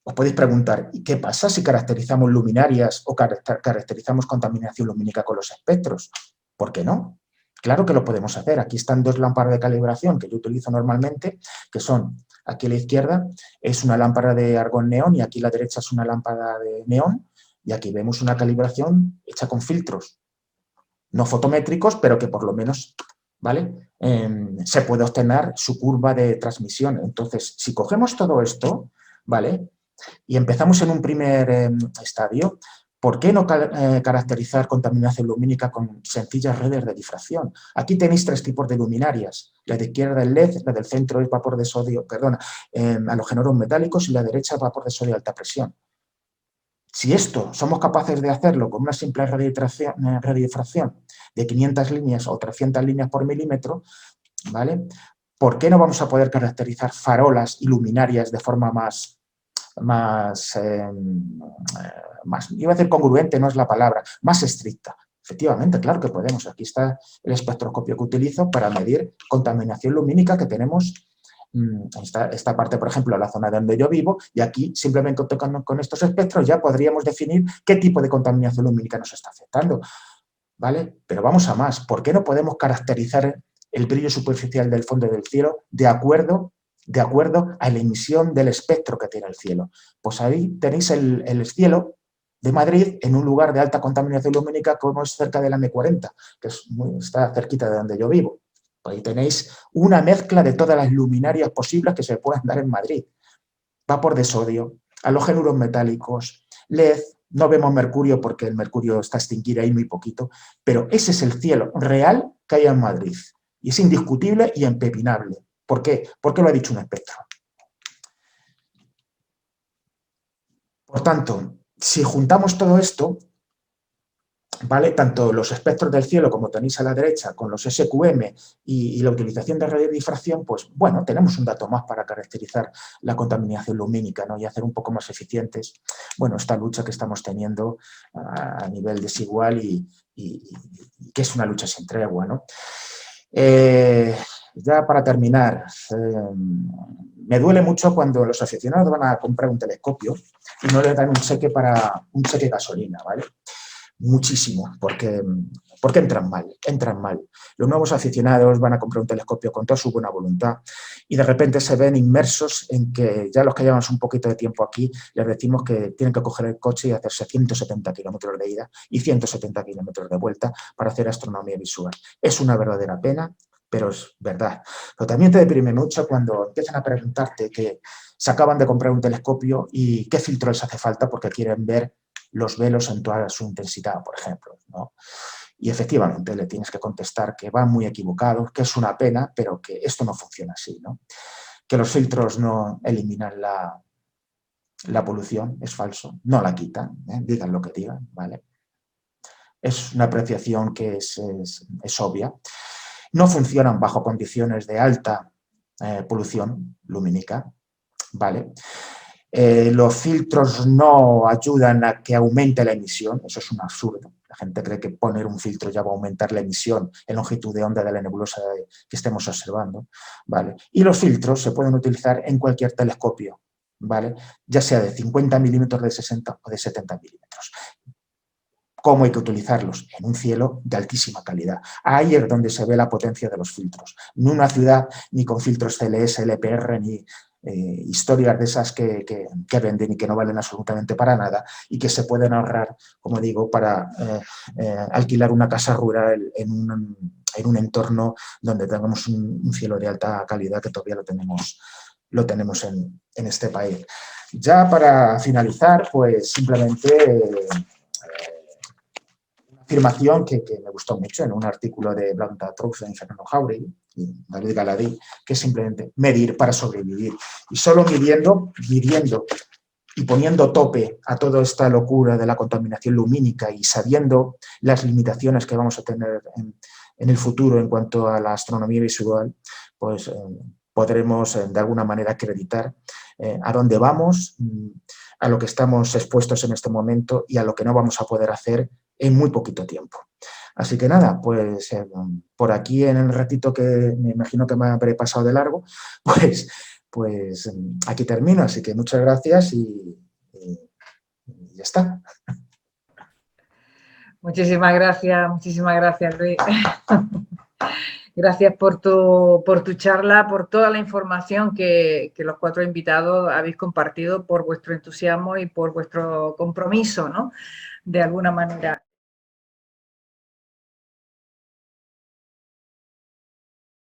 Os podéis preguntar, ¿y qué pasa si caracterizamos luminarias o caracterizamos contaminación lumínica con los espectros? ¿Por qué no? Claro que lo podemos hacer. Aquí están dos lámparas de calibración que yo utilizo normalmente, que son, aquí a la izquierda es una lámpara de argón neón y aquí a la derecha es una lámpara de neón, y aquí vemos una calibración hecha con filtros, no fotométricos, pero que por lo menos, ¿vale?, se puede obtener su curva de transmisión. Entonces, si cogemos todo esto, ¿vale?, y empezamos en un primer estadio, ¿por qué no caracterizar contaminación lumínica con sencillas redes de difracción? Aquí tenéis tres tipos de luminarias. La de izquierda es LED, la del centro es vapor de sodio, halogenoros metálicos, y la derecha es vapor de sodio de alta presión. Si esto somos capaces de hacerlo con una simple radiodifracción de 500 líneas o 300 líneas por milímetro, ¿vale?, ¿por qué no vamos a poder caracterizar farolas y luminarias de forma más, iba a decir congruente, no es la palabra, más estricta? Efectivamente, claro que podemos. Aquí está el espectroscopio que utilizo para medir contaminación lumínica que tenemos. Esta parte, por ejemplo, la zona donde yo vivo, y aquí simplemente tocando con estos espectros ya podríamos definir qué tipo de contaminación lumínica nos está afectando, ¿vale? Pero vamos a más. ¿Por qué no podemos caracterizar el brillo superficial del fondo del cielo de acuerdo a la emisión del espectro que tiene el cielo? Pues ahí tenéis el cielo de Madrid en un lugar de alta contaminación lumínica como es cerca de la M40, que está cerquita de donde yo vivo. Ahí tenéis una mezcla de todas las luminarias posibles que se pueden dar en Madrid. Vapor de sodio, halógenuros metálicos, LED, no vemos mercurio porque el mercurio está extinguido ahí muy poquito, pero ese es el cielo real que hay en Madrid. Y es indiscutible y impepinable. ¿Por qué? Porque lo ha dicho un espectro. Por tanto, si juntamos todo esto, ¿vale? Tanto los espectros del cielo, como tenéis a la derecha, con los SQM y la utilización de radiodifracción, pues bueno, tenemos un dato más para caracterizar la contaminación lumínica, ¿no? Y hacer un poco más eficientes, bueno, esta lucha que estamos teniendo a nivel desigual y que es una lucha sin tregua, ¿no? Ya para terminar, me duele mucho cuando los aficionados van a comprar un telescopio y no les dan un cheque gasolina, ¿vale? Muchísimo, porque entran mal. Los nuevos aficionados van a comprar un telescopio con toda su buena voluntad y de repente se ven inmersos en que ya los que llevamos un poquito de tiempo aquí les decimos que tienen que coger el coche y hacerse 170 kilómetros de ida y 170 kilómetros de vuelta para hacer astronomía visual. Es una verdadera pena, pero es verdad. Pero también te deprime mucho cuando empiezan a preguntarte que se acaban de comprar un telescopio y qué filtro les hace falta porque quieren ver los velos en toda su intensidad, por ejemplo, ¿no? Y efectivamente le tienes que contestar que van muy equivocados, que es una pena, pero que esto no funciona así, ¿no? Que los filtros no eliminan la polución, es falso, no la quitan, digan lo que digan, ¿vale? Es una apreciación que es obvia. No funcionan bajo condiciones de alta polución lumínica, ¿vale? Los filtros no ayudan a que aumente la emisión, eso es un absurdo. La gente cree que poner un filtro ya va a aumentar la emisión en longitud de onda de la nebulosa que estemos observando, ¿vale? Y los filtros se pueden utilizar en cualquier telescopio, ¿vale? Ya sea de 50 milímetros, de 60 o de 70 milímetros. ¿Cómo hay que utilizarlos? En un cielo de altísima calidad. Ahí es donde se ve la potencia de los filtros. No en una ciudad ni con filtros CLS, LPR, ni historias de esas que venden y que no valen absolutamente para nada y que se pueden ahorrar, como digo, para alquilar una casa rural en un entorno donde tengamos un cielo de alta calidad que todavía lo tenemos en este país. Ya para finalizar, pues simplemente una afirmación que me gustó mucho en un artículo de Blanca Trousen y Fernando Jauregui y David Galadí, que es simplemente medir para sobrevivir. Y solo midiendo y poniendo tope a toda esta locura de la contaminación lumínica y sabiendo las limitaciones que vamos a tener en el futuro en cuanto a la astronomía visual, pues podremos de alguna manera acreditar a dónde vamos, a lo que estamos expuestos en este momento y a lo que no vamos a poder hacer en muy poquito tiempo. Así que nada, pues por aquí en el ratito que me imagino que me habré pasado de largo, pues aquí termino. Así que muchas gracias y ya está. Muchísimas gracias, Luis. Gracias por tu charla, por toda la información que los 4 invitados habéis compartido, por vuestro entusiasmo y por vuestro compromiso, ¿no? De alguna manera.